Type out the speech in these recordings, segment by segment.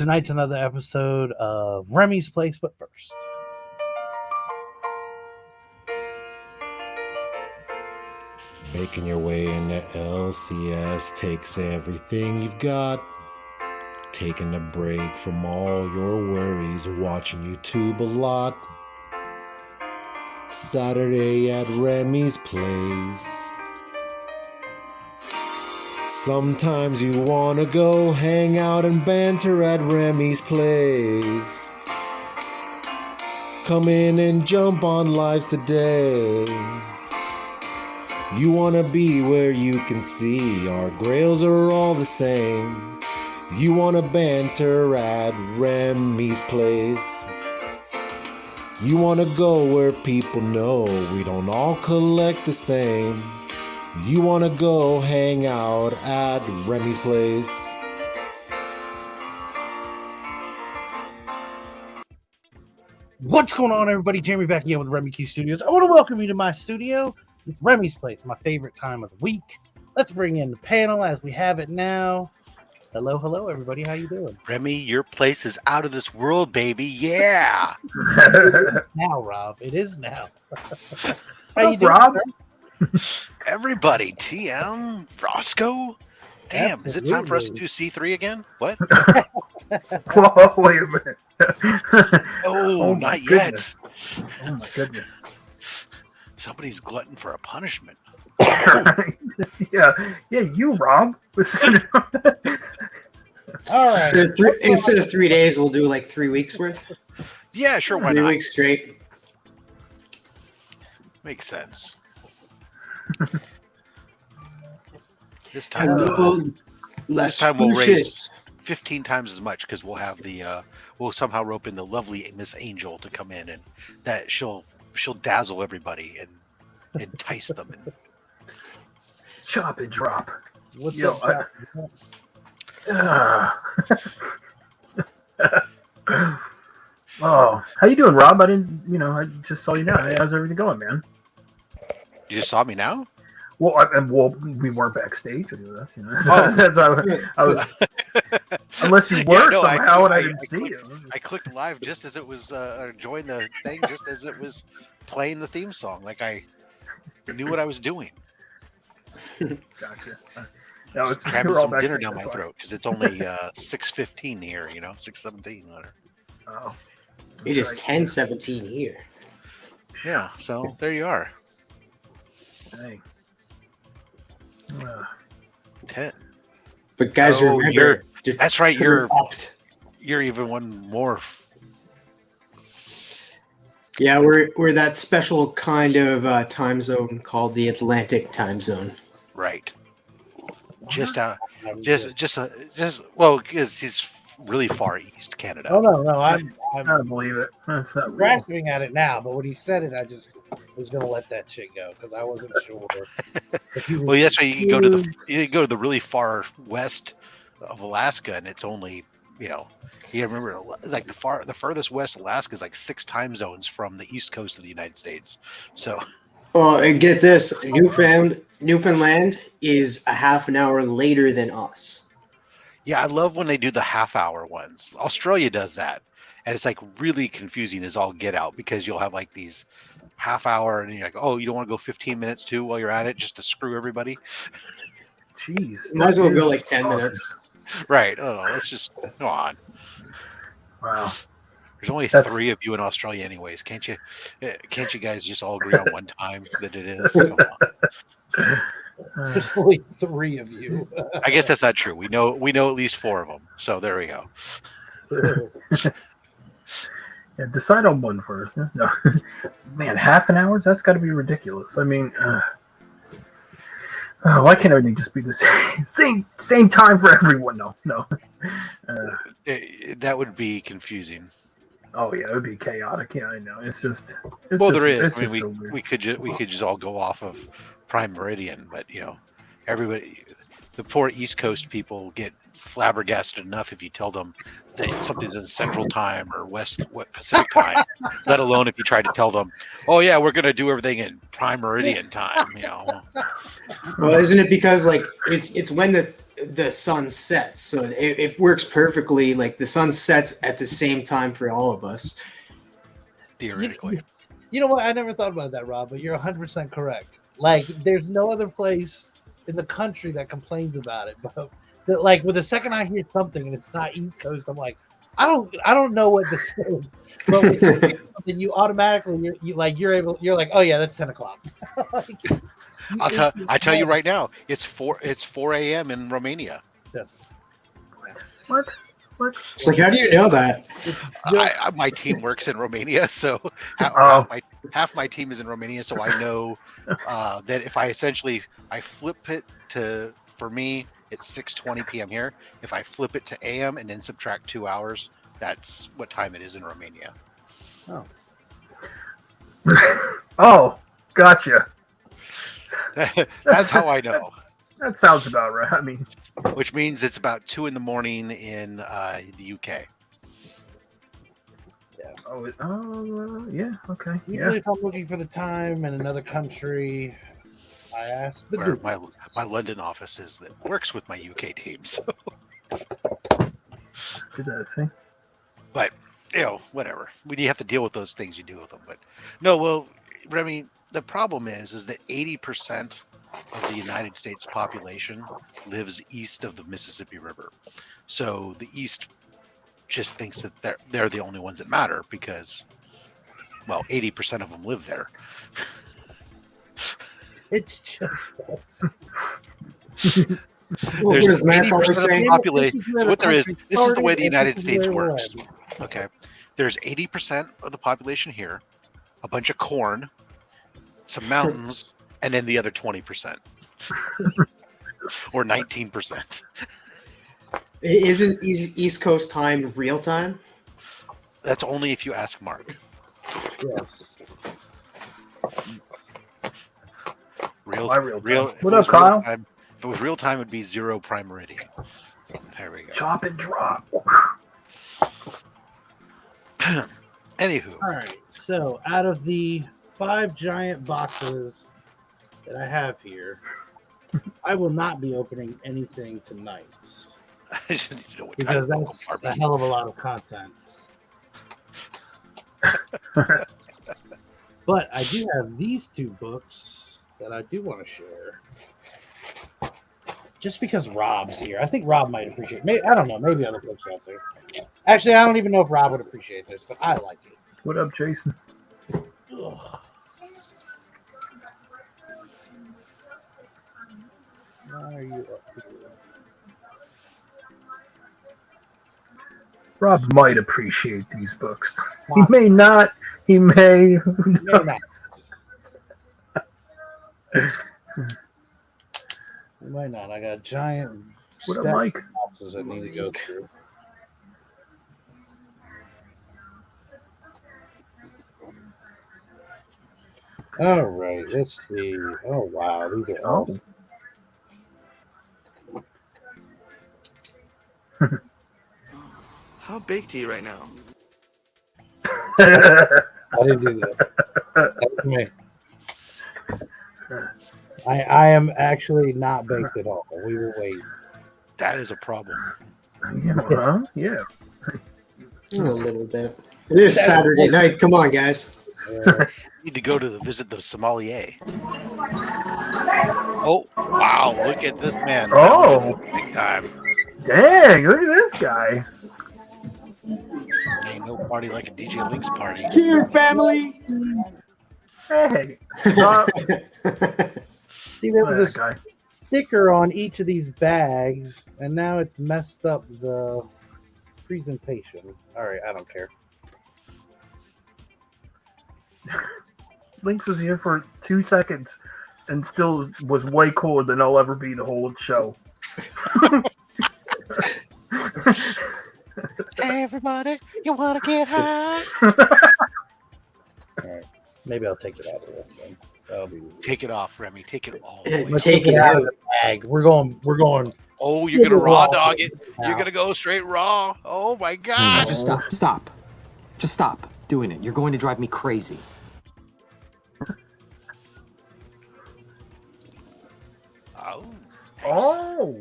Tonight's another episode of Remy's Place, but first. Making your way into LCS takes everything you've got. Taking a break from all your worries, watching YouTube a lot. Saturday at Remy's Place. Sometimes you wanna go hang out and banter at Remy's Place. Come in and jump on lives today. You wanna be where you can see our grails are all the same. You wanna banter at Remy's Place. You wanna go where people know we don't all collect the same. You wanna go hang out at Remy's Place. What's going on, everybody? Jeremy back again with Remy Q Studios. I want to welcome you to my studio. It's Remy's Place, my favorite time of the week. Let's bring in the panel as we have it now. Hello, everybody. How you doing? Remy, your place is out of this world, baby. Yeah. Now, Rob. It is now. How you doing, Rob? Everybody, TM, Roscoe. Damn, Absolutely. Is it time for us to do C3 again? What? Whoa, wait a minute. Oh, not yet. Oh, my goodness. Somebody's glutton for a punishment. yeah, you, Rob. All right. Instead of 3 days, we'll do like 3 weeks worth. Yeah, sure, why 3 not? weeks straight. Makes sense. This A time, little this less time we'll raise scrumptious. 15 times as much because we'll have we'll somehow rope in the lovely Miss Angel to come in, and that she'll dazzle everybody and entice them. And Chop and drop. What's Yo, up? Oh, how you doing, Rob? I just saw you now. How's everything going, man? you just saw me now? Well, we weren't backstage with us, Oh. That's how I was. Unless you were somehow, and I didn't see clicked, you. I clicked live just as it was joined the thing, just as it was playing the theme song. Like I knew what I was doing. Gotcha. No, it's Cramming we're all some dinner backstage, down that's my why. throat because it's only 6:15 here. 6:17. Oh, It is that's right. 10:17 here. Yeah. So there you are. Dang. 10. But guys, Oh, remember, That's right. You're upped. even one more. Yeah, we're that special kind of time zone called the Atlantic time zone. Right. Just well, because he's really far east, Canada. Oh, no. I'm I don't believe it. That's not real. grasping at it now, but when he said it, I just was going to let that shit go because I wasn't sure. If he was Well, that's why you can go to the really far west of Alaska, and it's only you remember like the furthest west Alaska is like 6 time zones from the east coast of the United States. So Well, and get this, Newfoundland is a half an hour later than us. yeah, I love when they do the half-hour ones. Australia does that, and it's like really confusing as all get out because you'll have like these half-hour, and you're like, oh, you don't want to go 15 minutes too while you're at it just to screw everybody, Jeez. Might as well that go is like 10 awesome. minutes. right? Oh, let's just go on. Wow. There's only That's- 3 of you in Australia, anyways. Can't you guys just all agree on one time that it is? Come on. There's only 3 of you. I guess that's not true. We know at least 4 of them. So there we go. Yeah, decide on one first. No, man, half an hour? That's got to be ridiculous. I mean, why can't everything just be the same time for everyone? No. That would be confusing. Oh yeah, it would be chaotic. Yeah, I know. It's There is. It's I mean, just so weird. we could just all go off of Prime Meridian, but everybody, the poor East Coast people get flabbergasted enough if you tell them that something's in Central Time or Pacific Time, let alone if you try to tell them, oh yeah, we're going to do everything in Prime Meridian time. Well, isn't it because like it's when the sun sets, so it works perfectly. Like the sun sets at the same time for all of us. Theoretically. You know what? I never thought about that, Rob, but you're 100% correct. Like, there's no other place in the country that complains about it. But like, with the second I hear something and it's not East Coast, I'm like, I don't know what this is. But when you hear something, you automatically you're like, oh yeah, that's 10 o'clock. Like, I tell you right now, it's 4 a.m. in Romania. Yes. What? It's like, how do you know that? My team works in Romania, so half my team is in Romania. So I know that if I flip it to, for me, it's 6:20 p.m. here. If I flip it to AM and then subtract 2 hours, that's what time it is in Romania. Oh. Oh, gotcha. That's how I know. That sounds about right. I mean, Which means it's about 2 in the morning in the UK. Yeah. Yeah. Okay. Usually, Yeah. if I'm looking for the time in another country, I ask the Where dude. my London office is that works with my UK team. So, Did that thing? but whatever. When you have to deal with those things, you deal with them. But no, well, Remy, the problem is that 80% of the United States population lives east of the Mississippi River. So the East just thinks that they're the only ones that matter because, well, 80% of them live there. It's just us. There's What does Matt 80% of the say? population. So what there is, this is the way the And United this is States where we're works. Okay. There's 80% of the population here, a bunch of corn, some mountains, and then the other 20%. Or 19%. Isn't East Coast time real time? That's only if you ask Mark. Yes. Real My real time. if What it was up, Kyle? real time- If it was real time, it'd be 0 prime meridian. There we go. Chop and drop. Anywho, All right. So, out of the 5 giant boxes that I have here, I will not be opening anything tonight I just need to know what kind because of local that's barbie. a hell of a lot of content. But I do have these 2 books that I do want to share. Just because Rob's here. I think Rob might appreciate it. I don't know. Maybe other folks out there. Actually, I don't even know if Rob would appreciate this, but I like it. What up, Jason? Ugh. Why are you up here? Rob might appreciate these books. He may not. He may. Who May not. knows? We might not. I got giant What up, stack Mike? of boxes I need to go through. All right, let's see. Oh wow, these are awesome. How baked are you right now? I didn't do that. That was me. I am actually not baked at all. We will wait. That is a problem. Yeah. A little bit. It is Saturday night. Come on, guys. Need to go to visit the sommelier. Oh wow! Look at this man. Oh. Big time. Dang! Look at this guy. Ain't no party like a DJ Link's party. Cheers, family. Hey. See, there was that a guy. sticker on each of these bags, and now it's messed up the presentation. All right, I don't care. Lynx was here for 2 seconds and still was way cooler than I'll ever be the whole show. Hey everybody, you wanna get high? All right, maybe I'll take it out of there. Then. That'll be easy. Take it off, Remy. Take it all. Yeah, the way. Let's take take it out out. of the bag. We're going. Oh, you're gonna raw dog it. Now. You're gonna go straight raw. Oh my god. Just stop. Just stop doing it. You're going to drive me crazy. Oh. Oh.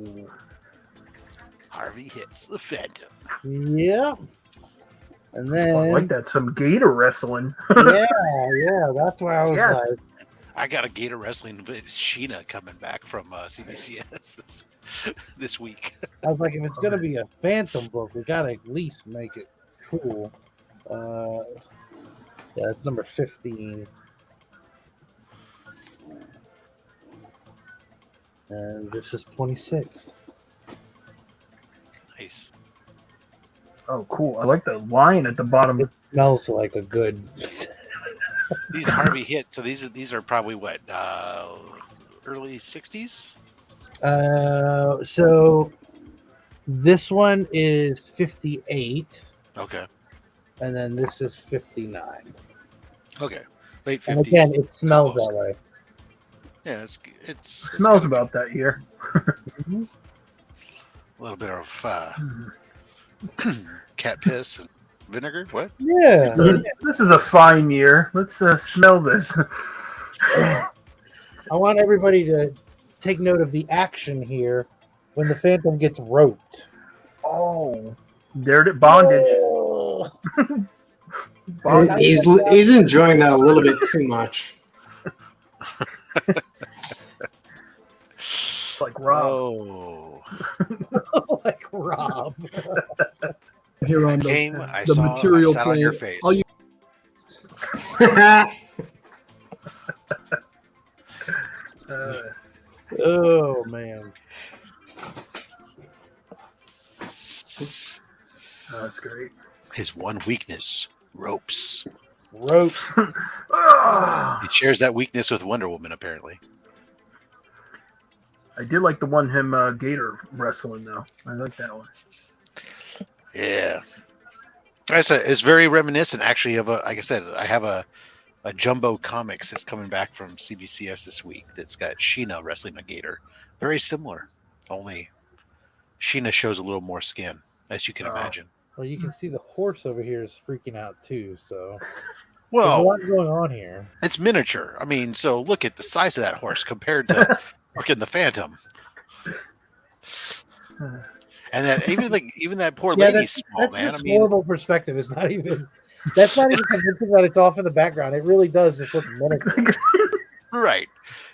Harvey hits the Phantom. Yep. And I then like that. Some gator wrestling. yeah, that's where I was Yes. like, I got a Gator Wrestling with Sheena coming back from CBCS this week. I was like, if it's gonna be a Phantom book, we gotta at least make it cool. Yeah, it's number 15. And this is 26. Nice. Oh, cool. I like the line at the bottom. It smells like a good. These Harvey hits. So these are probably what early 60s. So this one is 58, Okay. and then this is 59. Okay. Late 50s. And again, it smells Close. that way. Yeah, it's Smells gotta be about that here. Mhm. a little bit of cat piss and vinegar. What? Yeah. This is a fine year. Let's smell this. I want everybody to take note of the action here when the Phantom gets roped. Oh, there it bondage. Oh. Bondage. He's enjoying that a little bit too much. It's like Rob. Oh. Like Rob. Here on Came, the, I the saw, material I sat on your plane. face. All you Oh man. That's great. His one weakness, ropes. Rope. Ah! He shares that weakness with Wonder Woman, apparently. I did like the one him gator wrestling though. I like that one. Yeah. I said it's very reminiscent, actually, of like I said, I have a Jumbo Comics that's coming back from CBCS this week that's got Sheena wrestling a gator. Very similar, only Sheena shows a little more skin, as you can Oh. imagine. Well, you can see the horse over here is freaking out too. So there's a Well, lot going on here. it's miniature. I mean, so look at the size of that horse compared to freaking the Phantom. And that even that poor lady's small, That's man. just I mean, horrible perspective. It's not even. That's not even convincing that it's off in the background. It really does just look miniature. right.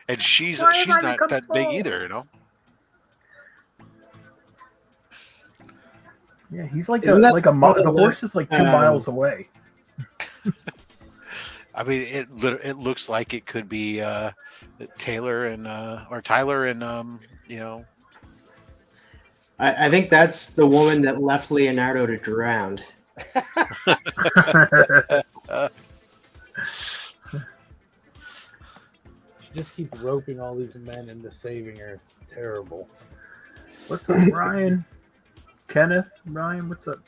And she's Why have I not become that big small? either, you know. Yeah, he's like Isn't that the horse is like 2 um, miles away. I mean, it looks like it could be Taylor and or Tyler and you know. I think that's the woman that left Leonardo to drown. She just keeps roping all these men into saving her. It's terrible. What's up, Ryan? Kenneth? Ryan, what's up?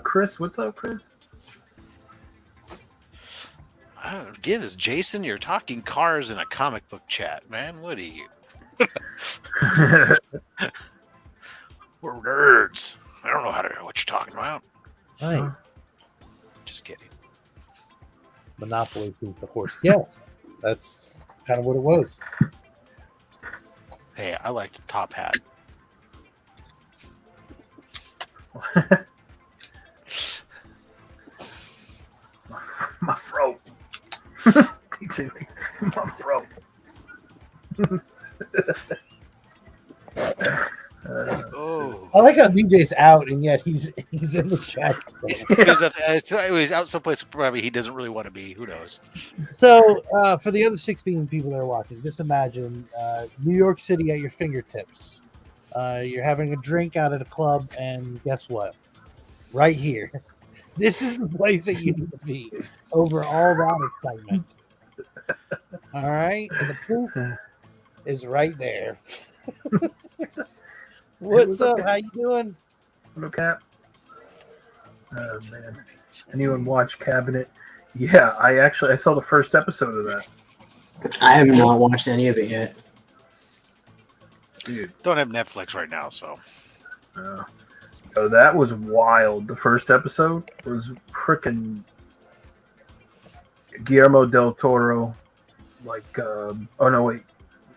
Chris, what's up, Chris? I don't get this, Jason. You're talking cars in a comic book chat, man. What are you? We're nerds. I don't know what you're talking about. Nice. Just kidding. Monopoly piece of horse. Yes, that's kind of what it was. Hey, I like the top hat. My throat. Teaching me. My throat. Oh, I like how DJ's out and yet he's in the chat. it was out someplace probably he doesn't really want to be. Who knows? So for the other 16 people that are watching, just imagine New York City at your fingertips. You're having a drink out at a club, and guess what? Right here. This is the place that you need to be over all that excitement. All right? And the proof is right there. What's up? How you doing? Look at. Oh man. Anyone watch Cabinet? Yeah, I saw the first episode of that. I have not watched any of it yet. Dude. Don't have Netflix right now, so Oh, that was wild. The first episode was freaking Guillermo del Toro. Like, oh no, wait,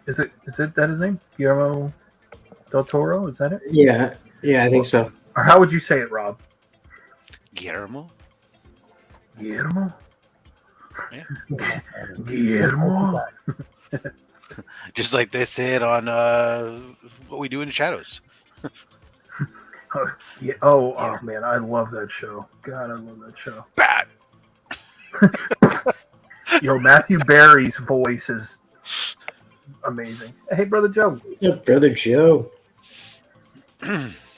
is it that his name? Guillermo del Toro? Is that it? Yeah. Yeah, I think so. Or how would you say it, Rob? Guillermo. Guillermo? Yeah. Guillermo? Just like they said on What We Do in the Shadows. Yeah. Oh man, I love that show. God, I love that show. Bat. Yo, Matthew Berry's voice is amazing. Hey, brother Joe. What's up, brother Joe?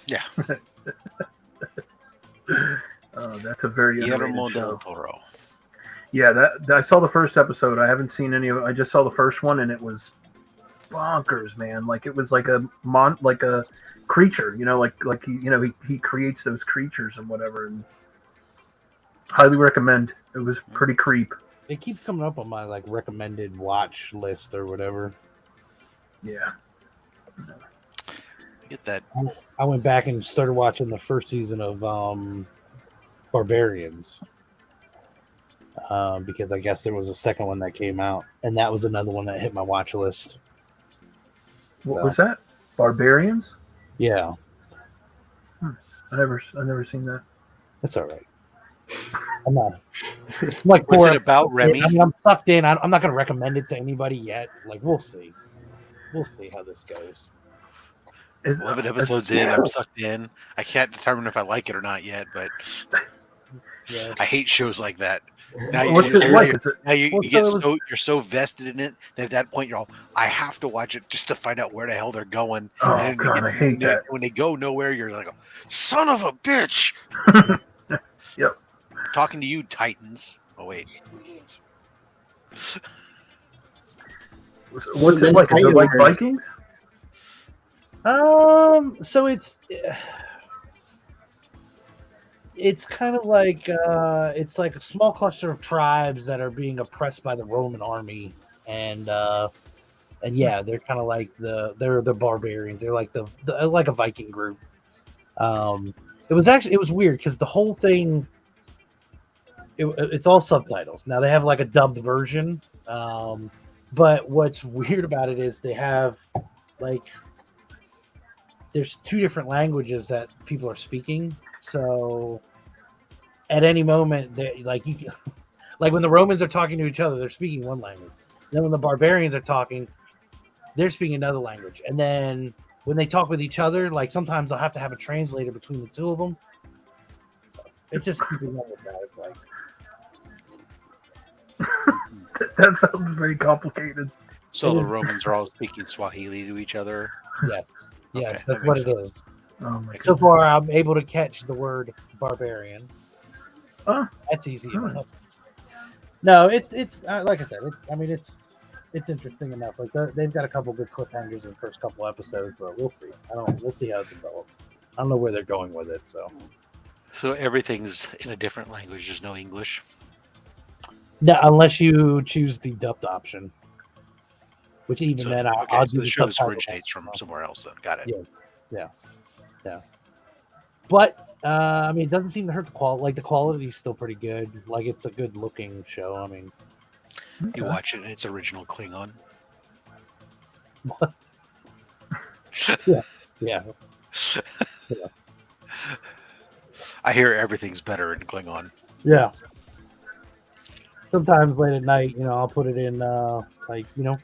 Yeah. That's a very Guillermo underrated del show. Toro. Yeah, that I saw the first episode. I haven't seen any of it. I just saw the first one, and it was bonkers, man. Like it was like a creature, like he creates those creatures and whatever. And highly recommend. It was pretty creep. It keeps coming up on my like recommended watch list or whatever. Yeah. Get that. I went back and started watching the first season of Barbarians because I guess there was a second one that came out, and that was another one that hit my watch list. What was that? Barbarians? Yeah, I never seen that. that's all right. I'm not. I'm like Was four it about episodes Remy? in. I mean, I'm sucked in. I'm not going to recommend it to anybody yet. Like, we'll see. We'll see how this goes. 11 episodes in, I'm sucked in. I can't determine if I like it or not yet, but Yeah. I hate shows like that. Now What's it like? you get you're so vested in it that at that point you're all, I have to watch it just to find out where the hell they're going. Oh, And then God, I hate that. when they go nowhere, you're like, son of a bitch. Yep. Talking to you, Titans. Oh wait. What's it like? Is it like Vikings? So it's kind of like it's like a small cluster of tribes that are being oppressed by the Roman army, and yeah, they're kind of like they're the barbarians. They're like the like a Viking group. It was weird because the whole thing it's all subtitles. Now they have like a dubbed version, but what's weird about it is they have like there's two different languages that people are speaking. So at any moment, they like you, like when the Romans are talking to each other, they're speaking one language. Then when the barbarians are talking, they're speaking another language. And then when they talk with each other, like sometimes they'll have to have a translator between the two of them. It's just keeping up with that. It's like that sounds very complicated. So the Romans are all speaking Swahili to each other. yes, Okay, that's that what makes it sense. is. Oh my So God. far, I'm able to catch the word barbarian. Oh. That's easy Oh. enough. No, it's like I said, it's interesting enough. Like they've got a couple good cliffhangers in the first couple episodes, but we'll see. We'll see how it develops. I don't know where they're going with it. So everything's in a different language. There's no English. No, unless you choose the dubbed option, which even So, then okay, I'll so do the show subtitles. originates from somewhere else. Then got it. Yeah. But I mean, it doesn't seem to hurt the quality. Like the quality is still pretty good. Like it's a good looking show. I mean, You watch it, and it's original Klingon. yeah. I hear everything's better in Klingon. Yeah. Sometimes late at night, I'll put it in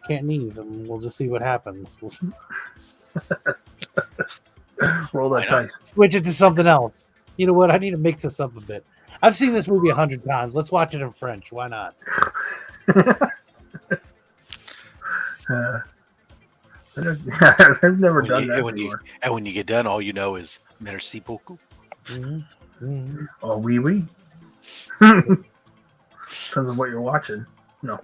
Cantonese, and we'll just see what happens. We'll Roll that dice. switch it to something else. You know what? I need to mix this up a bit. I've seen this movie 100 times. Let's watch it in French. Why not? I've never done that before. And when you get done, all you know is merci beaucoup. Oh, oui, oui. Depends on what you're watching. No.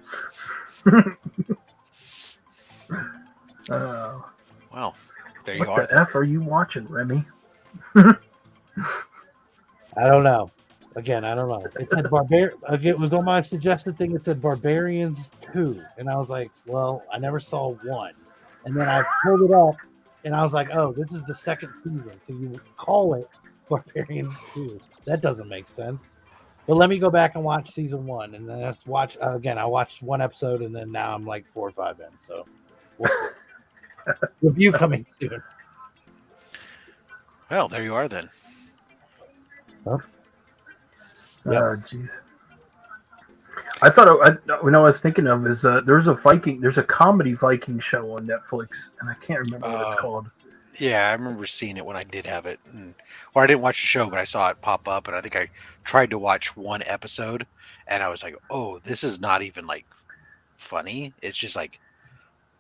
Wow, there you What are. the F are you watching, Remy? I don't know. Again, I don't know. It said it was on my suggested thing. It said Barbarians 2. And I was like, well, I never saw 1. And then I pulled it up, and I was like, oh, this is the second season. So you call it Barbarians 2. That doesn't make sense. But let me go back and watch season 1. And then let's watch, again, I watched 1 episode, and then now I'm like 4 or 5 in. So we'll see. Review coming soon. Well, there you are then. Yep. Jeez. I thought what I was thinking of is there's a comedy Viking show on Netflix, and I can't remember what it's called. Yeah, I remember seeing it when I did have it, or I didn't watch the show, but I saw it pop up, and I think I tried to watch one episode, and I was like, "Oh, this is not even like funny. It's just like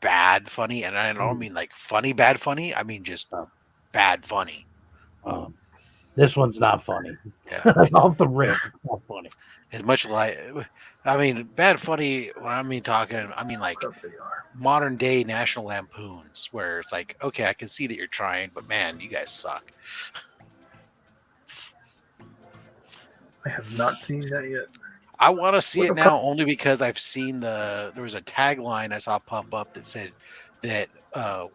bad funny," and I don't mean like funny bad funny. I mean just bad funny. This one's not funny. Yeah, Off the rip, it's not funny. as much like, I mean, bad funny. When I mean talking, I mean like modern day National Lampoons, where it's like, okay, I can see that you're trying, but man, you guys suck. I have not seen that yet. I want to see it now only because I've seen there was a tagline I saw pop up that said that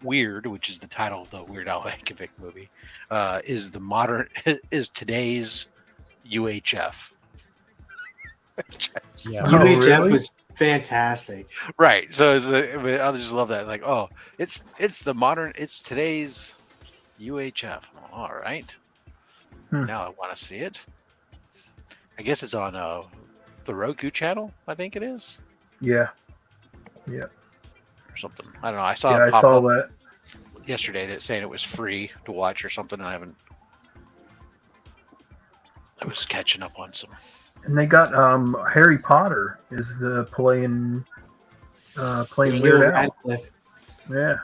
Weird, which is the title of the Weird Al Yankovic movie, is today's UHF. Yeah. UHF was fantastic. Right. So I just love that. Like, oh, it's today's UHF. All right. Now I want to see it. I guess it's on the Roku channel, I think it is. Yeah. Or something. I don't know. I saw it pop up yesterday that saying it was free to watch or something. I was catching up on some. And they got Harry Potter is playing Weird Al. Radcliffe. Yeah.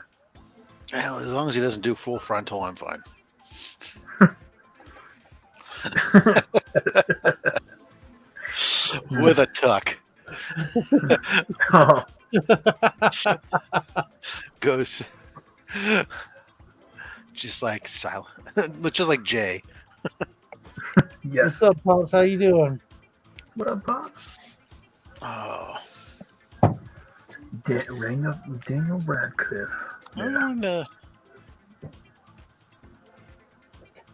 Well, as long as he doesn't do full frontal, I'm fine. With a tuck. Goes just like silent, just like Jay. Yes. What's up, Pops? How you doing? What up, Pops? Oh, Ring up Daniel Radcliffe. Yeah.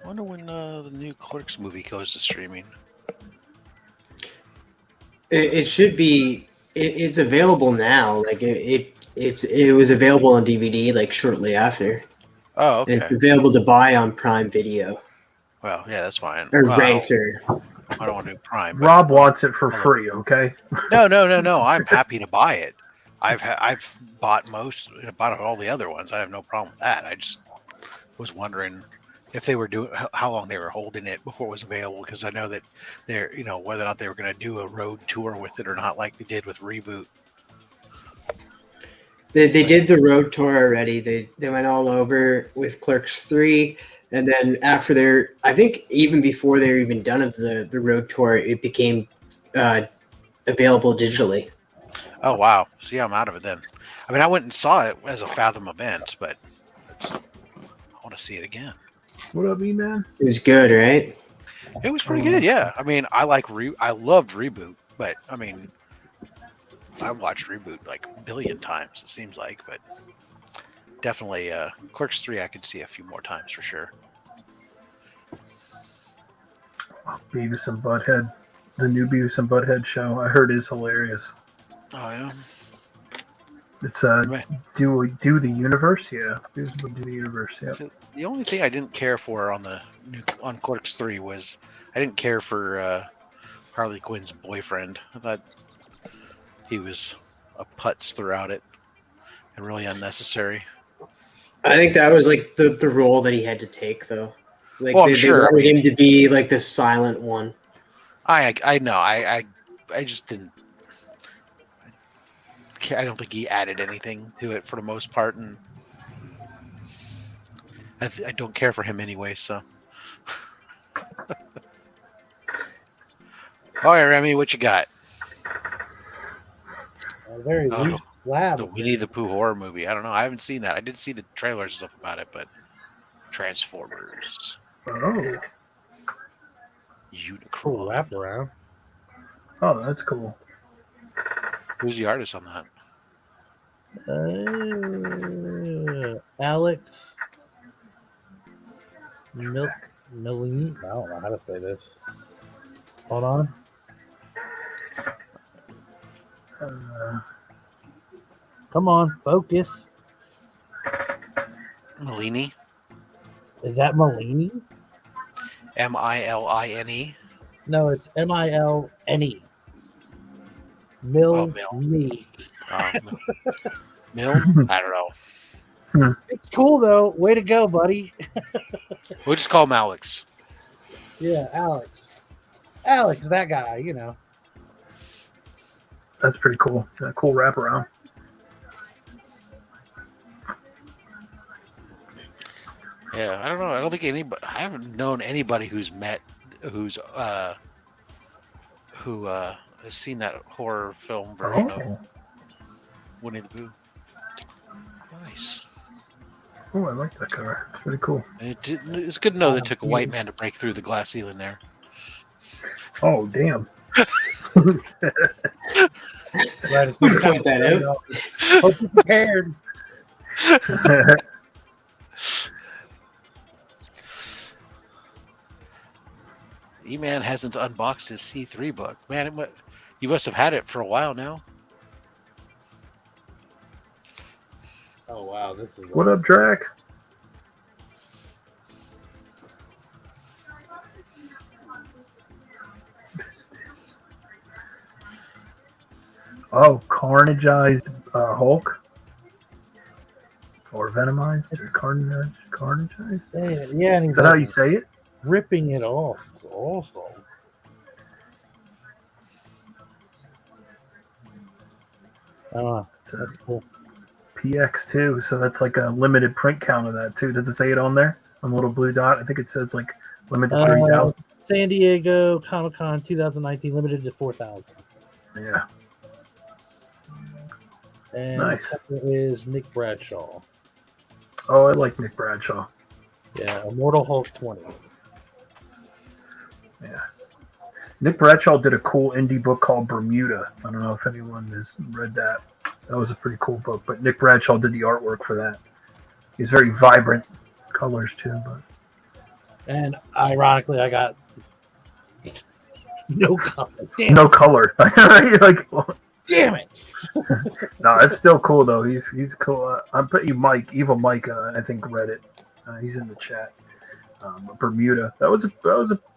I wonder when the new Clerks movie goes to streaming. It should be. It's available now. Like it was available on DVD like shortly after. Oh, okay. And it's available to buy on Prime Video. Well, yeah, that's fine. Or Banter. I don't want to do Prime. Rob wants it for free. Okay. No. I'm happy to buy it. I've bought all the other ones. I have no problem with that. I just was wondering if they were how long they were holding it before it was available, because I know that they're, whether or not they were going to do a road tour with it or not, like they did with Reboot. They did the road tour already. They went all over with Clerks 3, and then after I think even before they were even done of the road tour, it became available digitally. Oh wow! See, I'm out of it then. I mean, I went and saw it as a Fathom event, but I want to see it again. What up, man? It was good, right? It was pretty good, yeah. I mean, I loved Reboot, but I mean, I watched Reboot like a billion times, it seems like, but definitely Clerks 3 I could see a few more times for sure. Beavis and Butthead. The new Beavis and Butthead show, I heard, is hilarious. Oh yeah. It's do the universe, yeah. Beavis and Do the Universe, yeah. So the only thing I didn't care for on Clerks 3 was I didn't care for Harley Quinn's boyfriend. I thought he was a putz throughout it and really unnecessary. I think that was like the role that he had to take, though. Like Well, they wanted him to be like the silent one. I know. I just didn't. I don't think he added anything to it for the most part, and I don't care for him anyway. So, all right, Remy, what you got? A very loose lab. The Winnie the Pooh horror movie. I don't know. I haven't seen that. I did see the trailers and stuff about it, but Transformers. Oh. Cool wraparound. Oh, that's cool. Who's the artist on that? Alex Millie. I don't know how to say this. Hold on. Come on, focus. Malini. Is that Milene? Miline. No, it's Milne. Oh, Mil Mil. me. Milne? I don't know. It's cool though. Way to go, buddy. We'll just call him Alex. Yeah, Alex. Alex, that guy. You know. That's pretty cool. Cool wraparound. Yeah, I don't know. I don't think anybody. I haven't known anybody who has seen that horror film version of Winnie the Pooh. Nice. Oh, I like that cover. It's pretty cool. It's good to know that it took a white man to break through the glass ceiling there. Oh, damn. Right, Point that out. Hope you're prepared. E-Man hasn't unboxed his C3 book. Man, you must have had it for a while now. Oh wow, this is. What up, Drac? What is this? Oh, carnageized Hulk? Or venomized? Or carnageized? Yeah, and he's Is that how you say it? ripping it off. It's awesome. That's cool. PX2, so that's like a limited print count of that too. Does it say it on there? On the little blue dot? I think it says like limited 3,000. San Diego Comic Con 2019, limited to 4,000. Yeah. And Nice. the second is Nick Bradshaw. Oh, I like Nick Bradshaw. Yeah, Immortal Hulk 20. Yeah. Nick Bradshaw did a cool indie book called Bermuda. I don't know if anyone has read that. That was a pretty cool book, but Nick Bradshaw did the artwork for that. He's very vibrant colors too, but And ironically, I got no color. Damn, no color. Like, damn it! no, it's still cool though. He's cool. I bet you Evil Mike, I think read it. He's in the chat. Bermuda. That was a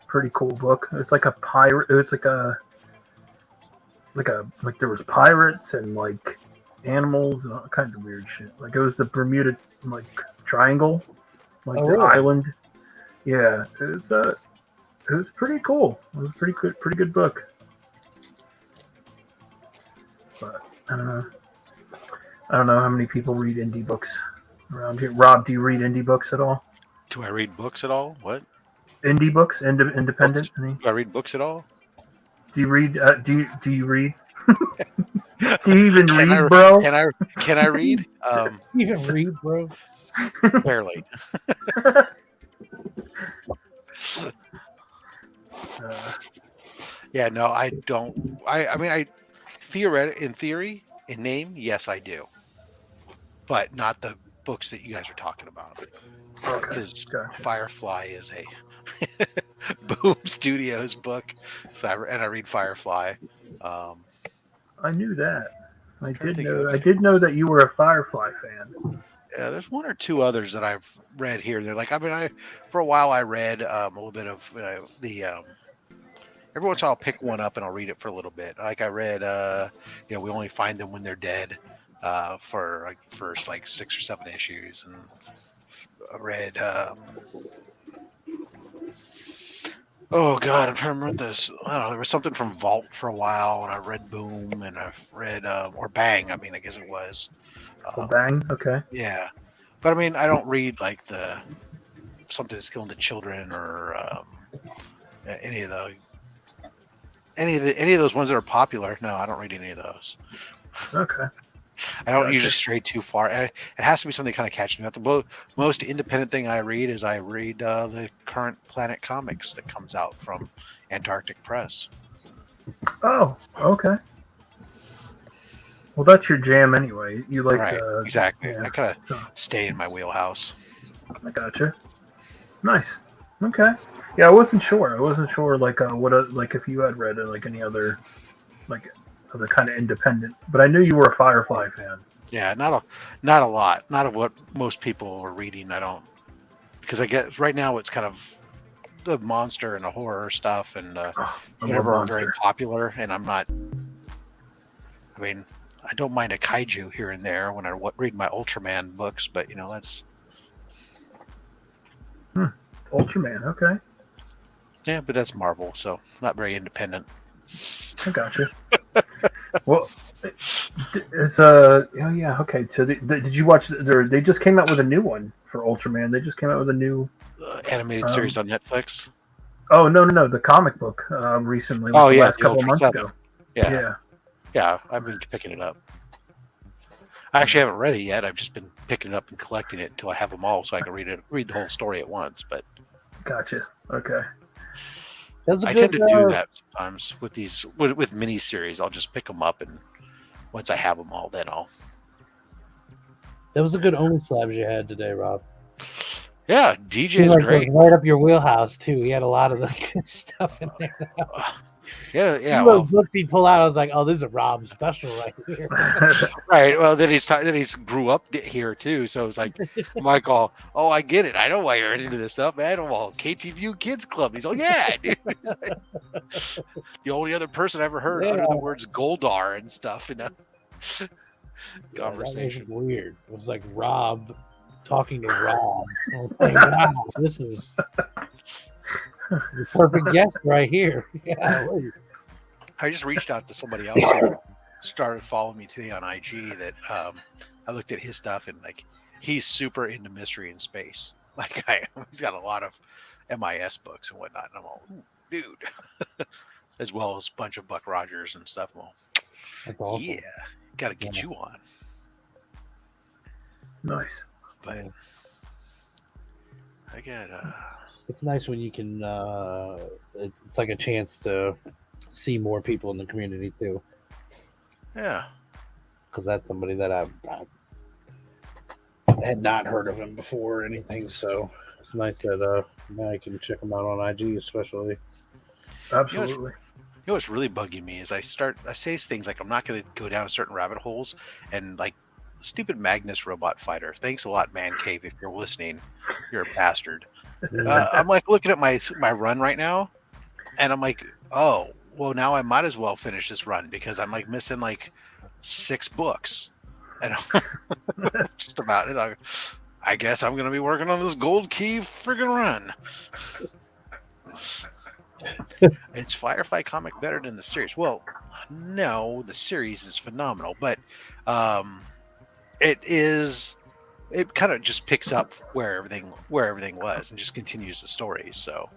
pretty cool book. It's like a pirate. It was like there was pirates and like animals and all kinds of weird shit. Like it was the Bermuda like triangle, like the really? island. Yeah, it was pretty cool. It was a pretty good book. But I don't know how many people read indie books around here. Rob, do you read indie books at all? Do I read books at all? What? Indie books, independent. Do I read books at all? Do you read? Do you read? Do you even Can read, I- bro? Can I read? Even read, bro. Barely. Yeah, no, I don't. I mean, in theory, in name, yes, I do, but not the books that you guys are talking about. Because Gotcha. Firefly is a Boom Studios book, so I read Firefly. I knew that. I trying to did think know. of- I did know that you were a Firefly fan. Yeah, there's one or two others that I've read here. They're like, I mean, for a while I read a little bit of every once in a while I'll pick one up and I'll read it for a little bit. Like I read, we only find them when they're dead, for like first like 6 or 7 issues, and I read. Oh God, I'm trying to remember this. I don't know. There was something from Vault for a while, and I read Boom, and I've read or Bang. I mean, I guess it was. Bang. Okay. Yeah, but I mean, I don't read like the something that's killing the children or any of those ones that are popular. No, I don't read any of those. Okay. I don't Gotcha. usually stray too far. It has to be something kind of catching me. The most independent thing I read is the current Planet Comics that comes out from Antarctic Press. Oh. Okay. Well, that's your jam anyway. You like Right, exactly. yeah. I kind So, of stay in my wheelhouse. I gotcha. Nice. Okay. Yeah, I wasn't sure. Like like if you had read like any other like other kind of independent, but I knew you were a Firefly fan. Yeah, not a lot. Not of what most people are reading. I don't because I guess right now it's kind of the monster and the horror stuff and whatever are very popular, and I'm not. I mean, I don't mind a kaiju here and there when I read my Ultraman books, but that's. Ultraman, okay. Yeah, but that's Marvel, so not very independent. I got you. Well, it's yeah, okay. So did you watch? They just came out with a new one for Ultraman. They just came out with a new animated series on Netflix. Oh no, the comic book recently. Like the last couple of months ago. Yeah, I've been picking it up. I actually haven't read it yet. I've just been picking it up and collecting it until I have them all, so I can read the whole story at once. But gotcha. Okay. I tend to do that sometimes with these with mini series. I'll just pick them up, and once I have them all, then I'll. That was a good Only Slabs you had today, Rob. Yeah, DJ is great. Right up your wheelhouse too. He had a lot of the good stuff in there. Yeah. Well, books he'd pull out, I was like, "Oh, this is a Rob special right here." Right. Well, then he's grew up here too, so it's like, Michael. Oh, I get it. I know why you're into this stuff, man. Well, KTVU Kids Club. He's like, yeah, dude. The only other person I ever heard utter the words Goldar and stuff in a conversation. That was weird. It was like Rob talking to Rob. I was like, wow, this is the perfect guest right here. Yeah. I just reached out to somebody else who started following me today on IG that I looked at his stuff, and like he's super into mystery and space. Like he's got a lot of MIS books and whatnot. And I'm all, dude, as well as a bunch of Buck Rogers and stuff. Well, that's awesome. Yeah, got to get you on. Nice. But I get it's nice when you can it's like a chance to see more people in the community too. Yeah, because that's somebody that I had not heard of him before or anything, so it's nice that now I can check him out on IG especially. Absolutely. You know what's really bugging me is I say things like I'm not going to go down certain rabbit holes, and like stupid Magnus Robot Fighter. Thanks a lot, Man Cave. If you're listening, you're a bastard. I'm like looking at my run right now, and I'm like, oh, well, now I might as well finish this run because I'm like missing like 6 books, and just about it. I guess I'm going to be working on this Gold Key friggin' run. It's Firefly comic better than the series? Well, no, the series is phenomenal, but it kind of just picks up where everything was and just continues the story. So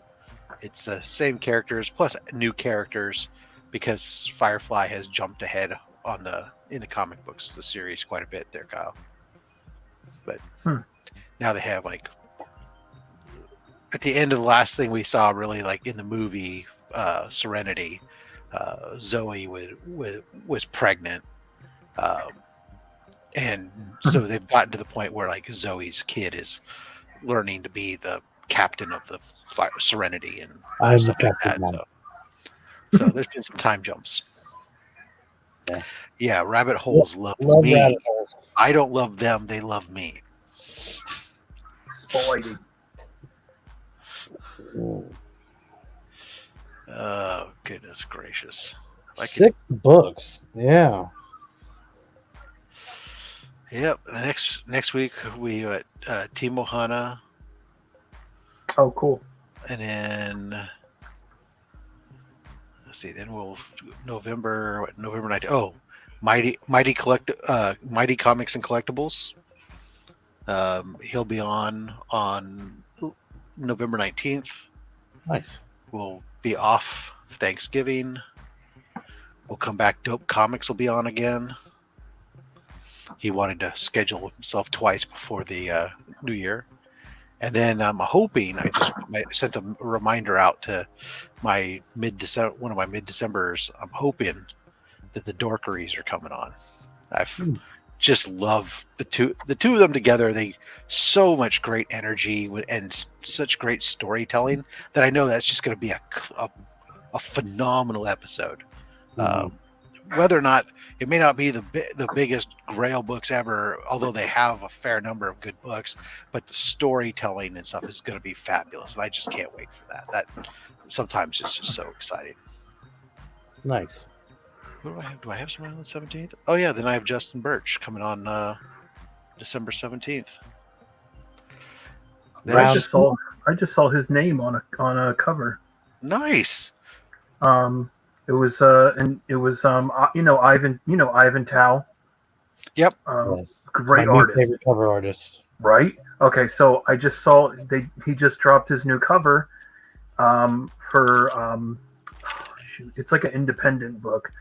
it's the same characters plus new characters because Firefly has jumped ahead in the comic books, the series, quite a bit there, Kyle. But now they have like at the end of the last thing we saw, really like in the movie Serenity, Zoe was pregnant. And so they've gotten to the point where like Zoe's kid is learning to be the captain of the Serenity and stuff like that. So there's been some time jumps. Yeah, rabbit holes love me. I don't love them; they love me. Spidey. Oh goodness gracious! 6 books. Yeah. Yep. Next week we at Team Ohana. Oh, cool. And then let's see. Then we'll November 19th. Oh, Mighty Comics and Collectibles. He'll be on November 19th. Nice. We'll be off Thanksgiving. We'll come back. Dope Comics will be on again. He wanted to schedule himself twice before the New Year. And then I'm hoping, I sent a reminder out to one of my mid-Decembers. I'm hoping that the Dorkeries are coming on. I've just love the two of them together. They so much great energy and such great storytelling that I know that's just going to be a phenomenal episode. Whether or not it may not be the biggest Grail books ever, although they have a fair number of good books. But the storytelling and stuff is going to be fabulous, and I just can't wait for that. That sometimes it's just so exciting. Nice. What do I have? Do I have someone on the 17th? Oh yeah, then I have Justin Birch coming on December 17th. I just saw his name on a cover. Nice. It was Ivan Tao. Yep. Yes. Great My new artist. favorite cover artist. Right. Okay. So I just saw he just dropped his new cover, for it's like an independent book,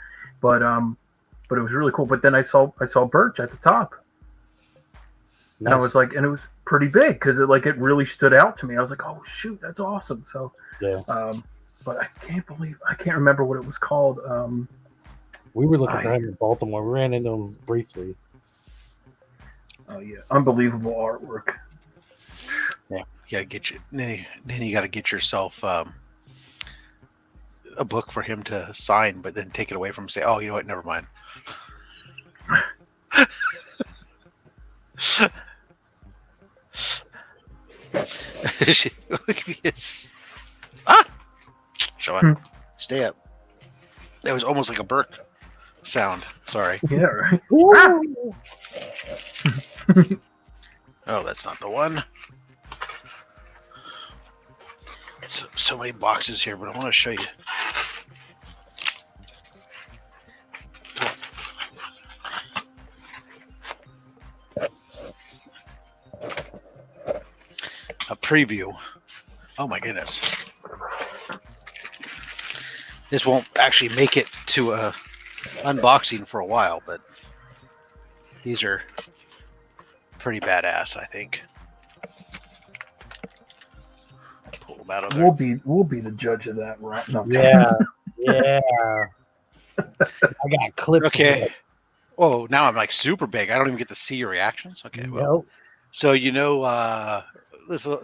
but it was really cool. But then I saw Birch at the top. Nice. And I was like, and it was pretty big because it really stood out to me. I was like, oh shoot, that's awesome. So, Yeah. But I can't remember what it was called. We were looking for him in Baltimore. We ran into him briefly. Oh yeah, unbelievable artwork. Yeah, you gotta get you. Then you gotta get yourself a book for him to sign, but then take it away from him and say, "Oh, you know what? Never mind." Show it. Stay up. That was almost like a Burke sound. Sorry. Yeah, right. Oh, that's not the one. So many boxes here, but I want to show you. A preview. Oh my goodness. This won't actually make it to a unboxing for a while, but these are pretty badass, I think. Pull them out of there. We'll be the judge of that, right? No. Yeah. Yeah. I got clips. Okay. Oh, now I'm like super big. I don't even get to see your reactions. Okay. Well, Nope. so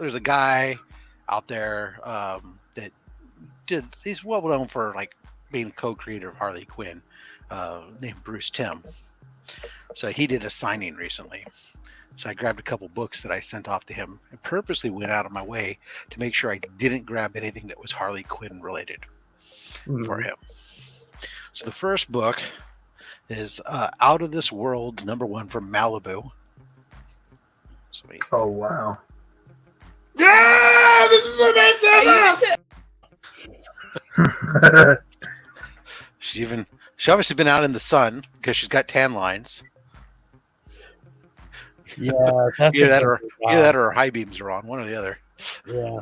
there's a guy out there that he's well known for like being co-creator of Harley Quinn, named Bruce Timm. So he did a signing recently. So I grabbed a couple books that I sent off to him and purposely went out of my way to make sure I didn't grab anything that was Harley Quinn related for him. So the first book is Out of This World, #1 from Malibu. Sweet. Oh wow. Yeah, this is my best ever. She's obviously been out in the sun because she's got tan lines. Yeah. That's Either that or her high beams are on, one or the other. Yeah.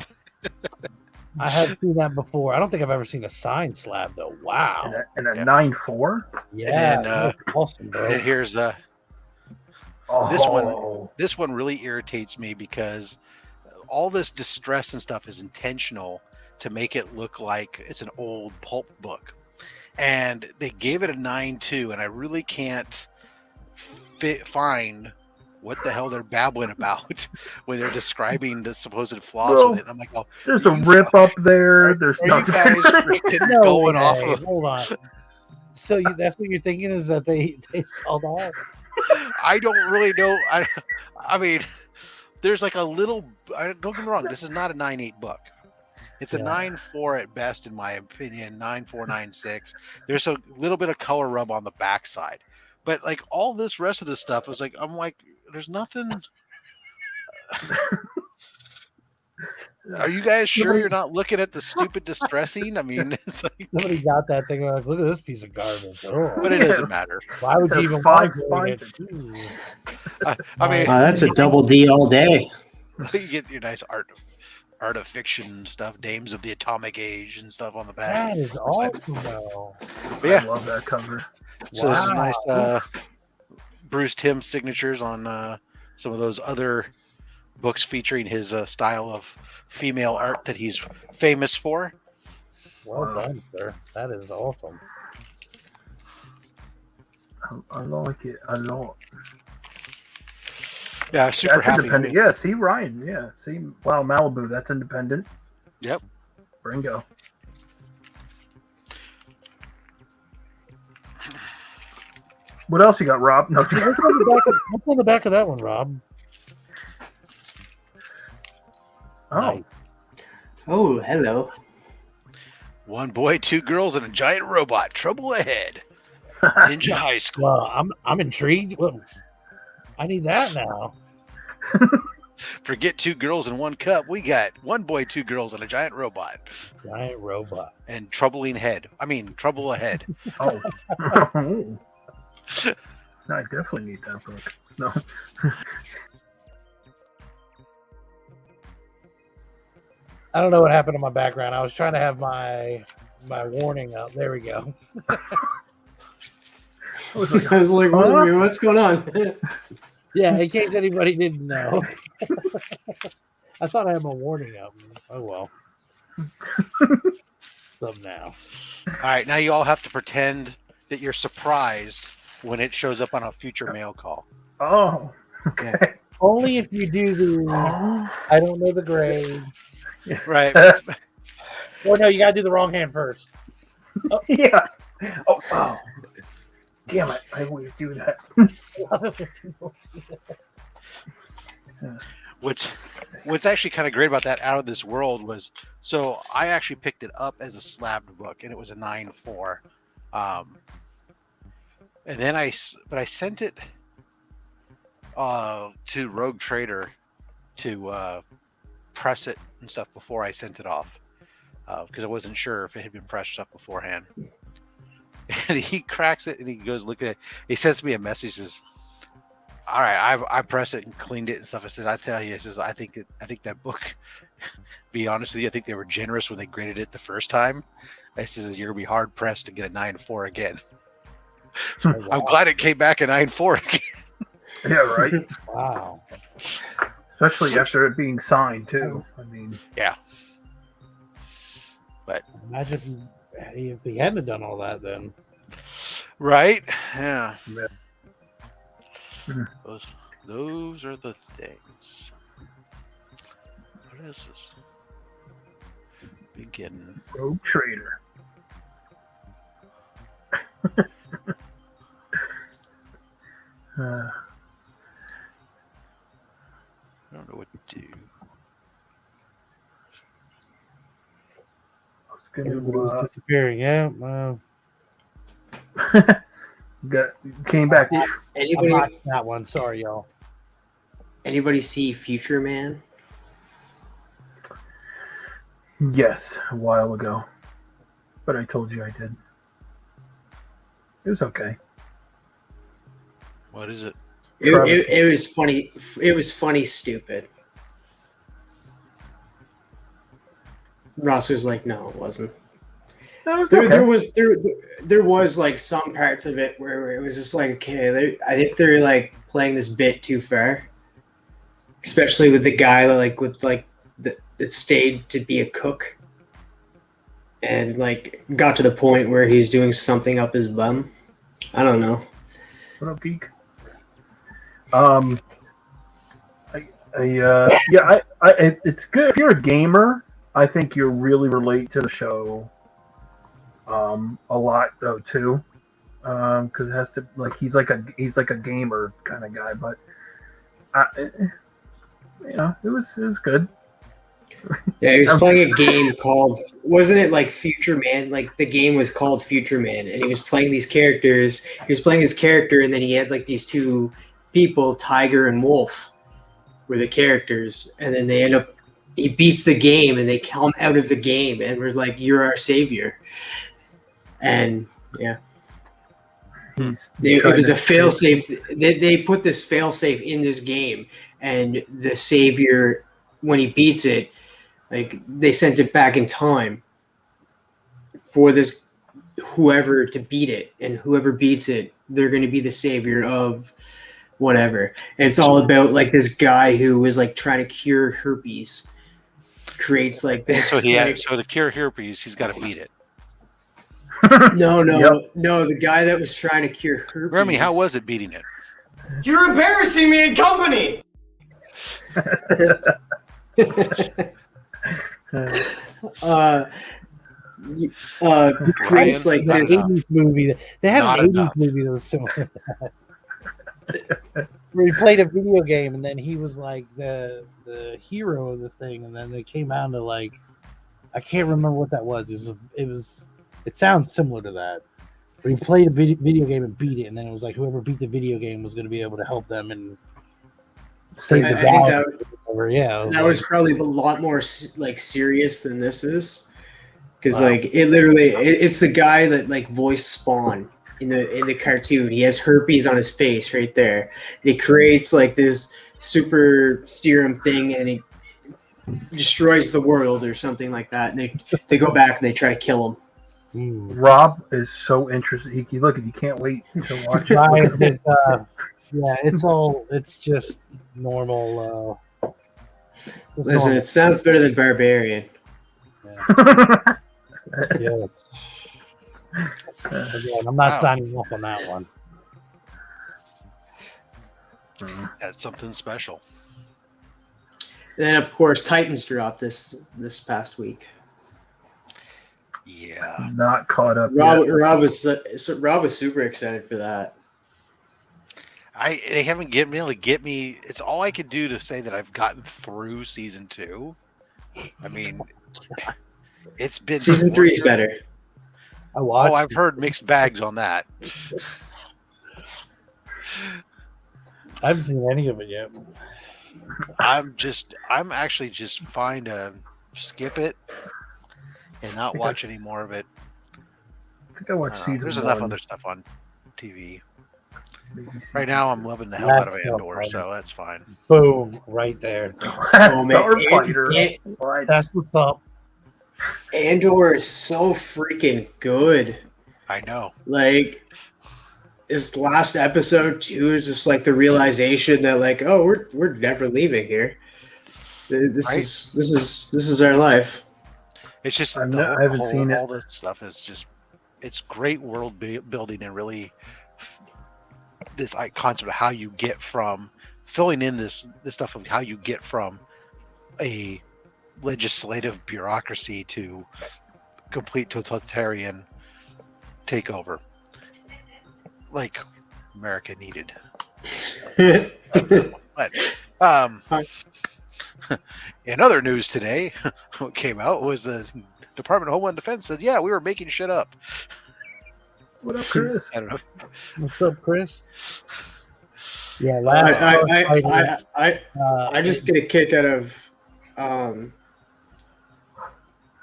I have seen that before. I don't think I've ever seen a sign slab though. Wow. And a 9.4. Yeah. And, that's awesome, bro. And here's Oh. this one really irritates me because all this distress and stuff is intentional to make it look like it's an old pulp book. And they gave it a 9.2, and I really can't find what the hell they're babbling about when they're describing the supposed flaws with it. And I'm like, oh, There's a rip up there. There's are you guys freaking No going way. off of? Hold on. So that's what you're thinking is that they saw that? I don't really know. I mean, there's like a little. Don't get me wrong. This is not a 9.8 book. It's a 9.4 at best, in my opinion. 9.4, 9.6. There's a little bit of color rub on the backside, but like all this rest of the stuff is like, I'm like, there's nothing. Are you guys sure you're not looking at the stupid distressing? I mean, it's like Somebody got that thing. Like, look at this piece of garbage. Oh, but it doesn't matter. why would you Says even five want it? spines. I mean, That's a double D all day. you get your nice art of fiction stuff, Dames of the Atomic Age and stuff on the back. That is awesome, though. But yeah, I love that cover. so there's some nice Bruce Timm signatures on some of those other books featuring his style of female art that he's famous for. Well done, sir. That is awesome. I like it a lot. Yeah, super That's happy. independent. Yeah, see Ryan. Yeah, see. Wow, Malibu. That's independent. Yep. What else you got, Rob? No, What's on the back of that one, Rob? oh, Nice. Oh, hello. One boy, two girls, and a giant robot. Trouble ahead. Ninja High School. Well, I'm intrigued. Well, I need that now. Forget two girls in one cup. We got one boy, two girls, and a giant robot. Giant robot. And trouble ahead. oh. I definitely need that book. No. I don't know what happened to my background. I was trying to have my warning up. There we go. I was like, what's going on? Yeah, in case anybody didn't know. I thought I had my warning up. Oh well. Some now. All right, now you all have to pretend that you're surprised when it shows up on a future mail call. Oh, okay. Only if you do the I don't know the grade. Right. Or no, you gotta do the wrong hand first. Oh. Yeah. Oh, wow. Damn it. I always do that. What's actually kind of great about that Out of This World was, so I actually picked it up as a slabbed book, and it was a 9.4. And then I sent it to Rogue Trader to press it and stuff before I sent it off, because I wasn't sure if it had been pressed up beforehand. And he cracks it and he goes look at it. He sends me a message. Says, "All right, I pressed it and cleaned it and stuff." I said, "I tell you," he says, "I think that book. Be honest with you, I think they were generous when they graded it the first time." I says, "You're gonna be hard pressed to get a 9.4 again." So wow. I'm glad it came back a 9.4 again. Yeah, right. Wow. Especially after it being signed too. I mean, Yeah. But Imagine if he hadn't done all that then. right, yeah. Mhm. Those are the things. What is this? Begin. Rogue Trader. I don't know what to do. I was gonna Everybody's disappearing. Yeah. came back. I'm Anybody not that one. Sorry, y'all. see Future Man? Yes, a while ago. But I told you I did. It was okay. What is it? It was funny. It was funny, stupid. Ross was like, "No, it wasn't." No, There okay. was like some parts of it where it was just like, okay, I think they're like playing this bit too far, especially with the guy that stayed to be a cook, and like got to the point where he's doing something up his bum. I don't know. What up, geek? It's good if you're a gamer. I think you'll really relate to the show. A lot though too, because it has to he's like a gamer kind of guy. But it was good. Yeah, he was playing a game called, wasn't it like Future Man? Like the game was called Future Man, and he was playing these characters. He was playing his character, and then he had like these two people, Tiger and Wolf, were the characters, and then they end up. He beats the game, and they come out of the game, and we're like, "You're our savior." And yeah, it was a failsafe. They put this failsafe in this game, and the savior, when he beats it, like they sent it back in time for this whoever to beat it, and whoever beats it, they're going to be the savior of whatever. And it's all about like this guy who was like trying to cure herpes, creates like that. So so to cure herpes, he's got to beat it. No, Yep. no. The guy that was trying to cure herpes. Remy, how was it beating it? You're embarrassing me in company! creates like Ryan, this. not 80s movie. They have Not an 80s enough. movie that was similar to that. Where he played a video game and then he was like the hero of the thing, and then they came out to like I can't remember what that was. It sounds similar to that. Where he played a video game and beat it, and then it was like whoever beat the video game was going to be able to help them and save the I think galaxy. that Yeah, was probably a lot more like serious than this is, because Wow. like it's the guy that like voiced Spawn in the cartoon. He has herpes on his face right there, and he creates like this super serum thing, and he destroys the world or something like that. And they go back and they try to kill him. Rob is so interested. He look, you can't wait to watch it. Ryan is, yeah, it's just normal. Listen, it sounds better than Barbarian. Yeah. Again, I'm not signing up on that one. That's something special. And then of course Titans dropped this past week. Yeah. Not caught up. Rob was super excited for that. They haven't been able to get me. It's all I could do to say that I've gotten through season 2. I mean, it's been Season 3 is better. I've heard mixed bags on that. I haven't seen any of it yet. I'm actually just fine to skip it and not watch any more of it. I think I watched season There's 1. enough other stuff on TV. Maybe season Right now, I'm loving the hell out of Andor, so that's fine. Boom, right there. Oh, man. Starfighter. That's what's up. Andor is so freaking good. I know. Like his last episode too is just like the realization that like, oh, we're never leaving here. This is our life. It's just I haven't seen it. All the stuff is just it's great world building and really this concept of how you get from filling in this stuff of how you get from a legislative bureaucracy to complete totalitarian takeover like America needed. But in other news today, what came out was the Department of Homeland Defense said, yeah, we were making shit up. What up, Chris? I don't know. What's up, Chris? Yeah, I just get a kick out of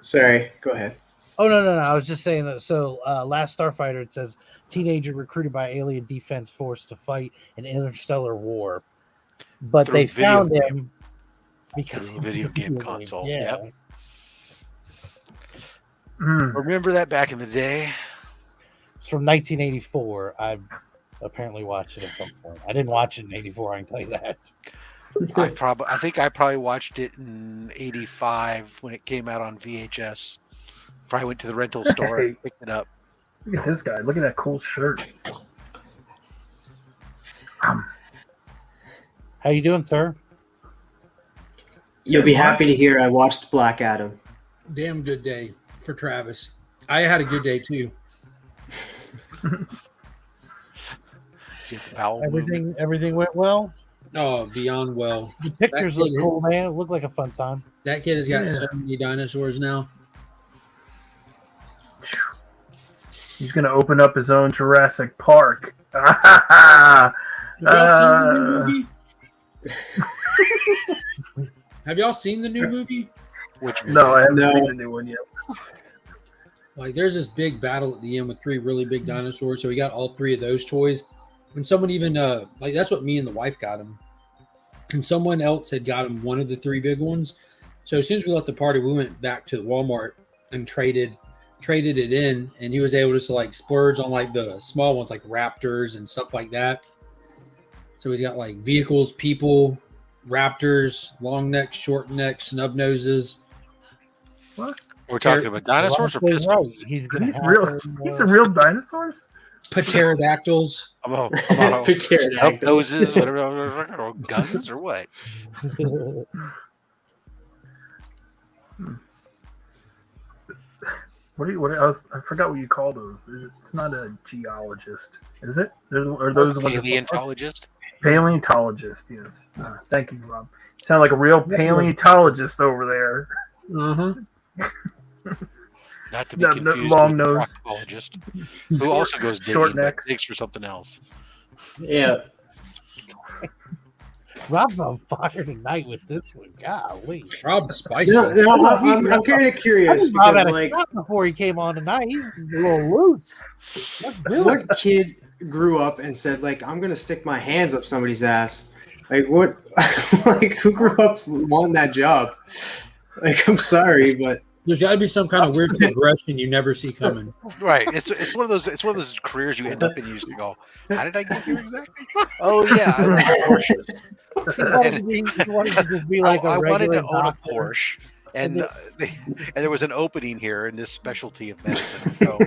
sorry, go ahead. Oh no! I was just saying that. So, last Starfighter, it says teenager recruited by alien defense force to fight an interstellar war, but Through they found video him because Through a video game console. Yeah. Yep. Remember that back in the day? It's from 1984. I apparently watched it at some point. I didn't watch it in '84. I can tell you that. I think I probably watched it in '85 when it came out on VHS. Probably went to the rental store and picked it up. Look at this guy. Look at that cool shirt. How you doing, sir? You'll be happy to hear I watched Black Adam. Damn good day for Travis. I had a good day too. Everything went well. Oh, beyond well. The pictures look cool, man. It looked like a fun time. That kid has got so many dinosaurs now. He's going to open up his own Jurassic Park. Have y'all seen the new movie? Have y'all seen the new movie? Which no, I haven't seen the new one yet. Like, there's this big battle at the end with 3 really big dinosaurs. So we got all 3 of those toys. And someone even, like, that's what me and the wife got him. And someone else had got him one of the 3 big ones. So as soon as we left the party, we went back to Walmart and traded it in. And he was able to, like, splurge on, like, the small ones, like Raptors and stuff like that. So he's got, like, vehicles, people, Raptors, long necks, short necks, snub noses. What? We're talking about dinosaurs or pistols? He's a real dinosaurs? Pterodactyls. Pterodactyls. Noses, whatever, guns or what? I forgot what you call those. It's not a geologist, is it? Are those the ones? Paleontologist? Paleontologist, yes. Thank you, Rob. You sound like a real paleontologist over there. Not to be confused long with a nose. proctologist, who also goes Short digging, but necks. digs for something else. Yeah. Rob's on fire tonight with this one. Golly. Rob's spicy. I'm kind of curious Rob because, had a like, shot before he came on tonight. He's a little loose. Let's do what it. kid grew up and said, like, I'm gonna stick my hands up somebody's ass? Like, what? Like, who grew up wanting that job? Like, I'm sorry, but There's got to be some kind of weird progression you never see coming. Right. It's one of those careers you end up in. You just go, how did I get here exactly? Oh yeah, I like Porsches. He wanted to just be like a I wanted regular to own a doctor. Porsche, and there was an opening here in this specialty of medicine. So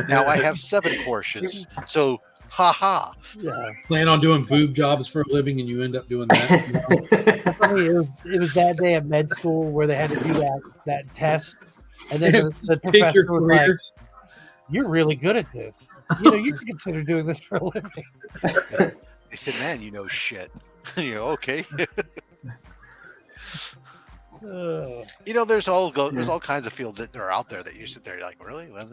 now I have 7 Porsches. So ha. Yeah. Plan on doing boob jobs for a living, and you end up doing that. Funny, it was that day at med school where they had to do that test, and then the Pick your professor was like, career. "You're really good at this. You know, you should consider doing this for a living." They said, man, you know shit. You know, okay. You know, there's all kinds of fields that are out there that you sit there, you're like, really? Well,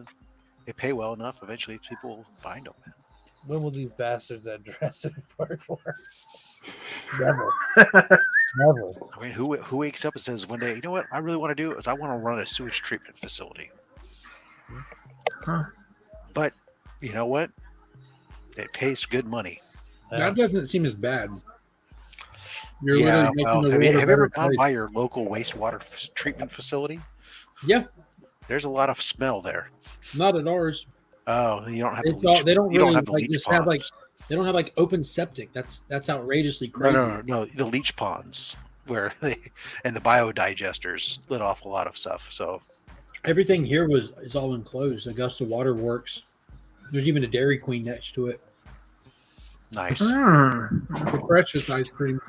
they pay well enough. Eventually, people will find them. When will these bastards at Jurassic Park work? Never. Never. I mean, who wakes up and says one day, you know what I really want to do is I want to run a sewage treatment facility. Huh. But you know what? It pays good money. That doesn't seem as bad. You're Yeah. literally Well, making the have you world a ever better gone place. by your local wastewater treatment facility? Yeah, There's a lot of smell there. not at ours. Oh, you don't have It's the all, leach. they don't you really don't have the like leach just ponds. have like they don't have like open septic. That's outrageously no, crazy. no, the leach ponds where they and the biodigesters lit off a lot of stuff. So Everything here is all enclosed. Augusta Water Works. There's even a Dairy Queen next to it. nice. The freshest ice cream.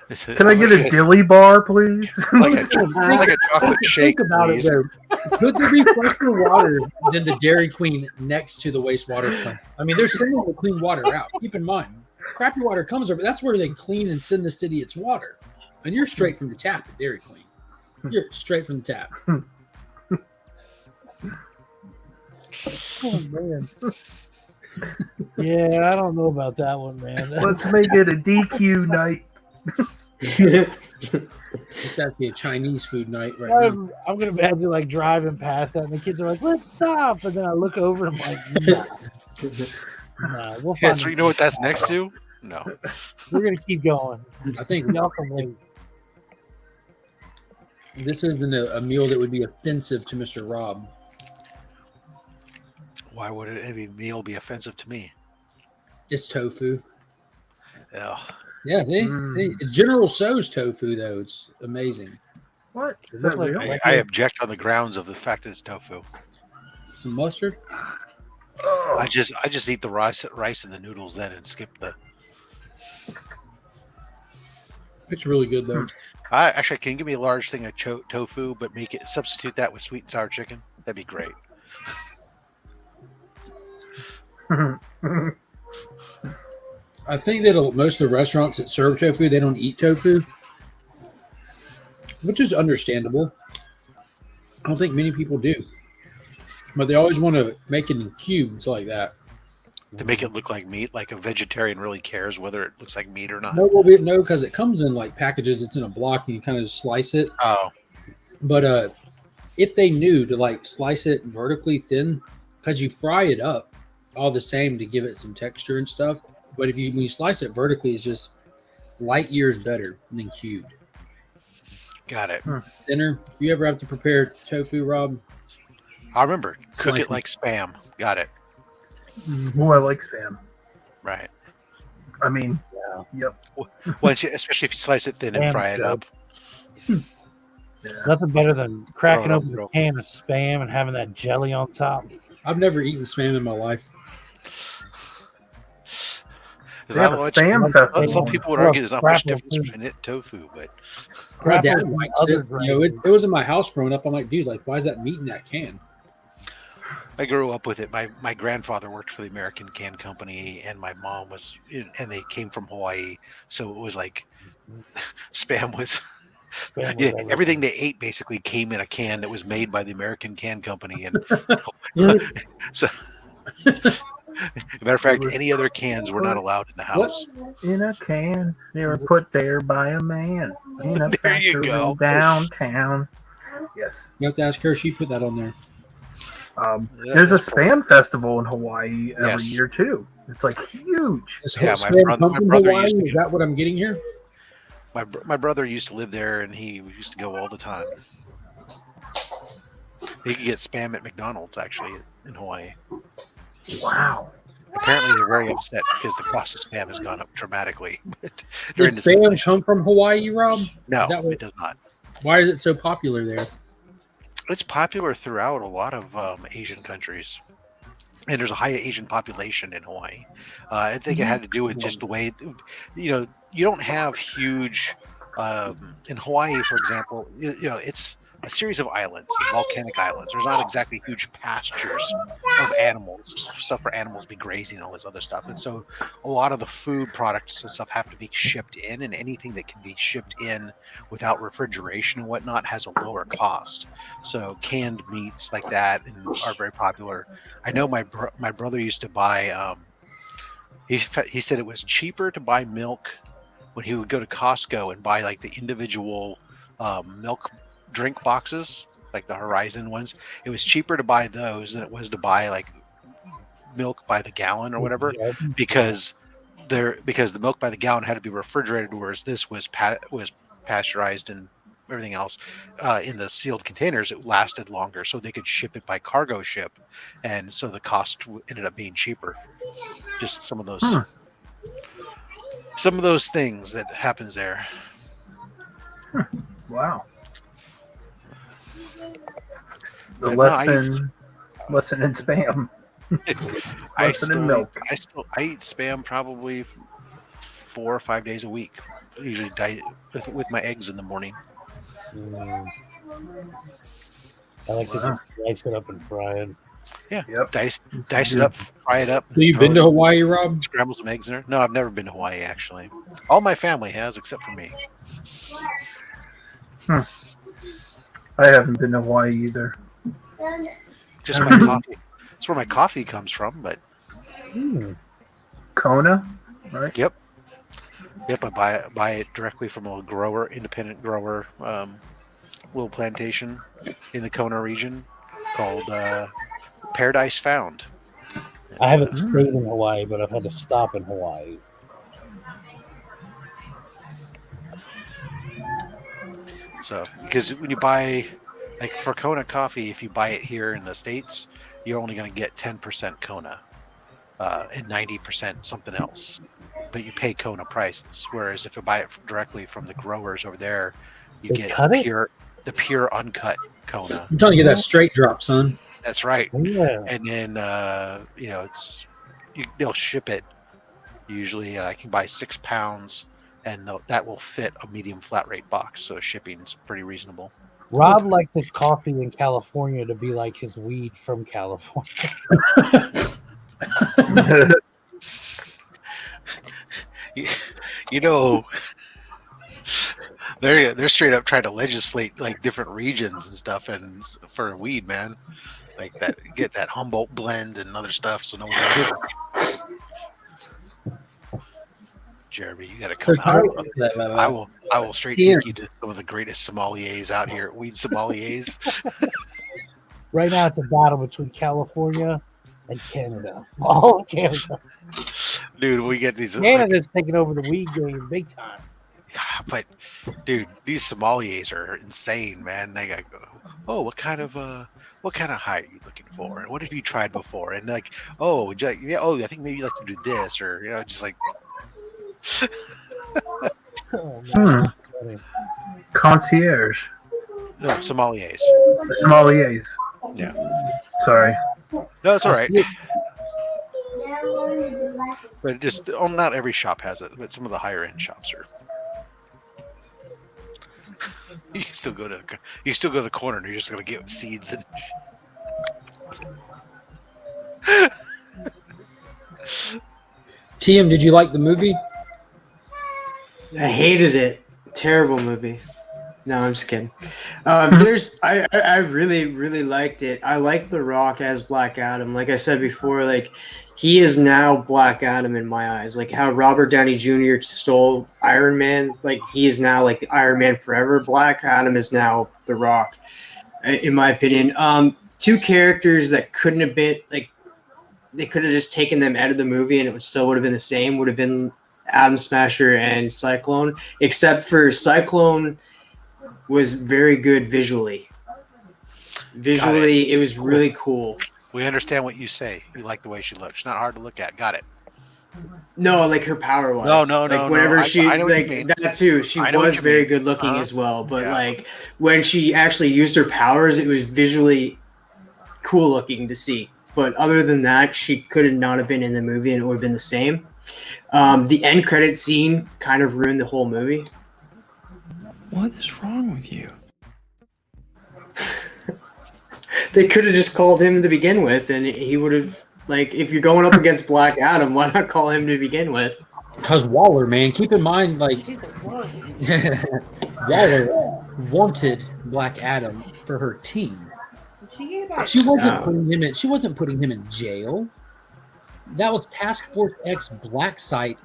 Can I get a dilly bar, please? like a chocolate shake, Think about please? it though. Could there be fresher water than the Dairy Queen next to the wastewater plant? I mean, they're sending the clean water out. Keep in mind, crappy water comes over. That's where they clean and send the city its water. And you're straight from the tap at Dairy Queen. You're straight from the tap. Oh man. Yeah, I don't know about that one, man. Let's make it a DQ night. It's actually a Chinese food night right now. I'm gonna imagine like driving past that, and the kids are like, "Let's stop," and then I look over and I'm like, "Nah, we'll Yeah, find so a- you know what that's next to? No. We're gonna keep going. I think Y'all can wait." this isn't a meal that would be offensive to Mr. Rob. Why would any meal be offensive to me? It's tofu. Yeah. Yeah, see? It's General Tso's tofu, though. It's amazing. What? Is Looks that like- real? I object on the grounds of the fact that it's tofu. Some mustard. Oh, I just eat the rice and the noodles then and skip the. It's really good, though. Actually, can you give me a large thing of tofu, but substitute that with sweet and sour chicken? That'd be great. I think that most of the restaurants that serve tofu, they don't eat tofu, which is understandable. I don't think many people do. But they always want to make it in cubes like that. To make it look like meat, like a vegetarian really cares whether it looks like meat or not. No, because it comes in like packages. It's in a block, and you kind of just slice it. Oh, But if they knew to like slice it vertically thin, because you fry it up all the same to give it some texture and stuff. But when you slice it vertically, it's just light years better than cubed. got it. Thinner. If you ever have to prepare tofu, Rob, I remember. Cook Slice it like spam. Got it. oh, I like spam. Right. I mean, yep. Especially if you slice it thin and Spam fry it is up. Yeah. Nothing better than cracking Oh, open a no. can of spam and having that jelly on top. I've never eaten spam in my life. There's They have not a much- spam festival. Some people would Well, argue there's not much scrapple difference food. between it and tofu, but My dad Scrapple likes other it. You know, it dragons. was in my house growing up. I'm like, dude, like, why is that meat in that can? I grew up with it. My grandfather worked for the American Can Company, and my mom was, and they came from Hawaii, so it was like spam was. Spam was Yeah, everything. everything they ate basically came in a can that was made by the American Can Company, and so. Matter of fact, any other cans were not allowed in the house. In a can, they were put there by a man in a There you factory go. downtown. Yes. You have to ask her. She put that on there. There's a spam festival in Hawaii every Yes. year too. It's like huge. This Yeah, whole my spam brother- come my from brother Hawaii? used to Is get- that what I'm getting here? My brother used to live there, and he used to go all the time. He could get spam at McDonald's actually in Hawaii. Wow. Apparently, they're very upset because the cost of spam has gone up dramatically. Did during this spam inflation. come from Hawaii, Rob? No, Is that what- it does not. Why is it so popular there? It's popular throughout a lot of Asian countries, and there's a high Asian population in Hawaii. I think it had to do with just the way, you don't have huge in Hawaii, for example. It's a series of islands, volcanic islands. There's not exactly huge pastures of animals, stuff for animals to be grazing and all this other stuff. And so a lot of the food products and stuff have to be shipped in, and anything that can be shipped in without refrigeration and whatnot has a lower cost. So canned meats like that are very popular. I know my brother used to buy, he said it was cheaper to buy milk when he would go to Costco and buy like the individual milk drink boxes, like the Horizon ones. It was cheaper to buy those than it was to buy like milk by the gallon or whatever, because the milk by the gallon had to be refrigerated, whereas this was pasteurized and everything else in the sealed containers. It lasted longer, so they could ship it by cargo ship, and so the cost ended up being cheaper. Just some of those things that happens there. Wow. The But no, lesson in spam. I Lesson in milk. I eat spam probably 4 or 5 days a week. Usually with my eggs in the morning. I like to just slice it up and fry it. Yeah, Yep. dice it up, fry it up. So you been to Hawaii, Rob? Scramble some eggs in there? No, I've never been to Hawaii actually. All my family has except for me. I haven't been to Hawaii either. Just my coffee. That's where my coffee comes from, but Kona, right? Yep, I buy it directly from a grower, independent grower, little plantation in the Kona region called Paradise Found. I haven't stayed in Hawaii, but I've had to stop in Hawaii. So, because when you buy, like for Kona coffee, if you buy it here in the States, you're only going to get 10% Kona and 90% something else. But you pay Kona prices. Whereas if you buy it directly from the growers over there, you They get cut it? the pure uncut Kona. I'm trying to get that straight drop, son. That's right. Yeah. And then they'll ship it. Usually, I can buy 6 pounds, and that will fit a medium flat rate box. So shipping's pretty reasonable. Rob likes his coffee in California to be like his weed from California. They're straight up trying to legislate like different regions and stuff, and for weed, man, like that, get that Humboldt blend and other stuff. So no one knows. Jeremy, you got to come out. I will straight take you to some of the greatest sommeliers out here, weed sommeliers. Right now, it's a battle between California and Canada. All of Canada. Dude, we get these. Canada's taking over the weed game big time. But dude, these sommeliers are insane, man. They go, oh, what kind of high are you looking for? And what have you tried before? And like, oh, I think maybe you like to do this, or just like. Oh, man. Funny. Concierge. No, sommeliers. Sommeliers. Yeah. Sorry. No, it's all right. But just not every shop has it, but some of the higher end shops are. You still go to the corner and you're just gonna get seeds and. TM, did you like the movie? I hated it. Terrible movie. No, I'm just kidding. I really liked it. I like The Rock as Black Adam. Like I said before, like he is now Black Adam in my eyes. Like how Robert Downey Jr. stole Iron Man. Like he is now like the Iron Man forever. Black Adam is now The Rock, in my opinion. Two characters that couldn't have been like they could have just taken them out of the movie and it would have been the same. Would have been Atom Smasher and Cyclone, except for Cyclone was very good visually. Visually, it was really cool. We understand what you say. You like the way she looks. Not hard to look at. Got it. No, like her power was. No. Like whenever I know what you mean. that too. She was very good looking as well. But like when she actually used her powers, it was visually cool looking to see. But other than that, she could not have been in the movie, and it would have been the same. The end credit scene kind of ruined the whole movie. What is wrong with you? They could have just called him to begin with, and he would have, like, if you're going up against Black Adam, why not call him to begin with? Because Waller, man, keep in mind, like, Waller wanted Black Adam for her team. She wasn't putting him in jail. That was Task Force X Black Site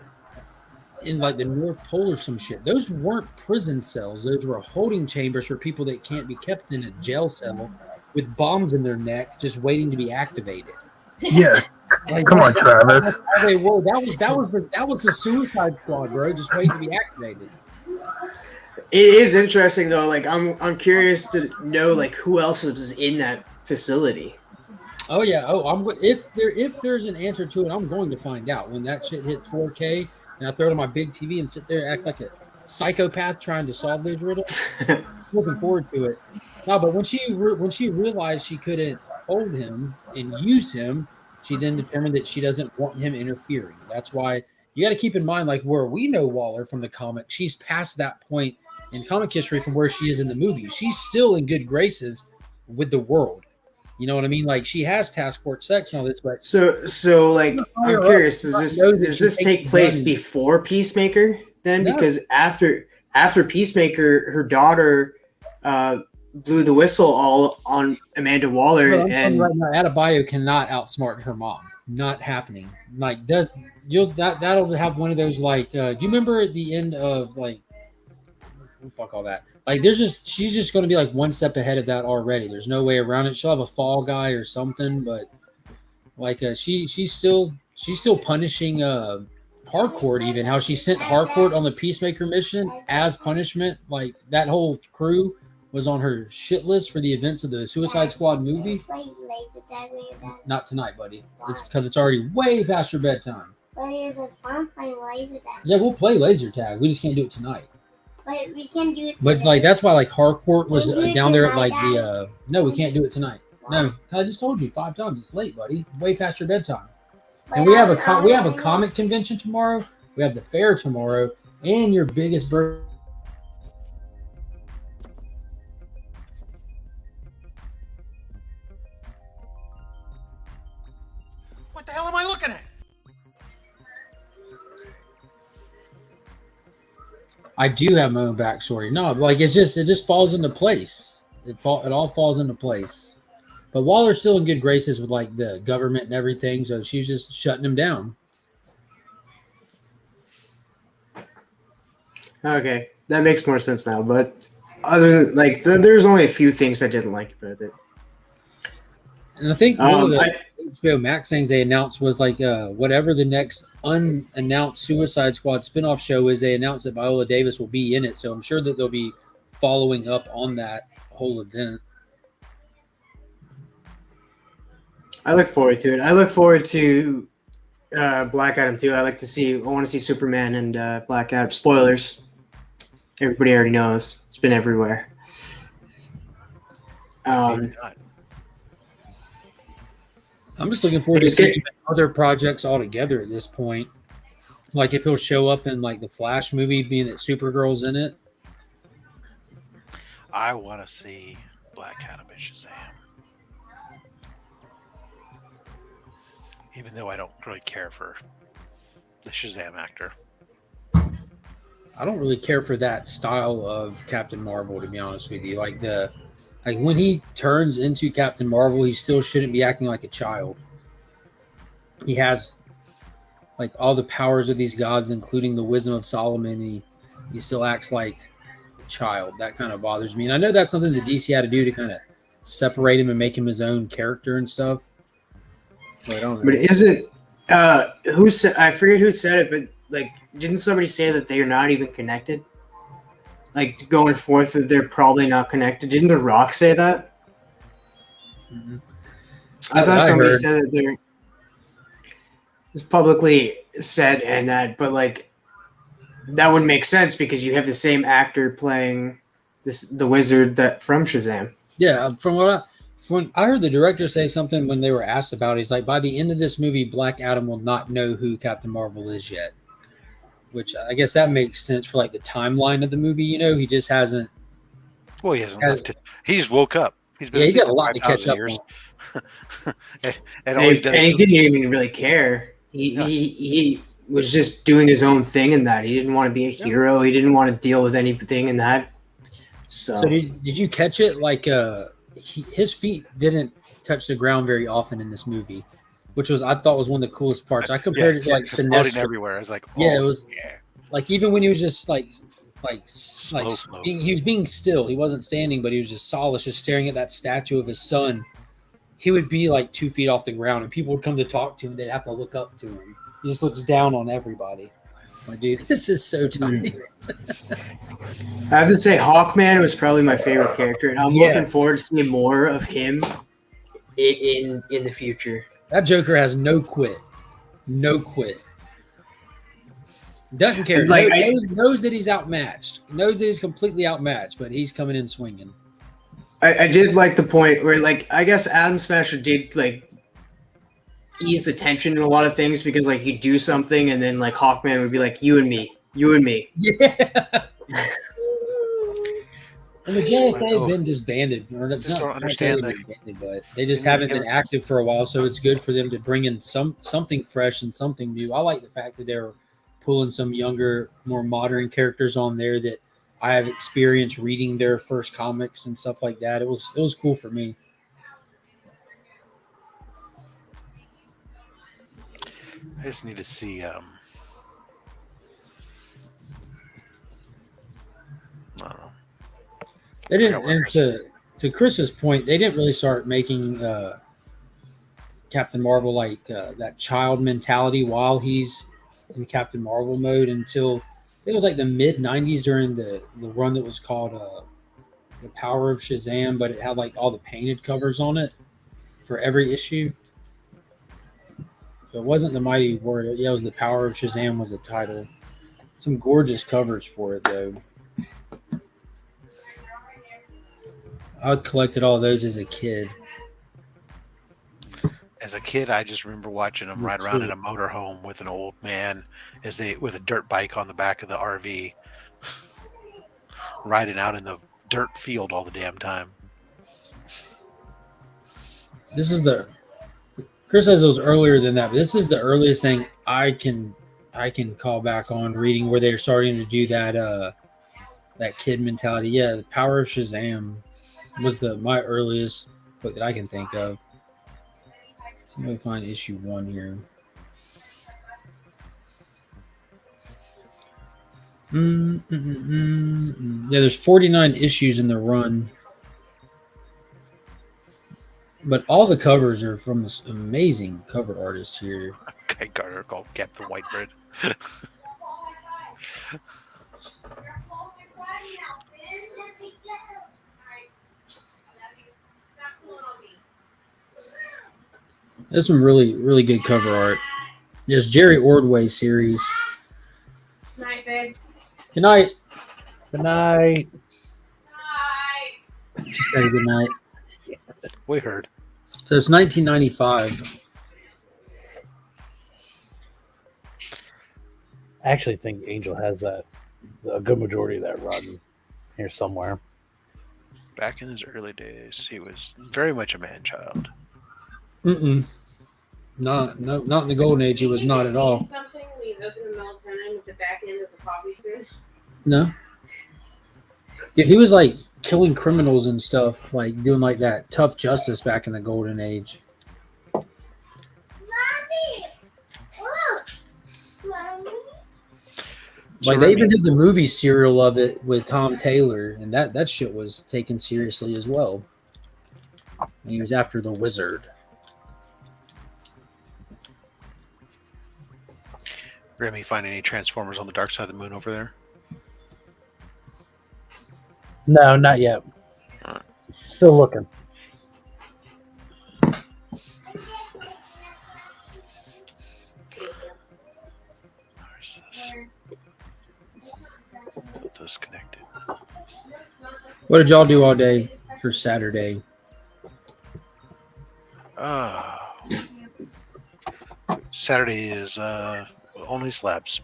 in like the North Pole or some shit. Those weren't prison cells. Those were holding chambers for people that can't be kept in a jail cell with bombs in their neck, just waiting to be activated. Yeah, Like, come on, Travis. they were. That was the Suicide Squad, bro. Just waiting to be activated. It is interesting though. Like I'm curious to know like who else is in that facility. Oh yeah. If there's an answer to it, I'm going to find out when that shit hits 4K and I throw it on my big TV and sit there and act like a psychopath trying to solve those riddles. Looking forward to it. No, but when she realized she couldn't hold him and use him, she then determined that she doesn't want him interfering. That's why you got to keep in mind, like where we know Waller from the comic, she's past that point in comic history from where she is in the movie. She's still in good graces with the world. You know what I mean? Like she has Task Force X and all this, but so like I'm curious, does this take place before Peacemaker then? No. Because after Peacemaker, her daughter blew the whistle all on Amanda Waller, and right now, Adebayo cannot outsmart her mom. Not happening. Like that'll have one of those like. Do you remember at the end of like? Fuck all that. Like she's just going to be like one step ahead of that already. There's no way around it. She'll have a fall guy or something, but like she's still punishing Harcourt. Even how she sent Harcourt on the Peacemaker mission as punishment. Like that whole crew was on her shit list for the events of the Suicide Squad movie. Not tonight, buddy. It's because it's already way past your bedtime. But it's fun playing laser tag. Yeah, we'll play laser tag. We just can't do it tonight. But we can do it. But like that's why like Harcourt was down there at like the no, we can't do it tonight. No, I just told you 5 times. It's late, buddy. Way past your bedtime. And we have a comic convention tomorrow. We have the fair tomorrow, and your biggest birthday. What the hell am I looking at? I do have my own backstory. No, like it just falls into place. It all falls into place. But Waller's still in good graces with like the government and everything, so she's just shutting him down. Okay, that makes more sense now. But other than like, there's only a few things I didn't like about it. And I think one of the HBO Max things they announced was like whatever the next unannounced Suicide Squad spinoff show is, they announced that Viola Davis will be in it. So I'm sure that they'll be following up on that whole event. I look forward to it. I look forward to Black Adam too. I want to see Superman and Black Adam. Spoilers. Everybody already knows. It's been everywhere. I'm just looking forward to seeing other projects altogether at this point. Like if he'll show up in like the Flash movie, being that Supergirl's in it. I want to see Black Adam and Shazam. Even though I don't really care for the Shazam actor. I don't really care for that style of Captain Marvel, to be honest with you. Like when he turns into Captain Marvel, he still shouldn't be acting like a child. He has like all the powers of these gods, including the wisdom of Solomon. He still acts like a child. That kind of bothers me. And I know that's something that DC had to do to kind of separate him and make him his own character and stuff. So I don't know. But isn't who said? I forget who said it, but like, didn't somebody say that they are not even connected? Like going forth, that they're probably not connected. Didn't The Rock say that? Mm-hmm. I thought somebody said that they're. It's publicly said and that, but like that would make sense because you have the same actor playing the wizard that from Shazam. Yeah, when I heard the director say something when they were asked about it, he's like, by the end of this movie, Black Adam will not know who Captain Marvel is yet. Which I guess that makes sense for like the timeline of the movie. You know, he just hasn't. Well, he hasn't left it. He's woke up. He's been he's asleep got a lot to catch up years. on. and he didn't even really care. He was just doing his own thing in that. He didn't want to be a hero. He didn't want to deal with anything in that. So did you catch it? Like his feet didn't touch the ground very often in this movie, which I thought was one of the coolest parts. I compared it to like Sinestro everywhere. I was like, it was like even when he was just like he was being still. He wasn't standing, but he was just solid, just staring at that statue of his son. He would be like 2 feet off the ground, and people would come to talk to him. They'd have to look up to him. He just looks down on everybody. Like, dude, this is so tiny. I have to say, Hawkman was probably my favorite character, and I'm looking forward to seeing more of him in the future. That Joker has no quit. Doesn't care. Like, knows that he's outmatched. Knows that he's completely outmatched, but he's coming in swinging. I did like the point where, like, I guess Atom Smasher did, like, ease the tension in a lot of things because, like, he'd do something and then, like, Hawkman would be like, you and me. Yeah. And the JSA have been disbanded. I just don't understand that. But they just haven't been active for a while, so it's good for them to bring in something fresh and something new. I like the fact that they're pulling some younger, more modern characters on there that I have experience reading their first comics and stuff like that. It was cool for me. I just need to see I don't know. They didn't, and to Chris's point, they didn't really start making Captain Marvel like that child mentality while he's in Captain Marvel mode until it was like the mid 90s during the run that was called The Power of Shazam, but it had like all the painted covers on it for every issue. It wasn't the Mighty Word. Yeah, it was The Power of Shazam was the title. Some gorgeous covers for it though. I collected all those as a kid. As a kid, I just remember watching them ride around in a motorhome with an old man with a dirt bike on the back of the RV, riding out in the dirt field all the damn time. Chris says it was earlier than that, but this is the earliest thing I can call back on reading where they're starting to do that kid mentality. Yeah, The Power of Shazam was my earliest book that I can think of. Let me find issue 1 here. Yeah, there's 49 issues in the run. But all the covers are from this amazing cover artist here. Guy Carter called Captain Whitebread. There's some really, really good cover art. There's Jerry Ordway series. Good night, babe. Good night. Good night. Just say good night. We heard. So it's 1995. actually think Angel has a good majority of that run here somewhere. Back in his early days, he was very much a man-child. Mm-mm. Not in the golden age. He was not at all. Something when you open the melatonin with the back end of the coffee spoon. No. Dude, he was like killing criminals and stuff, like doing like that tough justice back in the golden age. Mommy! Look! Mommy! Like So they Remy, even did the movie serial of it with Tom Taylor, and that shit was taken seriously as well. And he was after the wizard. Remy, find any Transformers on the dark side of the moon over there? No, not yet. Still looking. Where's this? Disconnected. What did y'all do all day for Saturday? Saturday is only slabs.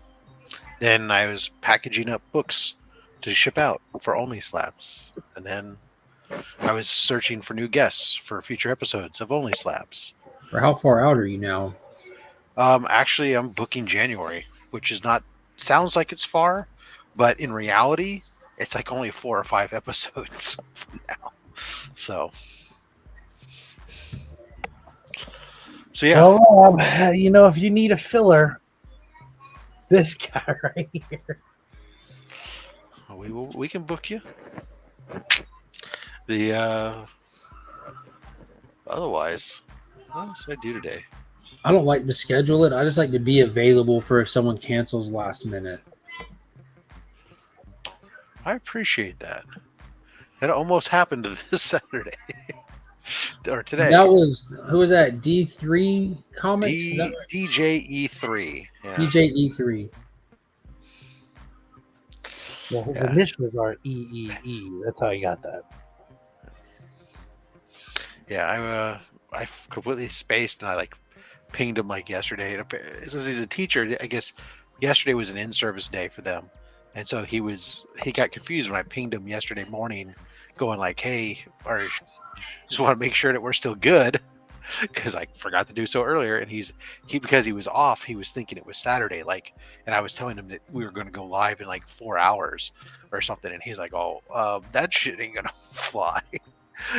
Then I was packaging up books to ship out for only slabs, and then I was searching for new guests for future episodes of only slabs. Or how far out are you now? Actually, I'm booking January, which is not sounds like it's far, but in reality, it's like only 4 or 5 episodes from now. So yeah. Well, if you need a filler, this guy right here. We can book you. The otherwise, what else did I do today? I don't like to schedule it. I just like to be available for if someone cancels last minute. I appreciate that. That almost happened this Saturday or today. That was who was that? D3 Comics. DJE3. Yeah. DJE3. Well, his initials are EEE. That's how he got that. Yeah, I completely spaced, and I pinged him yesterday. Since he's a teacher, I guess yesterday was an in-service day for them, and so he got confused when I pinged him yesterday morning, going hey, or just want to make sure that we're still good, because I forgot to do so earlier, and because he was off, he was thinking it was Saturday, and I was telling him that we were going to go live in 4 hours or something, and he's like, oh, that shit ain't gonna fly.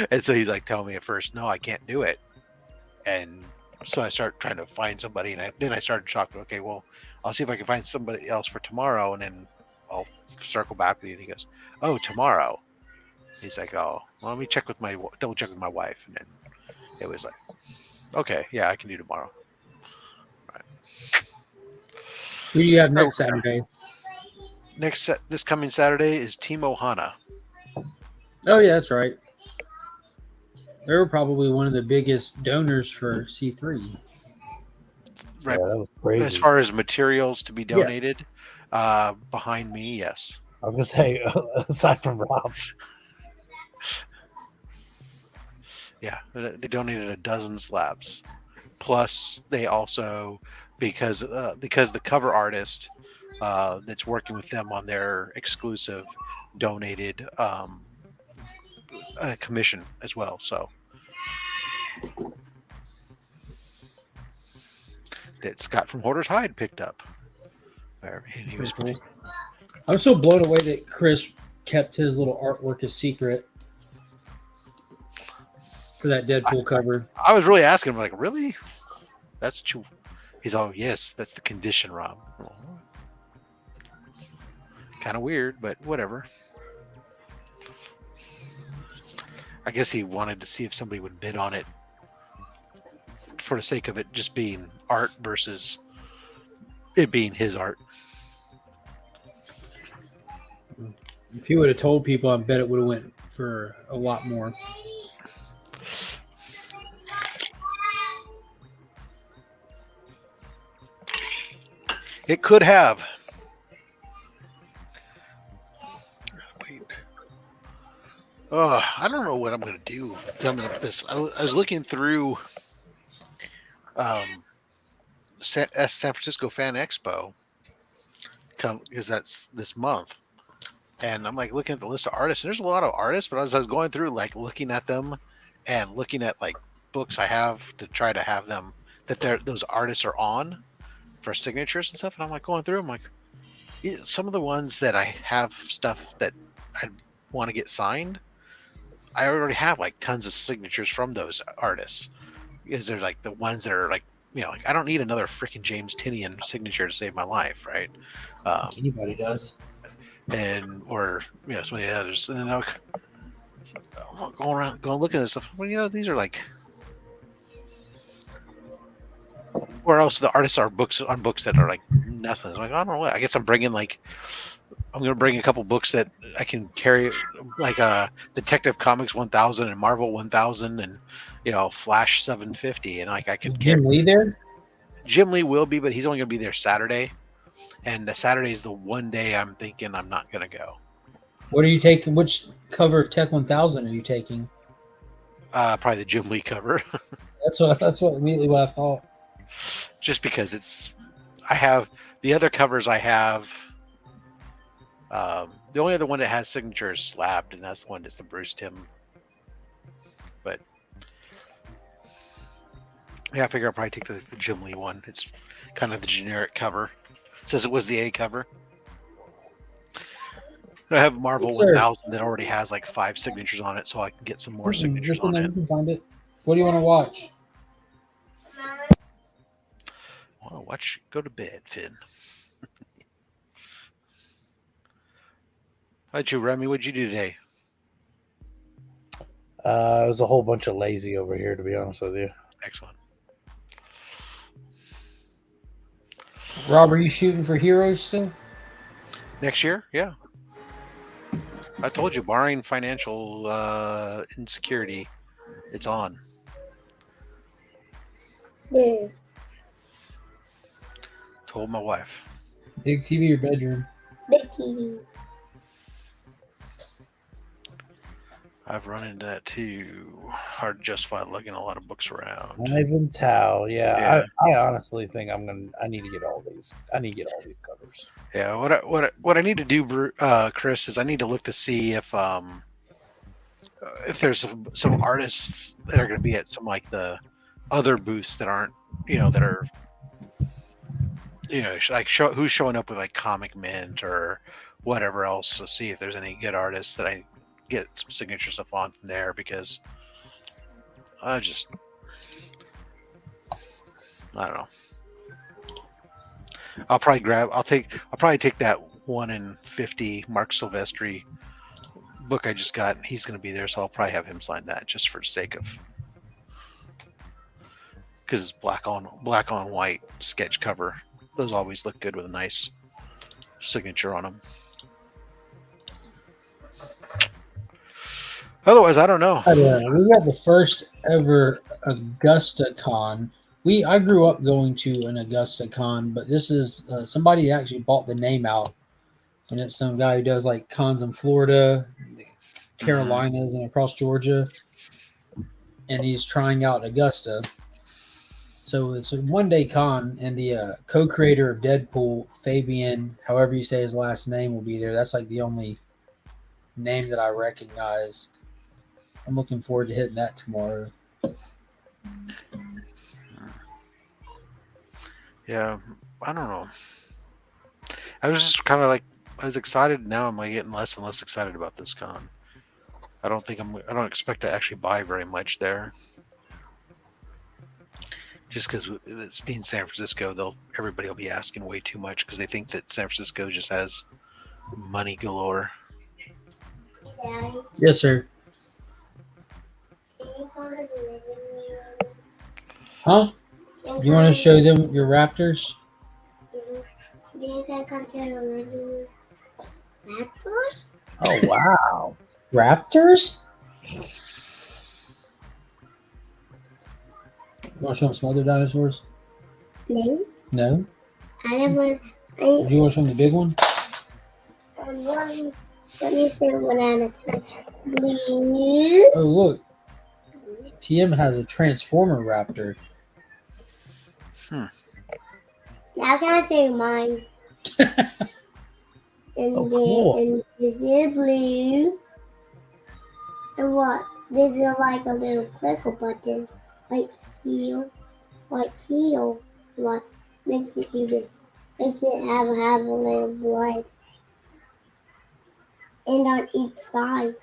And so he's telling me at first, no, I can't do it. And so I started trying to find somebody, and then I started talking. Okay, well, I'll see if I can find somebody else for tomorrow, and then I'll circle back with you. And he goes, oh, tomorrow. He's like, oh, well, let me double check with my wife. And then it was okay, yeah, I can do tomorrow. All right. Who do you have next Saturday? This coming Saturday is Team Ohana. Oh yeah, that's right. They were probably one of the biggest donors for C3. Right. Yeah, that was crazy. As far as materials to be donated, behind me, yes. I was gonna say, aside from Rob. Yeah, they donated a dozen slabs. Plus, they also, because the cover artist that's working with them on their exclusive donated a commission as well. So that Scott from Hoarder's Hide picked up. And he was cool. I'm so blown away that Chris kept his little artwork a secret for that Deadpool cover. I was really asking him, really? That's what you... He's all, yes, that's the condition, Rob. Kind of weird, but whatever. I guess he wanted to see if somebody would bid on it for the sake of it just being art versus it being his art. If he would have told people, I bet it would have went for a lot more. It could have. Wait. I don't know what I'm going to do coming up this. I was looking through San Francisco Fan Expo, come because that's this month. And I'm like looking at the list of artists. And there's a lot of artists, but as I was going through, like looking at them and looking at like books I have to try to have them that those artists are on for signatures and stuff. And I'm like going through. I'm like, some of the ones that I have stuff that I want to get signed, I already have like tons of signatures from those artists. Because they're like the ones that are like, like I don't need another freaking James Tinian signature to save my life, right? Anybody does. And or some of the others, and then I'm going around, going looking at stuff. Well, these are like, where else the artists are books that are like nothing. I'm like, I don't know what. I guess I'm going to bring a couple books that I can carry, like Detective Comics 1000 and Marvel 1000 and Flash 750, and like I can Jim Lee there. Jim Lee will be, but he's only going to be there Saturday. And the Saturday is the one day I'm thinking I'm not going to go. What are you taking? Which cover of Tech 1000 are you taking? Probably the Jim Lee cover. That's immediately what I thought. Just because I have the other covers I have. The only other one that has signature is Slapped, and that's the one that's the Bruce Timm. But yeah, I figure I'll probably take the Jim Lee one. It's kind of the generic cover. It says it was the A cover. I have Marvel 1000 that already has like 5 signatures on it, so I can get some more signatures on it. You can find it. What do you want to watch? I want to watch. Go to bed, Finn. How about you, Remy? What'd you do today? It was a whole bunch of lazy over here, to be honest with you. Excellent. Rob, are you shooting for Heroes still? Next year? Yeah. I told you, barring financial insecurity, it's on. Yeah. Told my wife. Big TV or bedroom? Big TV. I've run into that too. Hard to justify lugging a lot of books around. Ivan Tao, yeah. I honestly think I need to get all these. I need to get all these covers. Yeah, what I need to do, Chris, is I need to look to see if there's some artists that are going to be at some like the other booths that aren't, that are, like who's showing up with like Comic Mint or whatever else, to see if there's any good artists that I get some signature stuff on from there, because I don't know. I'll probably take that 1 in 50 Mark Silvestri book I just got. He's going to be there, so I'll probably have him sign that just for the sake of, because it's black on white sketch cover. Those always look good with a nice signature on them. Otherwise, I don't know. We got the first ever Augusta Con. I grew up going to an Augusta Con, but this is somebody actually bought the name out, and it's some guy who does like cons in Florida, Carolinas, and across Georgia, and he's trying out Augusta. So it's a one-day con, and the co-creator of Deadpool, Fabian, however you say his last name, will be there. That's like the only name that I recognize. I'm looking forward to hitting that tomorrow. Yeah, I don't know. I was just kind of like, I was excited. Now I'm like getting less and less excited about this con. I don't expect to actually buy very much there. Just because it's being San Francisco, everybody will be asking way too much because they think that San Francisco just has money galore. Daddy, Yes, sir. can you go to the living room? Huh? Do you want to show them your Raptors? Do you guys come to the living room? Raptors? Oh, wow. Raptors? You want to show them some other dinosaurs? No. No? I don't want. Do you want to show them the big one? Let me see what I'm Blue. Oh, look. TM has a Transformer Raptor. Now can I say mine? And Oh, then cool. and this is blue. And what? This is like a little clicker button. Right here. Right here. What makes it do this? Makes it have a little blood. And on each side.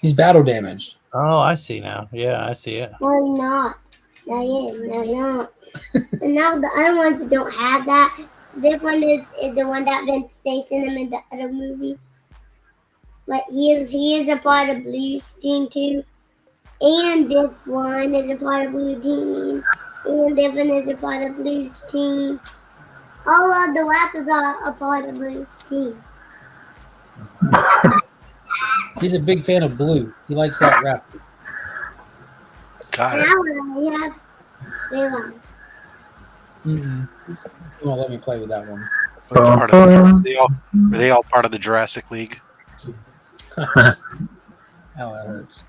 He's battle damaged. Oh, I see now. Yeah, I see it. No, you're not. No, you're not. And now the other ones don't have that. This one is the one that been chasing him in the other movie. But he is a part of Blue's team too. And this one is a part of Blue team. And this one is a part of Blue's team. All of the Raptors are a part of Blue's team. He's a big fan of Blue. He likes that rap. Got And it. I have realized. Mm-mm. He won't let me play with that one. It's part of the, are they all part of the Jurassic League? Ow, that hurts.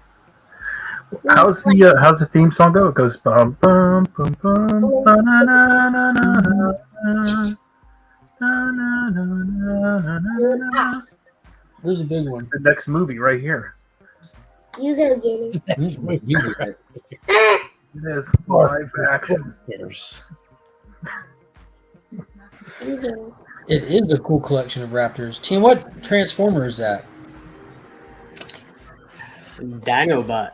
How's the theme song go? It goes bum bum bum bum ba, na, na, na, na, na, na, na, na, na, na, na. Where's the big one? The next movie right here. You go get it. You do that. It is live action. You get it. It is a cool collection of Raptors. Team, what Transformer is that? Dinobot.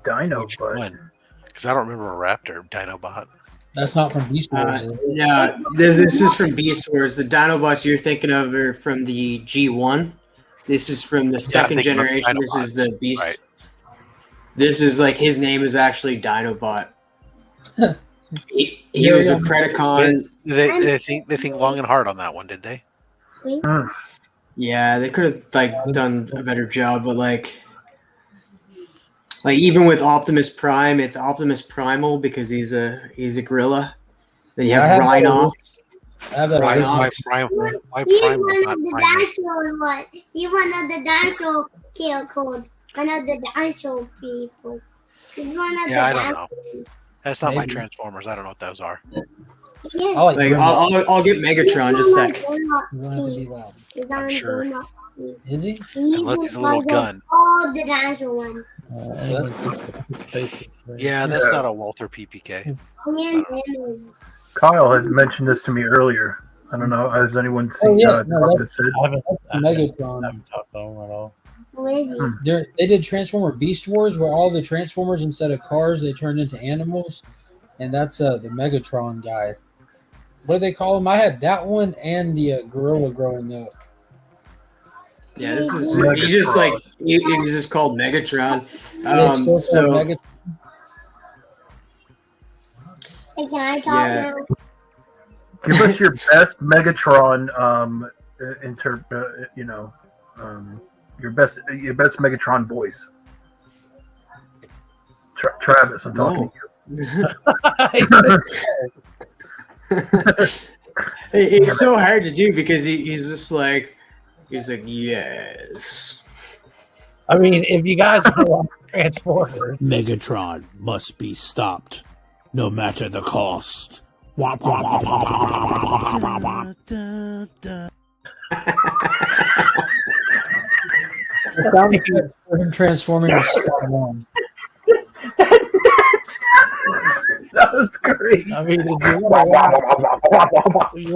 Dino Which Butt. one? Because I don't remember a Raptor Dinobot. That's not from Beast Wars. is it? Yeah, this is from Beast Wars. The Dinobots you're thinking of are from the G1. This is from the second thinking of generation. This is the Dinobots, Beast. right. This is like his name is actually Dinobot. he Yeah, was yeah. a Predacon. They think long and hard on that one, did they? Yeah, they could have like done a better job, but like even with Optimus Prime, it's Optimus Primal because he's a gorilla. Then you I have have that Rhinox. I have that Why original. Prime? Why He's Prime? one Not of the Prime? dinosaur one. He's one of the dinosaur characters. One of the dinosaur people. He's one of Yeah, I the don't know. dinosaurs. That's not my Maybe. Transformers. I don't know what those are. Yeah. I like Like Grimlock. I'll get Megatron just a sec. You don't have to be loud. He's I'm on the sure. Grimlock team. Is he? Unless he's a little like gun. all the dinosaur ones. Yeah, that's Yeah. not a Walter PPK. And Emily. Kyle had mentioned this to me earlier. I don't know. Has anyone seen yeah, no, Talk to that's- Sid? I haven't Megatron. talked to him at all. Who is he? They did Transformer Beast Wars, where all the Transformers instead of cars they turned into animals, and that's the Megatron guy. What do they call him? I had that one and the gorilla growing up. Yeah, this is Megatron. he just like he was just called Megatron. It's still called So Megatron. Hey, can I talk Yeah. now? Give us your best Megatron. Your best Megatron voice. Travis, I'm talking to it's so hard to do because he's just like yes. I mean, if you guys want to watch Transformers, Megatron must be stopped, no matter the cost. The sound effect for him transforming was spot on. That was great. I mean, if you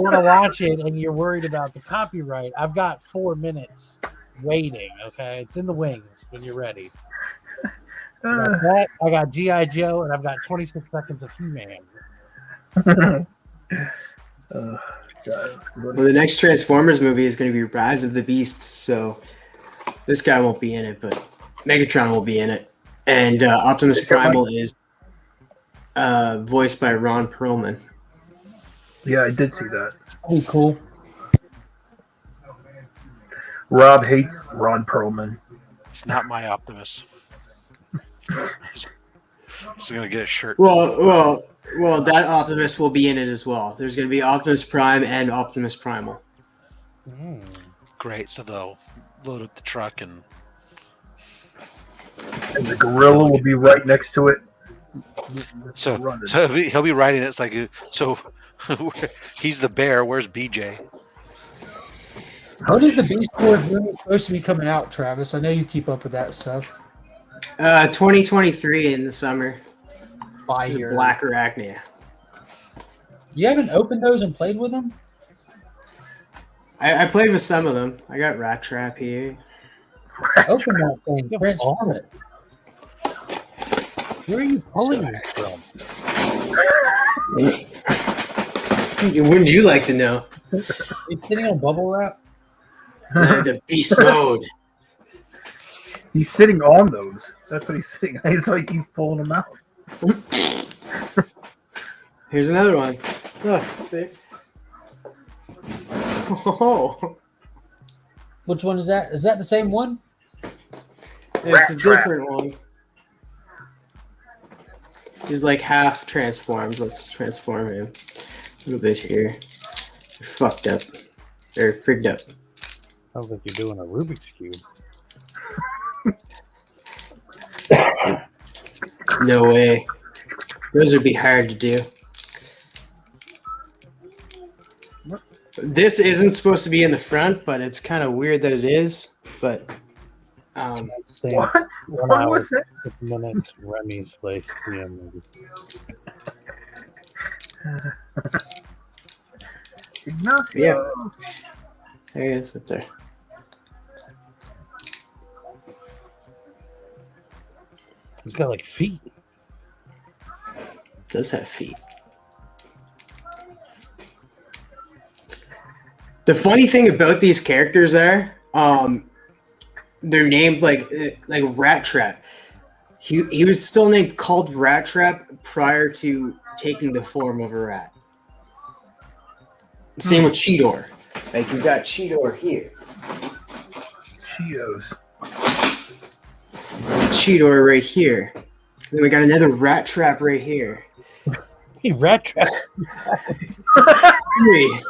want to watch it and you're worried about the copyright, I've got 4 minutes waiting. Okay, it's in the wings when you're ready. I got that, I got G.I. Joe, and I've got 26 seconds of He-Man. Well, the next Transformers movie is going to be Rise of the Beasts, so this guy won't be in it, but Megatron will be in it, and Optimus Primal is voiced by Ron Perlman. Yeah, I did see that. That'd be cool. Rob hates Ron Perlman. It's not my Optimus. Just gonna get a shirt. Well, that Optimus will be in it as well. There's going to be Optimus Prime and Optimus Primal. Great. So they'll load up the truck and And the gorilla will be right next to it. so he'll be riding it. It's like so He's the bear. Where's BJ? When is the Beast Wars movie supposed to be coming out, Travis? I know you keep up with that stuff. 2023 in the summer. Fire. Black Arachnia. You haven't opened those and played with them? I played with some of them. I got Rat Trap here. Open that thing. Transform it. Where are you pulling this from? Wouldn't you like to know? You sitting on bubble wrap? The beast mode. He's sitting on those. That's what he's sitting. It's like he's pulling them out. Here's another one. Oh, see? Oh. Which one is that? Is that the same one? It's a different one. He's like half transformed. Let's transform him a little bit here. You're fucked up. They're frigged up. Sounds like you're doing a Rubik's Cube. No way. Those would be hard to do. This isn't supposed to be in the front, but it's kind of weird that it is. But What? What was that? 6 minutes. Remy's place. Yeah, maybe. Ignacio. Yeah. There it is right there. He's got like feet. Does have feet. The funny thing about these characters are, they're named like Rat Trap. He was still called Rat Trap prior to taking the form of a rat. Same with Cheetor. Like you got Cheetor here. Cheetos. Cheetor right here. Then we got another Rat Trap right here. He rat trapped. 3.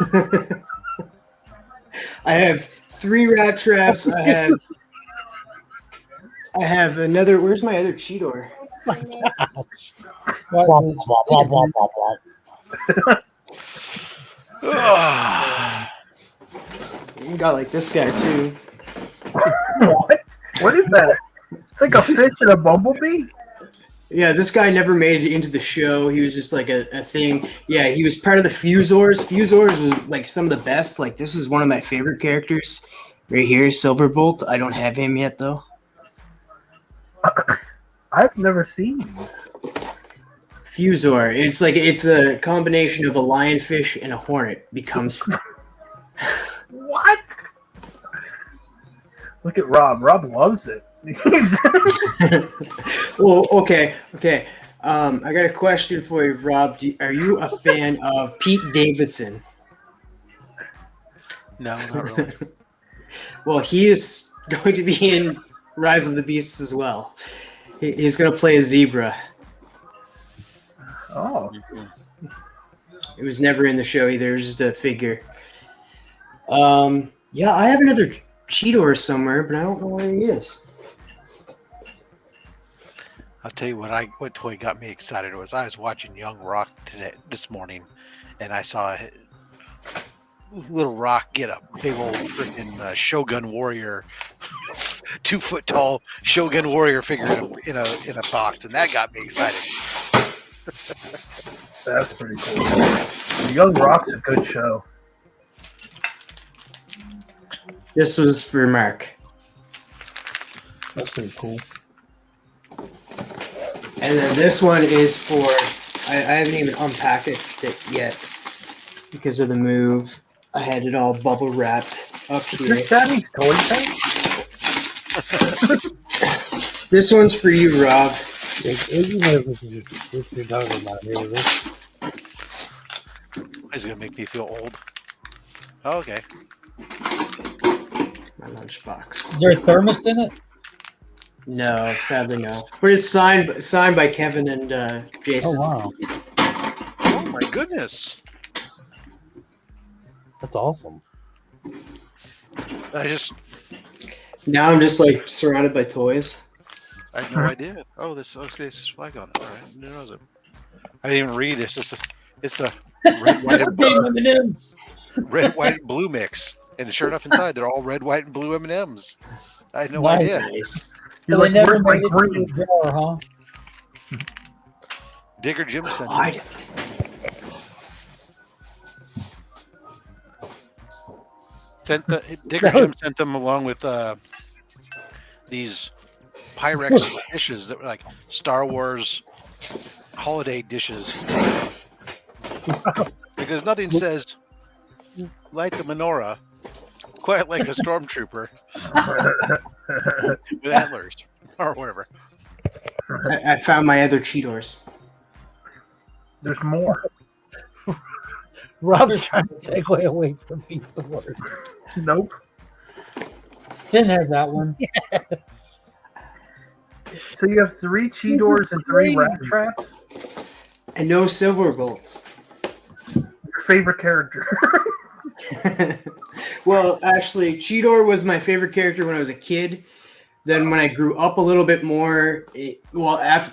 I have 3 Rat Traps. I have another. Where's my other Cheetor? We got like this guy too. What? What is that? It's like a fish and a bumblebee? Yeah, this guy never made it into the show. He was just like a thing. Yeah, he was part of the Fusors. Fusors was like some of the best. Like this is one of my favorite characters right here, Silverbolt. I don't have him yet though. I've never seen these. Fusor. It's a combination of a lionfish and a hornet becomes. What? Look at Rob. Rob loves it. Well, okay. I got a question for you, Rob. Are you a fan of Pete Davidson? No, not really. Well, he is going to be in Rise of the Beasts as well. He's going to play a zebra. Oh. It was never in the show either. It was just a figure. Yeah, I have another Cheetor somewhere, but I don't know where he is. I'll tell you what toy got me excited was I was watching Young Rock this morning, and I saw Little Rock get a big old freaking Shogun Warrior, 2 foot tall Shogun Warrior figure in a box, and that got me excited. That's pretty cool. Young Rock's a good show. This was for Mark. That's pretty cool. And then this one is for, I haven't even unpacked it yet because of the move. I had it all bubble wrapped up Is here. this Daddy's toy tank? This one's for you, Rob. You know what you're talking about here. It's gonna make me feel old. Oh, okay. My lunchbox. Is there a thermos in it? No, sadly no. But it's signed by Kevin and Jason. Oh wow, Oh my goodness! that's awesome. Now I'm just like surrounded by toys. I had no idea. Oh, this is flag on it. All right, who knows it? I didn't even read. It's a red, white, and Game M&Ms. red, white, and blue mix. And sure enough, inside they're all red, white, and blue M&Ms. I had no Nice. idea. Nice. You're So like, they never where's my made it to the greens? jar, huh? Digger Jim sent I, them. Digger Jim sent them along with these Pyrex dishes that were like Star Wars holiday dishes. Because nothing says light the menorah quite like a stormtrooper with antlers or whatever. I found my other Cheetos. There's more. Rob's trying to segue away from Beast Wars. Nope. Finn has that one. Yes. So you have 3 Cheetos and 3 rat traps? And no silver bolts. Your favorite character? Well, actually, Cheetor was my favorite character when I was a kid. Then when I grew up a little bit more,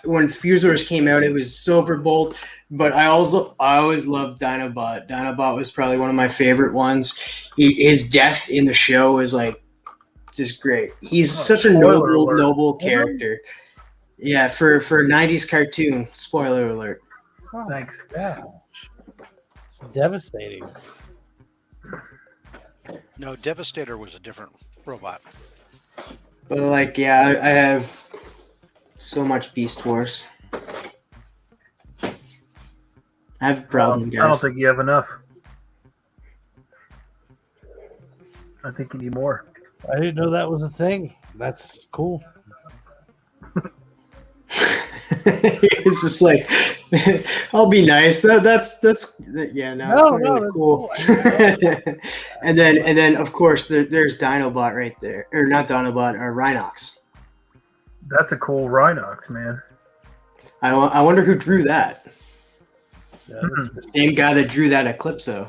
when Fusors came out, it was Silverbolt. But I always loved Dinobot. Dinobot was probably one of my favorite ones. His death in the show is like just great. He's such a noble character. Yeah, for a 90s cartoon. Spoiler alert. Oh, Thanks. yeah. It's devastating. No, Devastator was a different robot. But like, yeah, I have so much Beast Wars. I have a problem, I don't guys. think you have enough. I think you need more. I didn't know that was a thing. That's cool. It's just like, I'll be nice. That's yeah, no, it's not really that's cool. and then of course there's Dinobot right there, or not Dinobot, or Rhinox. That's a cool Rhinox, man. I wonder who drew that. Yeah, The same guy that drew that Eclipso.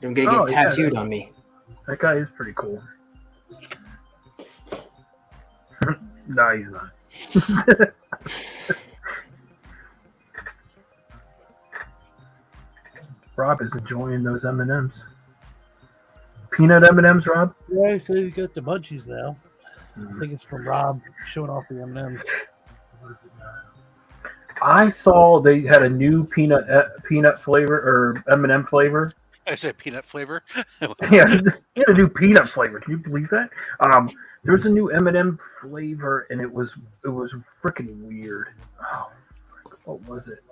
I'm gonna get tattooed on me. That guy is pretty cool. No, he's not. Rob is enjoying those M&Ms. Peanut M&Ms, Rob? yeah, so you got the munchies now. I think it's from Rob showing off the M&Ms. I saw they had a new peanut flavor or M&M flavor. I said peanut flavor. Yeah, they had a new peanut flavor. Can you believe that? There was a new M&M flavor, and it was freaking weird. Oh, what was it?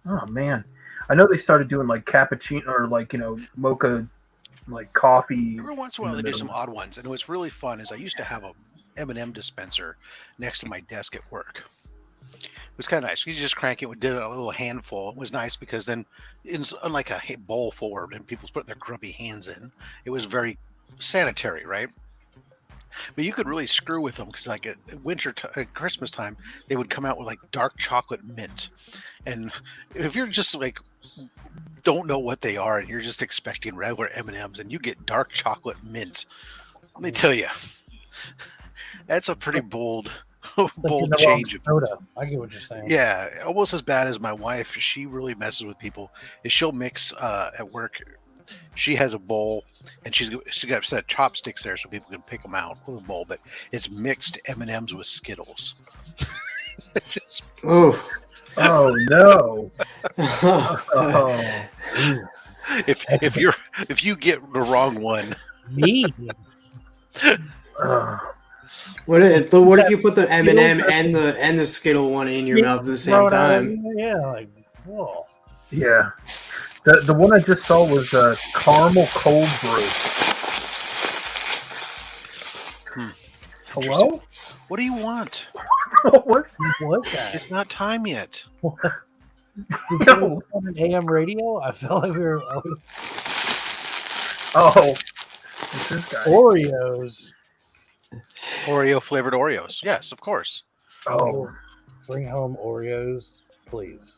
Oh man, I know they started doing like cappuccino or like mocha, like coffee. Every once in a while they do some odd ones, and what's really fun is I used to have a M&M dispenser next to my desk at work. It was kind of nice. You just crank it, did a little handful. It was nice because then, unlike a bowl full and people's putting their grubby hands in, it was very sanitary, right? But you could really screw with them because, like at Christmas time, they would come out with like dark chocolate mint, and if you're just like don't know what they are and you're just expecting regular M&Ms and you get dark chocolate mint, let me tell you, that's a pretty bold change of soda. I get what you're saying. Yeah, almost as bad as my wife. She really messes with people. Is she'll mix at work. She has a bowl, and she got a set of chopsticks there so people can pick them out with a bowl. But it's mixed M&Ms with Skittles. Oh no! Oh. If you get the wrong one, me. What if you put the M&M and the Skittle one in your mouth at the same time? Yeah, like whoa. Yeah. The one I just saw was caramel cold brew. Hello? What do you want? What's that? It's not time yet. On an AM radio? I felt like we were. Oh, it's this guy. Oreos. Oreo flavored Oreos. Yes, of course. Oh, bring home Oreos, please.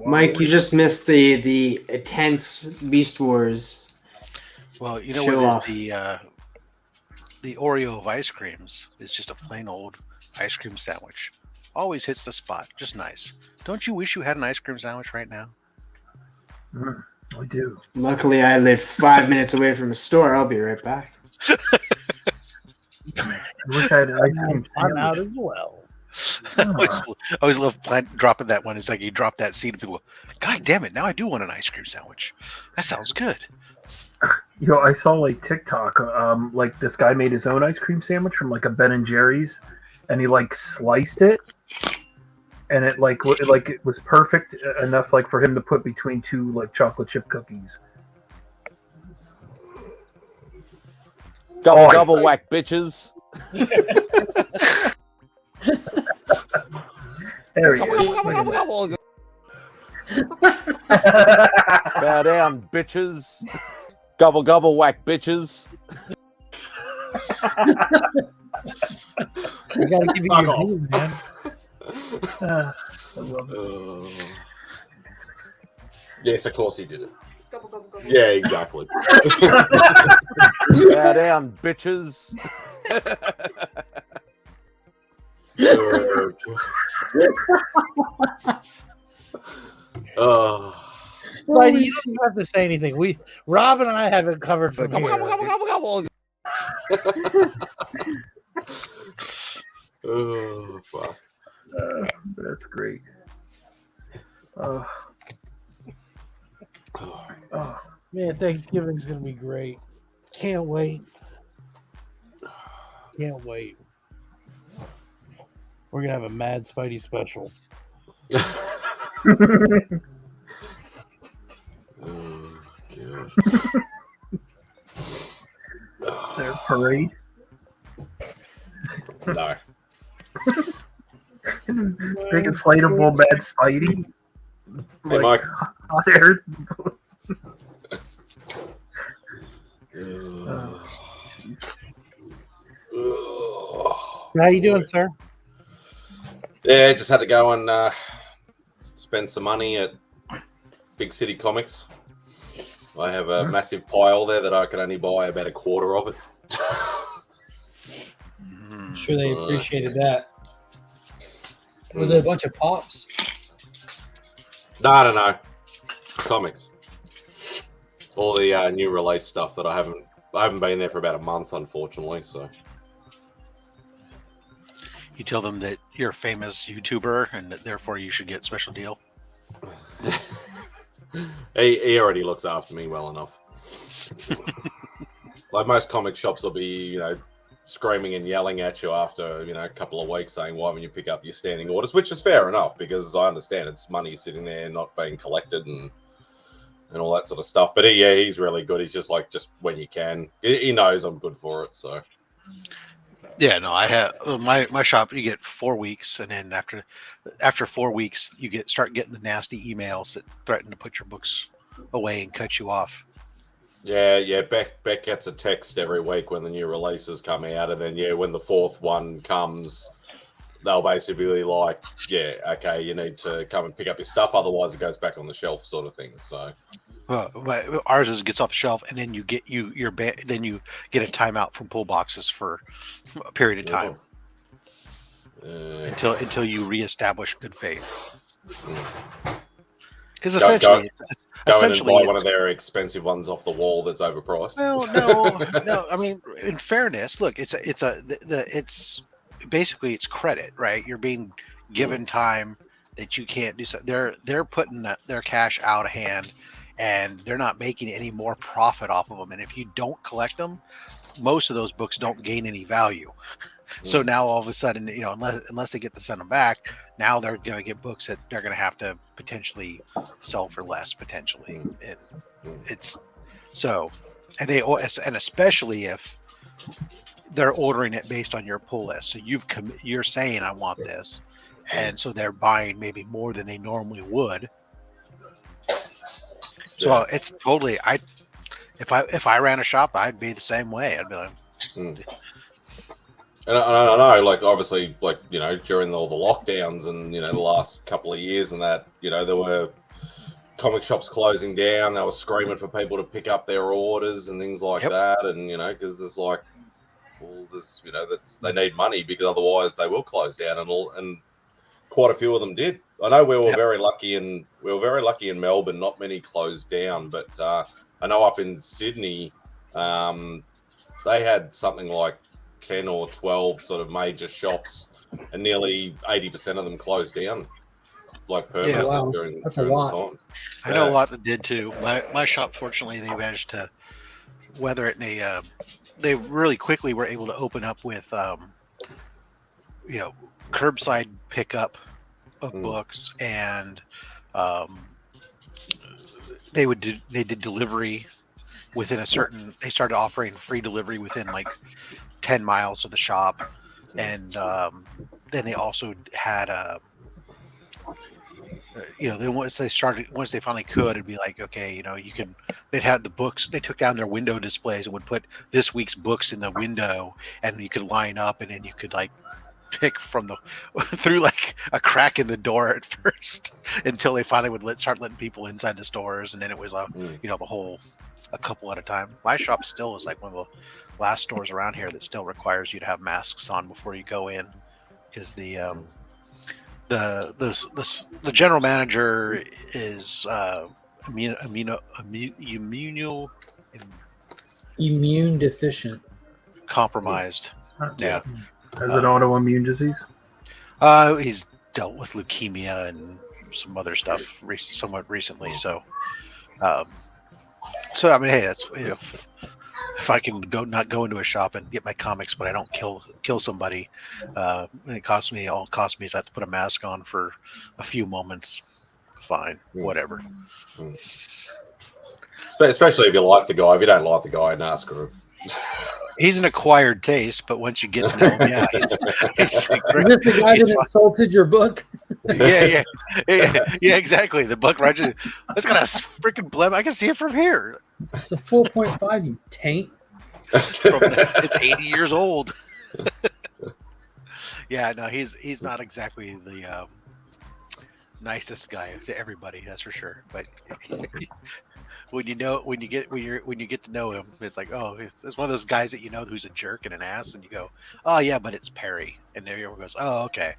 Mike, you just missed the intense Beast Wars. Well, you know what the Oreo of ice creams is just a plain old ice cream sandwich. Always hits the spot. Just nice. Don't you wish you had an ice cream sandwich right now? I do. Luckily, I live 5 minutes away from a store. I'll be right back. I wish I had an ice cream I'm out sandwich. as well. I always love dropping that one. It's like you drop that seed and people go, God damn it, now I do want an ice cream sandwich. That sounds good. I saw like TikTok, like this guy made his own ice cream sandwich from like a Ben and Jerry's, and he like sliced it, and it it was perfect enough like for him to put between two like chocolate chip cookies. Gobble whack, bitches. There he is. Look at that. Bow down, bitches. Gobble whack, bitches. You gotta give it Fuck your off. due, man. I love it. Yes, of course he did it. Gobble, gobble, gobble. Yeah, exactly. Bow down, bitches. Spidey, you don't have to say anything. Rob and I have it covered from here. Oh, fuck. That's great. Oh, Man, Thanksgiving's gonna be great. Can't wait. Can't wait. We're gonna have a Mad Spidey special. Oh, God. is there a parade? No. Big inflatable Mad Spidey. Hey, Mike. Hot air. How you doing, sir? Yeah, just had to go and spend some money at Big City Comics. I have a massive pile there that I can only buy about a quarter of it. I'm sure they appreciated that. Was it a bunch of pops? No. Comics. All the new release stuff that I haven't been there for about a month, unfortunately. So You tell them that you're a famous YouTuber and that therefore you should get special deal. he already looks after me well enough. Like most comic shops will be, screaming and yelling at you after, a couple of weeks saying, why won't you pick up your standing orders? Which is fair enough, because as I understand, it's money sitting there not being collected and all that sort of stuff. But he's really good. He's just when you can. He knows I'm good for it, so. Yeah, no, I have my shop. You get 4 weeks, and then after 4 weeks, you start getting the nasty emails that threaten to put your books away and cut you off. Yeah. Beck gets a text every week when the new releases come out, and then when the fourth one comes, they'll basically be like, yeah, okay, you need to come and pick up your stuff, otherwise it goes back on the shelf, sort of thing. So. Ours gets off the shelf, and then you get then you get a timeout from pull boxes for a period of time until you reestablish good faith. Because essentially, go in and buy one of their expensive ones off the wall that's overpriced. No. I mean, in fairness, look, it's basically it's credit, right? You're being given time that you can't do so. They're putting their cash out of hand, and they're not making any more profit off of them. And if you don't collect them, most of those books don't gain any value. So now all of a sudden, unless they get to send them back, now they're going to get books that they're going to have to potentially sell for less potentially. And it's so, and especially if they're ordering it based on your pull list. So you're saying, I want this. And so they're buying maybe more than they normally would. So it's totally, if I ran a shop, I'd be the same way. I'd be like, And I know, obviously, during all the lockdowns and, the last couple of years and that, there were comic shops closing down. They were screaming for people to pick up their orders and things like that. And, because there's they need money because otherwise they will close down and all. And quite a few of them did. I know we were Yep. very lucky in Melbourne. Not many closed down, but I know up in Sydney, they had something like 10 or 12 sort of major shops, and nearly 80% of them closed down, like permanently Wow. during That's a the lot. time. I know a lot that did too. My shop, fortunately, they managed to weather it, and they really quickly were able to open up with curbside pickup of books, and they did delivery within a certain. They started offering free delivery within like 10 miles of the shop, and then they also had then once they finally could, it'd be like, okay, they'd have the books. They took down their window displays and would put this week's books in the window, and you could line up, and then you could like pick from through like a crack in the door at first until they finally would start letting people inside the stores, and then it was the whole a couple at a time. My shop still is like one of the last stores around here that still requires you to have masks on before you go in, because the general manager is Immune deficient. compromised. Yeah. Has an autoimmune disease? He's dealt with leukemia and some other stuff somewhat recently. So I mean, hey, that's if I can not go into a shop and get my comics, but I don't kill somebody, it costs me is I have to put a mask on for a few moments. Fine, whatever. Especially if you like the guy. If you don't like the guy, nah, screw him. He's an acquired taste, but once you get to know him, yeah, he's Is this the guy that insulted your book? yeah, exactly. The book, Roger. It's got a freaking blem. I can see it from here. It's a 4.5. You taint. It's 80 years old. Yeah, no, he's not exactly the nicest guy to everybody. That's for sure. But when you get to know him, it's like, oh, it's one of those guys that you know who's a jerk and an ass, and you go, oh yeah, but it's Perry, and everyone goes, oh okay.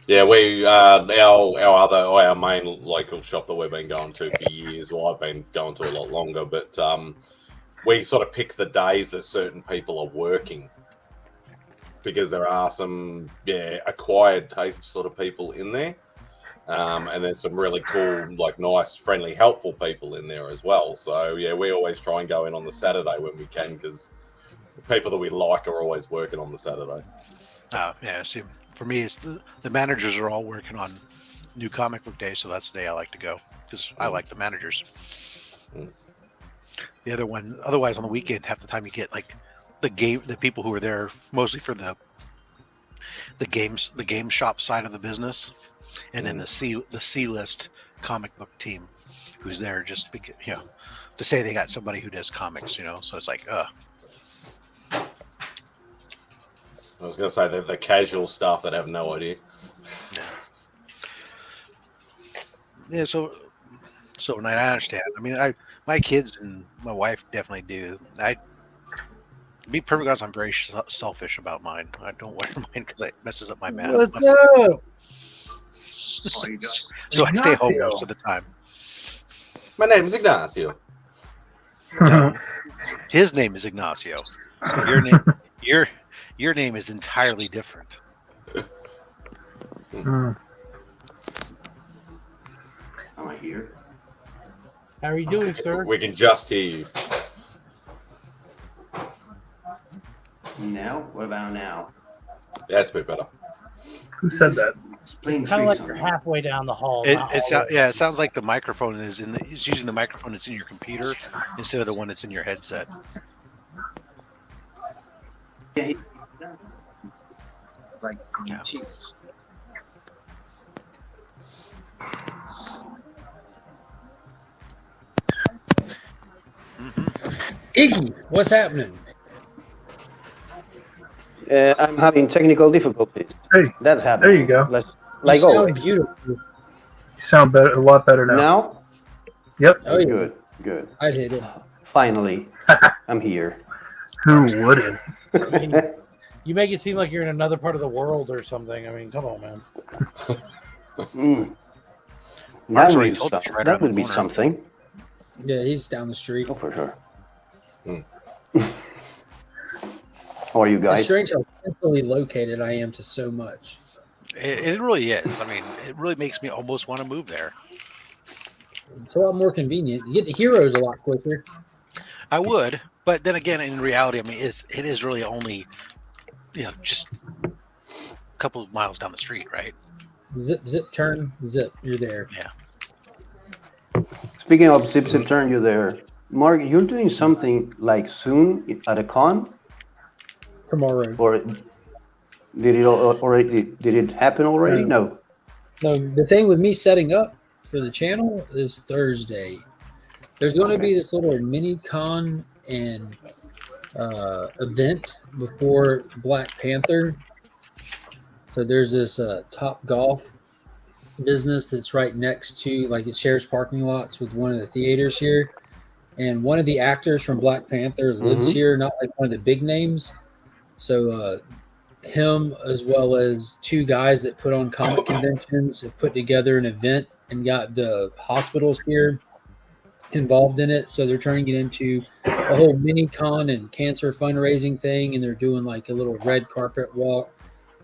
Yeah, we our main local shop that we've been going to for years. Well, I've been going to a lot longer, but we sort of pick the days that certain people are working, because there are some acquired taste sort of people in there. And there's some really cool, like nice, friendly, helpful people in there as well. So yeah, we always try and go in on the Saturday when we can, because the people that we like are always working on the Saturday. Yeah. See, for me, it's the managers are all working on new comic book day, so that's the day I like to go because I like the managers. The other one, otherwise on the weekend, half the time you get like the people who are there mostly for the game shop side of the business. And then the C list comic book team, who's there just because, to say they got somebody who does comics, So it's like, I was going to say the casual staff that have no idea. Yeah. So I understand. I mean, my kids and my wife definitely do. To be perfectly honest, I'm very selfish about mine. I don't wear mine because it messes up my math. What's up? So I stay home most of the time. My name is Ignacio. No, his name is Ignacio. Your name is entirely different. Am I here? How are you doing, sir? We can just hear you. Now? What about now? That's a bit better. Who said that? Kind of like you're halfway down the hall. It sounds like the microphone is it's using the microphone that's in your computer instead of the one that's in your headset. Yeah. Iggy, what's happening? I'm having technical difficulties. Hey, that's happening. There you go. Like you sound always. beautiful. You sound better, a lot better now. Now? Yep. Oh, yeah. Good. I hit it. Finally, I'm here. Who wouldn't? You make it seem like you're in another part of the world or something. I mean, come on, man. Mark's That already means told stuff. you right That around the would be corner. something. Yeah, he's down the street. Oh, for sure. How are you It's guys? strange how centrally located I am to so much. It really is. I mean, it really makes me almost want to move there. It's a lot more convenient. You get to Heroes a lot quicker. I would, but then again, in reality, I mean, it is really only, just a couple of miles down the street, right? Zip, zip, turn, zip. You're there. Yeah. Speaking of zip zip turn, you there, Mark? You're doing something like soon at a con, Tomorrow. or did it already? Did it happen already? No. No, the thing with me setting up for the channel is Thursday. There's going to be this little mini con and event before Black Panther. So there's this Top Golf business that's right next to, like, it shares parking lots with one of the theaters here. And one of the actors from Black Panther lives here, not like one of the big names. So him, as well as two guys that put on comic conventions, have put together an event and got the hospitals here involved in it. So they're trying to get into a whole mini con and cancer fundraising thing, and they're doing like a little red carpet walk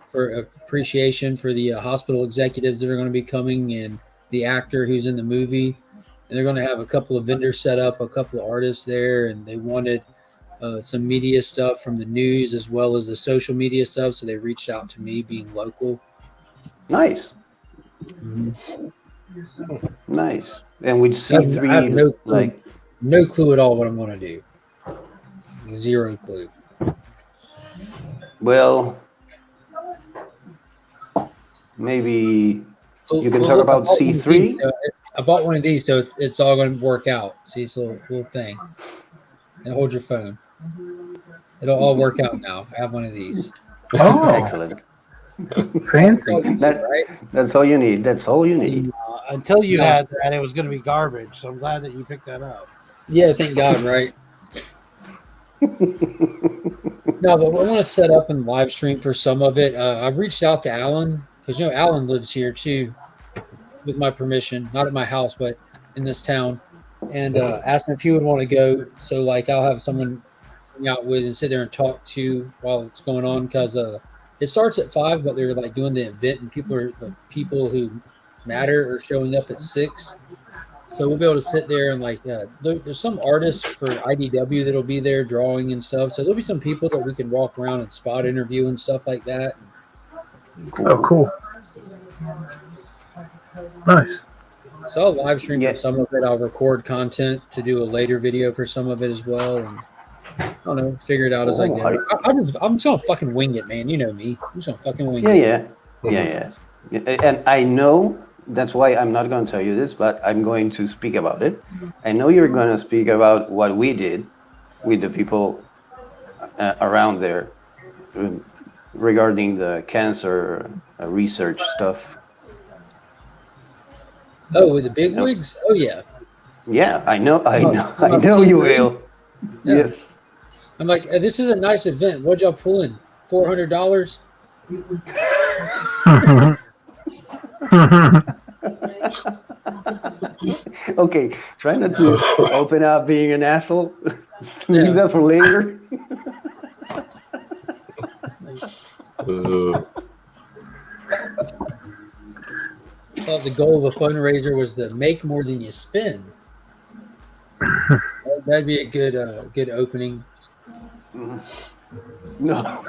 for appreciation for the hospital executives that are going to be coming and the actor who's in the movie. And they're going to have a couple of vendors set up, a couple of artists there, and they wanted some media stuff from the news as well as the social media stuff. So they reached out to me, being local. Nice. Nice. And with C3, I have no clue, like, no clue at all what I'm going to do. Zero clue. well, maybe you can talk look, about C3. I bought one of these, so it's all going to work out. See, it's a little thing. And hold your phone. It'll all work out now. I have one of these. Oh, Excellent. Fancy. That's all you need. That's all you need. Until you had that, it was going to be garbage. So I'm glad that you picked that up. Yeah, thank God, right? No, but I want to set up and live stream for some of it. I reached out to Alan because Alan lives here too, with my permission, not at my house, but in this town, and asked him if he would want to go. So like, I'll have someone hang out with and sit there and talk to while it's going on, because it starts at 5, but they're like doing the event, and the people who matter are showing up at 6. So we'll be able to sit there and like, there's some artists for IDW that'll be there drawing and stuff. So there'll be some people that we can walk around and spot interview and stuff like that. Oh, cool. Nice. So I'll live stream for some of it. I'll record content to do a later video for some of it as well. And I don't know, figure it out as I go. I'm just gonna fucking wing it, man. You know me. I'm just gonna fucking wing it. Yeah. And I know that's why I'm not going to tell you this, but I'm going to speak about it. I know you're going to speak about what we did with the people around there regarding the cancer research stuff. Oh, with the big wigs? Oh yeah. Yeah, I know you will. Yeah. Yes. I'm like, this is a nice event. What'd y'all pull in? $400? Okay, try not to open up being an asshole. Leave that for later. I thought the goal of a fundraiser was to make more than you spend. That'd be a good opening. No.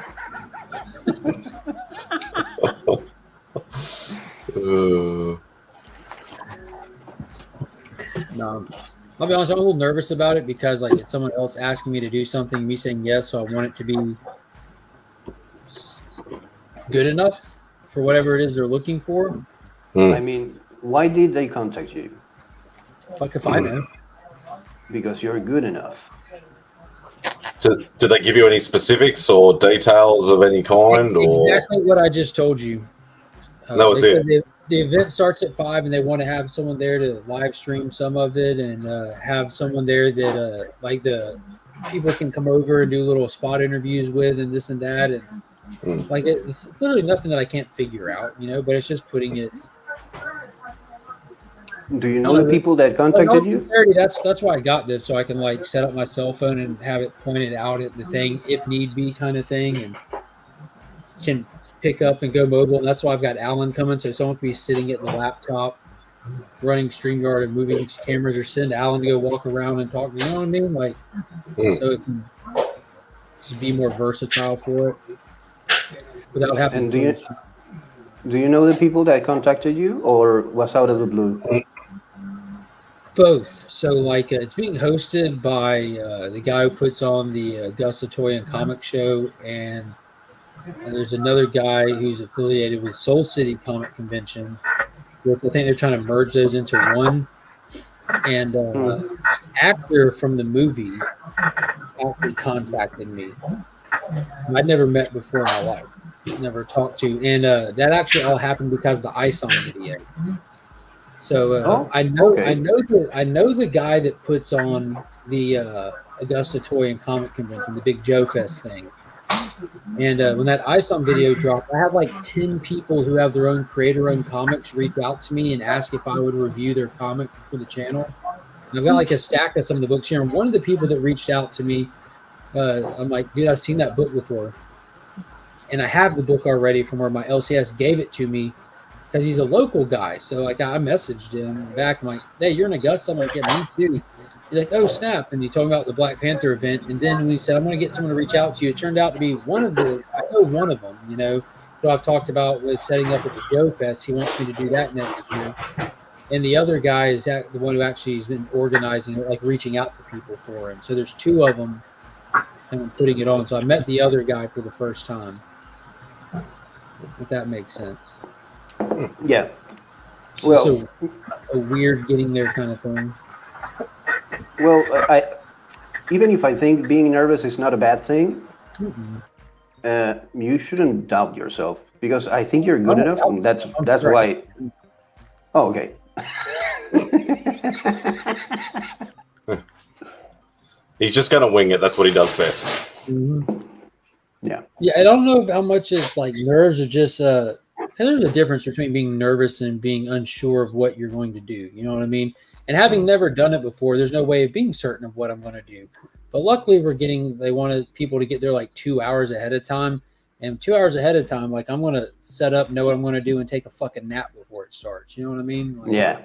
No, I'll be honest, I'm a little nervous about it because like it's someone else asking me to do something, me saying yes, so I want it to be good enough for whatever it is they're looking for. I mean, why did they contact you? Like if I know. Because you're good enough. Did they give you any specifics or details of any kind? Exactly what I just told you. That was it. The event starts at 5, and they want to have someone there to live stream some of it, and have someone there that like the people can come over and do little spot interviews with, and this and that. And Like it's literally nothing that I can't figure out, you know. But it's just putting it. Do you know the people that Like, contacted you? sincerity, that's why I got this, so I can like set up my cell phone and have it pointed out at the thing if need be, kind of thing, and can pick up and go mobile. And that's why I've got Alan coming, so someone can be sitting at the laptop running StreamYard and moving cameras, or send Alan to go walk around and talk. You know what I mean? Like, so it can just be more versatile for it without having And to. do you know the people that contacted you, or was out of the blue? Both. So, like, it's being hosted by the guy who puts on the Augusta Toy and Comic Show, and there's another guy who's affiliated with Soul City Comic Convention. I think they're trying to merge those into one. And actor from the movie actually contacted me. I'd never met before in my life, never talked to, and that actually all happened because of the ISOM video. So I know the guy that puts on the Augusta Toy and Comic Convention, the big Joe Fest thing. And when that ISOM video dropped, I had like 10 people who have their own creator-owned comics reach out to me and ask if I would review their comic for the channel. And I've got like a stack of some of the books here. And one of the people that reached out to me, I'm like, dude, I've seen that book before. And I have the book already from where my LCS gave it to me because he's a local guy. So like I messaged him back. I'm like, hey, you're in Augusta. I'm like, yeah, me too. He's like, oh, snap. And he told me about the Black Panther event. And then when he said, I'm going to get someone to reach out to you, it turned out to be I know one of them, you know, who I've talked about with setting up at the Joe Fest. He wants me to do that next year. And the other guy is the one who actually has been organizing, like reaching out to people for him. So there's two of them and I'm putting it on. So I met the other guy for the first time, if that makes sense. Yeah. Well, so a weird getting there kind of thing. Well, even if I think being nervous is not a bad thing, you shouldn't doubt yourself because I think you're good enough, and that's why. Oh, okay. He's just gonna wing it. That's what he does best. Mm-hmm. Yeah. Yeah, I don't know how much it's like nerves or just there's a difference between being nervous and being unsure of what you're going to do. You know what I mean? And having never done it before, there's no way of being certain of what I'm going to do. But luckily, they wanted people to get there like 2 hours ahead of time. And 2 hours ahead of time, like I'm going to set up, know what I'm going to do, and take a fucking nap before it starts. You know what I mean? Like, yeah.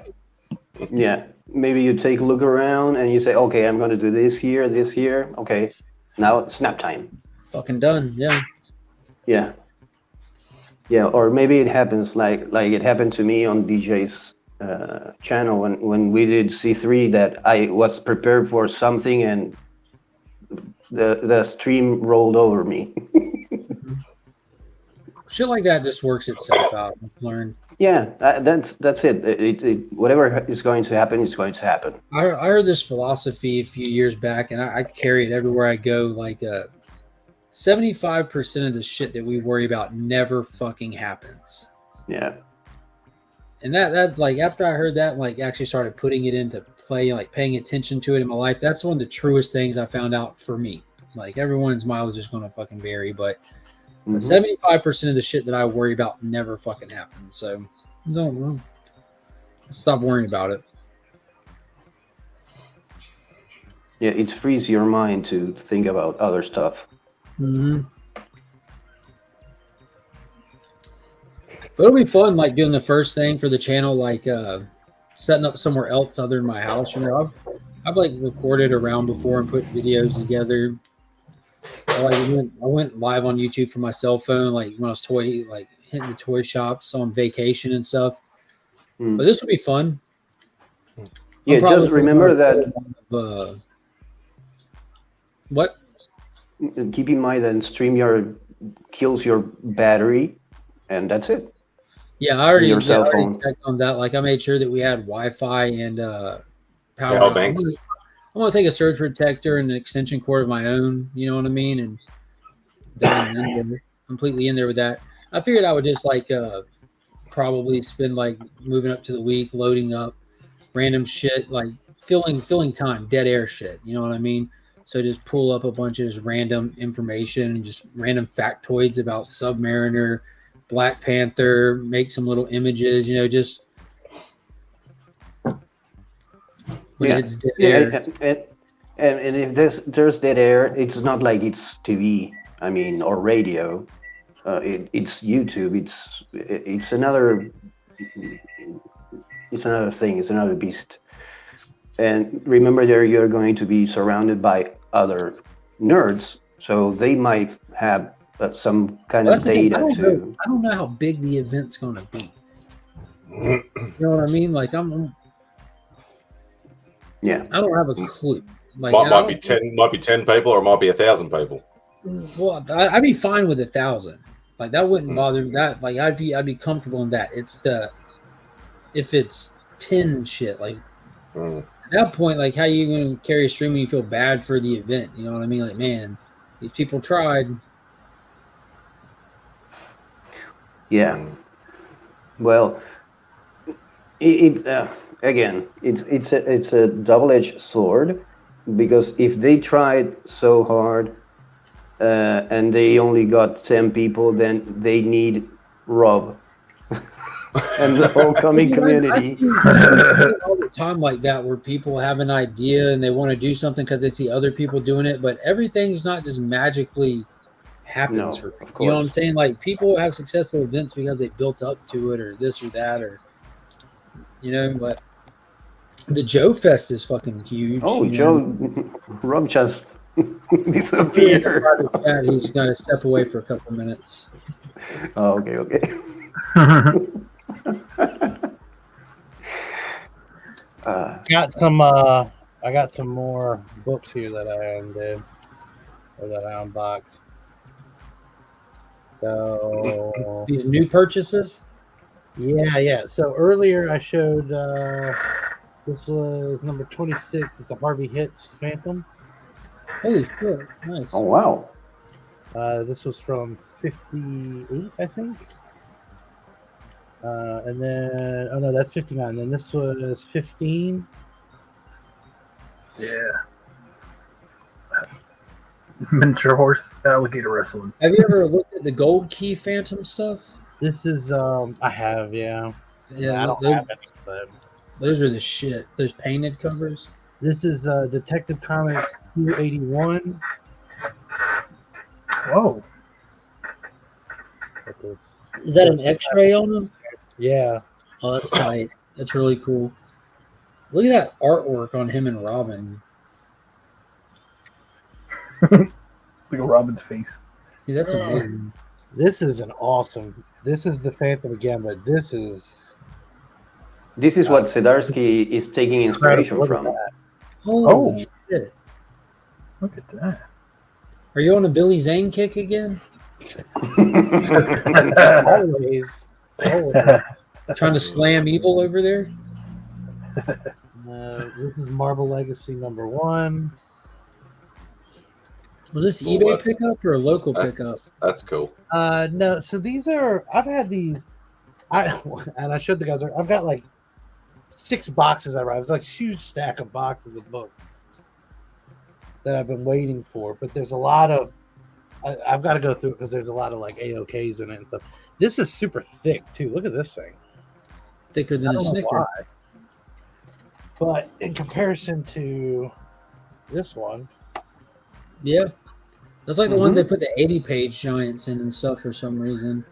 Yeah. Maybe you take a look around and you say, okay, I'm going to do this here. Okay. Now it's nap time. Fucking done. Yeah. Yeah. Yeah. Or maybe it happens like it happened to me on DJ's channel when we did C3 that I was prepared for something and the stream rolled over me. Shit like that just works itself out. I've learned. Yeah, that's it. It whatever is going to happen is going to happen. I heard this philosophy a few years back, and I carry it everywhere I go. Like 75% of the shit that we worry about never fucking happens. Yeah. And that like after I heard that, like actually started putting it into play, like paying attention to it in my life. That's one of the truest things I found out for me. Like everyone's mileage is going to fucking vary, but 75% of the shit that I worry about never fucking happens. So don't know. Stop worrying about it. Yeah, it frees your mind to think about other stuff. Mm-hmm. But it'll be fun, like doing the first thing for the channel, like setting up somewhere else other than my house. You know, I've like recorded around before and put videos together. I went live on YouTube from my cell phone, like when I was hitting the toy shops on vacation and stuff. But this will be fun. Yeah, just remember that. What? Keep in mind that StreamYard kills your battery, and that's it. Yeah, I already checked on that. Like, I made sure that we had Wi-Fi and power banks. I'm gonna take a surge protector and an extension cord of my own. You know what I mean? And done completely in there with that. I figured I would just like probably spend like moving up to the week, loading up random shit, like filling time, dead air shit. You know what I mean? So just pull up a bunch of just random information, just random factoids about Submariner, Black Panther, make some little images, just when it's dead air. And if there's dead air, it's not like it's TV, or radio. It's YouTube. It's another thing. It's another beast. And remember, there you're going to be surrounded by other nerds, so they might have some kind of data too. I don't know how big the event's going to be. You know what I mean? Like I don't have a clue. Like might be 10 people, or it might be 1,000 people. Well, I'd be fine with 1,000. Like that wouldn't bother me. That like I'd be comfortable in that. It's if it's 10 shit like. At that point, like, how are you going to carry a stream when you feel bad for the event? You know what I mean? Like, man, these people tried. Yeah. Well, it's a double-edged sword, because if they tried so hard and they only got 10 people, then they need Rob. And the whole comic community. I see all the time like that, where people have an idea and they want to do something because they see other people doing it, but everything's not just magically happens for people. You know what I'm saying? Like, people have successful events because they built up to it, or this or that, or but the Joe Fest is fucking huge. Oh, Joe, Rob just disappeared. He's got to step away for a couple of minutes. Oh, okay. I got some more books here that I undid, or that I unboxed. So these new purchases? Yeah. So earlier I showed this was number 26. It's a Harvey Hits Phantom. Holy shit! Nice. Oh wow. This was from 58, I think. And then, oh no, that's 59. Then this was 15. Yeah. Miniature horse alligator wrestling. Have you ever looked at the Gold Key Phantom stuff? This is, I have, yeah. Yeah, I don't have any, but those are the shit. Those painted covers. This is Detective Comics 281. Whoa. Is that an X-ray on them? Yeah. Oh, that's tight. That's really cool. Look at that artwork on him and Robin. Look at Robin's face. Dude, that's amazing. This is an awesome. This is the Phantom again, but this is what Zdarsky is taking inspiration from. Holy shit. Look at that. Are you on a Billy Zane kick again? Always. Trying to slam evil over there? This is Marvel Legacy number 1. Was this eBay pickup or a local pickup? That's cool. No, so these are, I've had these, and I showed the guys, I've got like 6 boxes I write. It's like a huge stack of boxes of books that I've been waiting for, but there's a lot of, I've got to go through it because there's a lot of like AOKs in it and stuff. This is super thick too. Look at this thing. Thicker than a Snickers. But in comparison to this one. Yeah. That's like the one they put the 80-page giants in and stuff for some reason.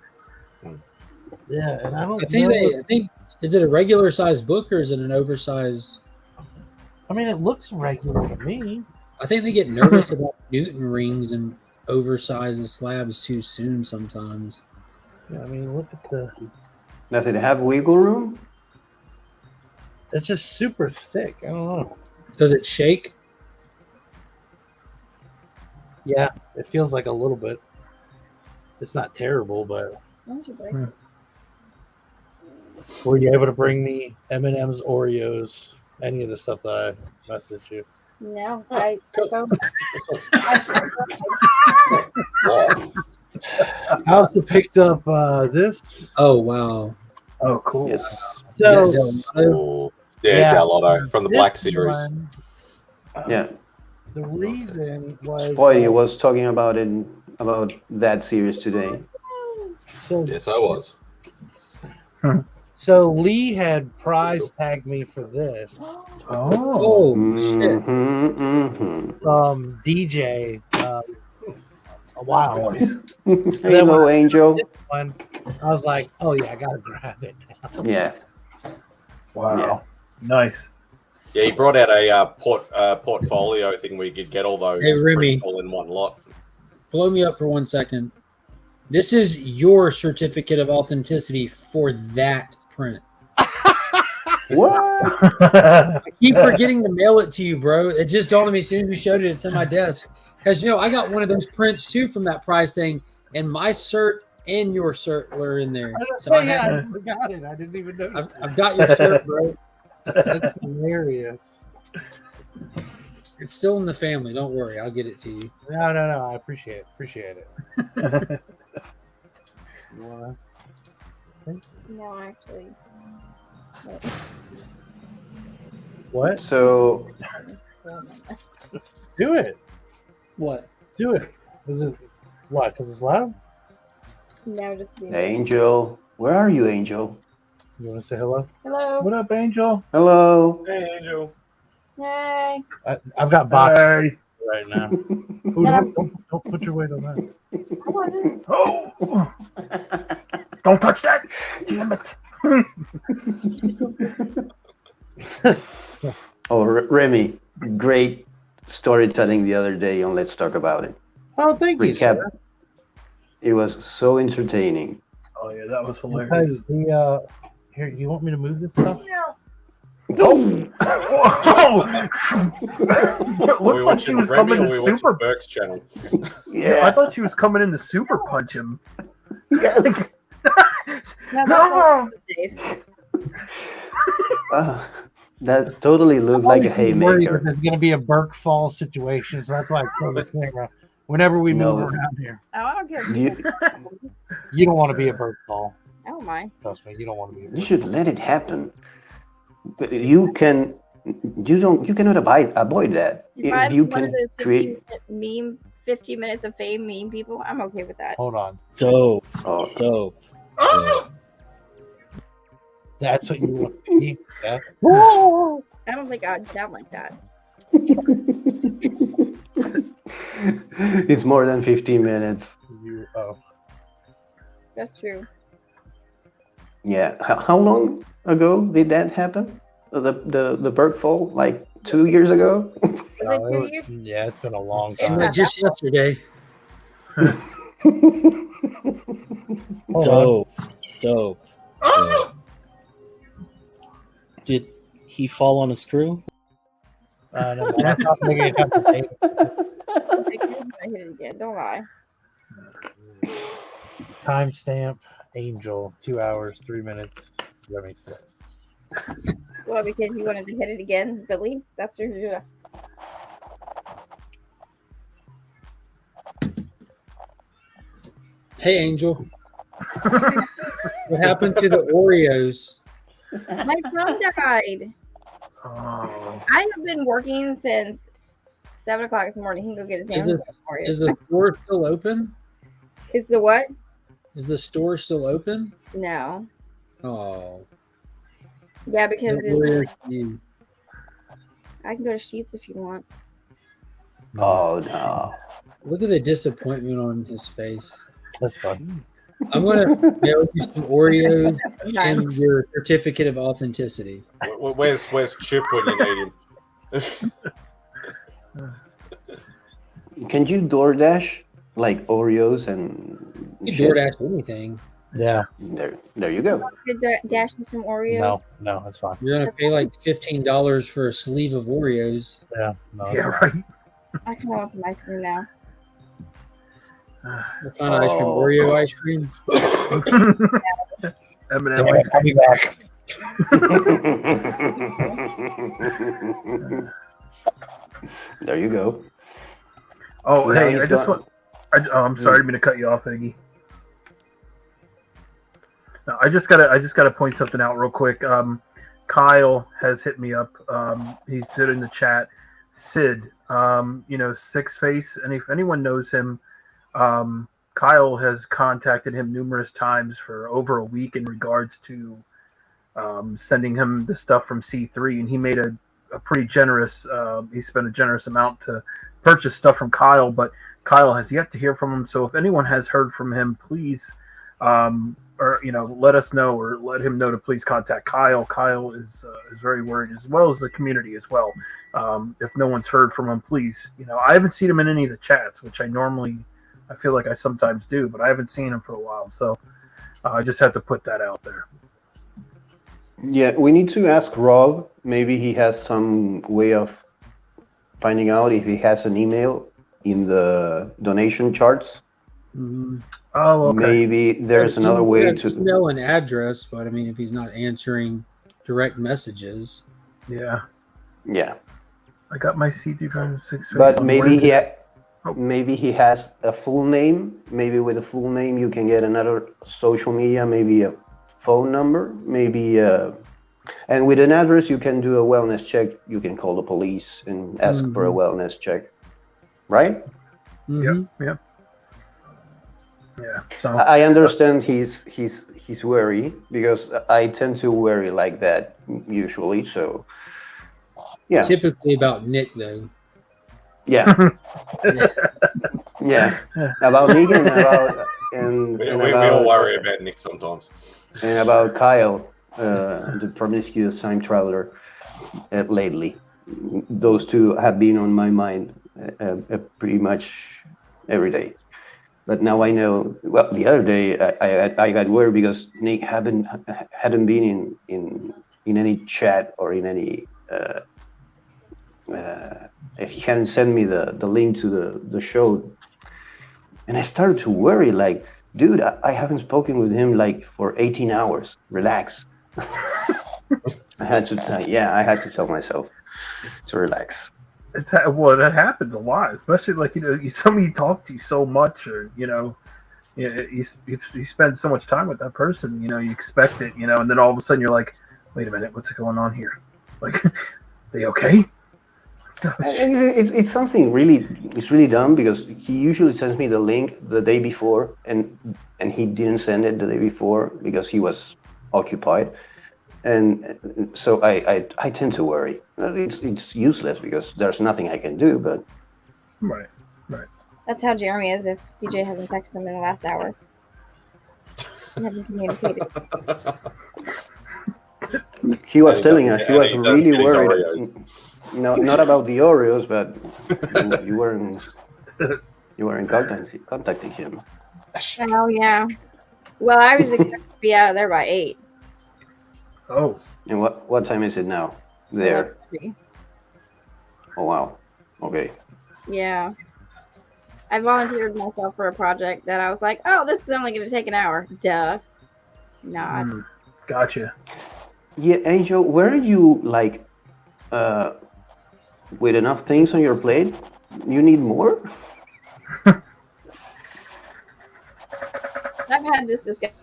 Yeah, and I think is it a regular size book or is it an oversized? I mean, it looks regular to me. I think they get nervous about Newton rings and oversized slabs too soon sometimes. Yeah, I mean, look at the. Does it have wiggle room? It's just super thick. I don't know. Does it shake? Yeah, it feels like a little bit. It's not terrible, but. Were you able to bring me M&M's, Oreos, any of the stuff that I messaged you? No, I don't. I also picked up this. Oh wow! Oh cool. Yes. So Delotto from the Black Series. Yeah. The reason was Boy, was talking about that series today. So, Yes, I was. so Lee had prize tagged me for this. Oh shit! From DJ a while ago. Hello, Angel. One, I was like, oh yeah, I gotta grab it now. Yeah. Wow. Nice. Yeah, he brought out a portfolio thing where you could get all those Hey, Remy. prints all in one lot. Blow me up for 1 second. This is your certificate of authenticity for that print. What? I keep forgetting to mail it to you, bro. It just dawned on me as soon as you showed it. It's on my desk. Because, I got one of those prints, too, from that prize thing. And my cert and your cert were in there. So I forgot it. I didn't even know. I've got your cert, bro. That's hilarious. It's still in the family. Don't worry. I'll get it to you. No. I appreciate it. You wanna? No, actually. What? So, Do it. What? Do it. Is it what? Because it's loud? No, just be Angel. Where are you, Angel? You want to say hello? Hello. What up, Angel? Hello. Hey, Angel. Hey. I've got boxes Hey. right now. Ooh, don't put your weight on that. I wasn't. Oh! Don't touch that! Damn it! Oh, Remy, great storytelling the other day on Let's Talk About It. Oh, thank you, Recap. sir. It was so entertaining. Oh yeah, that was I'll hilarious. tell you, here, you want me to move this stuff? Oh! It looks like she was coming to super. Burke's channel. Yeah, I thought she was coming in to super punch him. That totally looked like a haymaker. There's going to be a Burke Fall situation, so that's why I pull the camera whenever we move around here. Oh, I don't care. You don't want to be a Burke Fall. I don't mind. Trust me, you don't want to be. You should let it happen. But you cannot avoid that. If I'm You one of can those create. 15 minutes of fame meme people, I'm okay with that. Hold on. Dope. Oh, Dope. That's what you want to be. Yeah. I don't think I'd sound like that. It's more than 15 minutes. That's true. Yeah. How long ago did that happen? The Burke Fall, like 2 years ago? Yeah, it's been a long And time. just yesterday. Dope. Did he fall on a screw? No, I'm not making it happen. I hit it again. Don't lie. Timestamp Angel 2 hours 3 minutes. Remy's place. Well, because you wanted to hit it again, Billy. That's your. Hey, Angel. What happened to the Oreos? My phone died. Oh. I have been working since 7 o'clock in the morning. He can go get his hands. Is the store still open? Is the what? Is the store still open? No. Oh. Yeah, because No worries, you. I can go to Sheets if you want. Oh no! Look at the disappointment on his face. That's fun. I'm gonna mail you some Oreos and your certificate of authenticity. Where's Chip when you need him? Can you DoorDash like Oreos and You shit? DoorDash anything. Yeah. There you go. Could dash me some Oreos. No, that's fine. You're gonna pay like $15 for a sleeve of Oreos. Yeah. No, Yeah, right. I kind of want some ice cream now. What kind of ice cream? Oreo ice cream? M&M Yeah, ice I'll be back. There you go. Oh, Now hey, he's I just got- want. I'm sorry, I'm going to cut you off, Iggy. No, I just gotta point something out real quick. Kyle has hit me up. He said in the chat Sid, Six Face, and if anyone knows him, Kyle has contacted him numerous times for over a week in regards to sending him the stuff from C3, and he made a pretty generous. He spent a generous amount to purchase stuff from Kyle, but Kyle has yet to hear from him. So if anyone has heard from him, please, let us know or let him know to please contact Kyle. Kyle is very worried, as well as the community as well. If no one's heard from him, please. I haven't seen him in any of the chats, which I feel like I sometimes do, but I haven't seen him for a while. So I just have to put that out there. Yeah, we need to ask Rob. Maybe he has some way of finding out if he has an email in the donation charts. Mm-hmm. Oh, okay. Maybe there's another way to email an address, but I mean, if he's not answering direct messages, yeah. I got my CD drive 6. But maybe maybe he has a full name. Maybe with a full name, you can get another social media, maybe a phone number, maybe and with an address you can do a wellness check. You can call the police and ask for a wellness check, right? Yep. So I understand he's worried, because I tend to worry like that usually. So yeah, typically about Nick though. Yeah. Yeah. About Nick and about we all worry about Nick sometimes. And about Kyle, the promiscuous time traveler, lately. Those two have been on my mind pretty much every day. But now I know. Well, the other day I got worried because Nick hadn't been in any chat or in any. He hadn't sent me the link to the show, and I started to worry. Like, dude, I haven't spoken with him like for 18 hours. Relax. I had to tell myself to relax. That happens a lot, especially like somebody you talk to so much, or you spend so much time with that person. You expect it, and then all of a sudden you're like, wait a minute, what's going on here? Like, they okay? It's something really dumb, because he usually sends me the link the day before, and he didn't send it the day before because he was occupied. And so I tend to worry. It's useless because there's nothing I can do. But right. That's how Jeremy is if DJ hasn't texted him in the last hour. We haven't communicated. He was telling us he was really worried. No, not about the Oreos, but you weren't contacting him. Oh yeah. Well, I was expecting to be out of there by 8. Oh. And what time is it now? There. 11:30. Oh wow. Okay. Yeah. I volunteered myself for a project that I was like, oh, this is only going to take an hour. Duh. Not. Gotcha. Yeah, Angel, were you like, with enough things on your plate? You need more? I've had this discussion.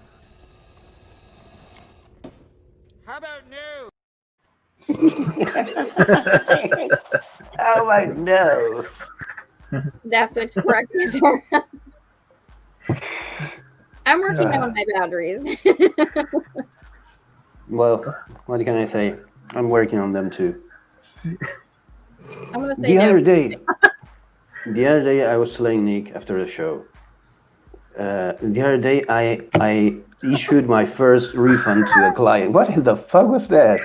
How about no? Oh my no. That's the correct answer. I'm working on my boundaries. Well, what can I say? I'm working on them too. I'm gonna say The no. other day, I was telling Nick after the show. The other day, I issued my first refund to a client. What the fuck was that?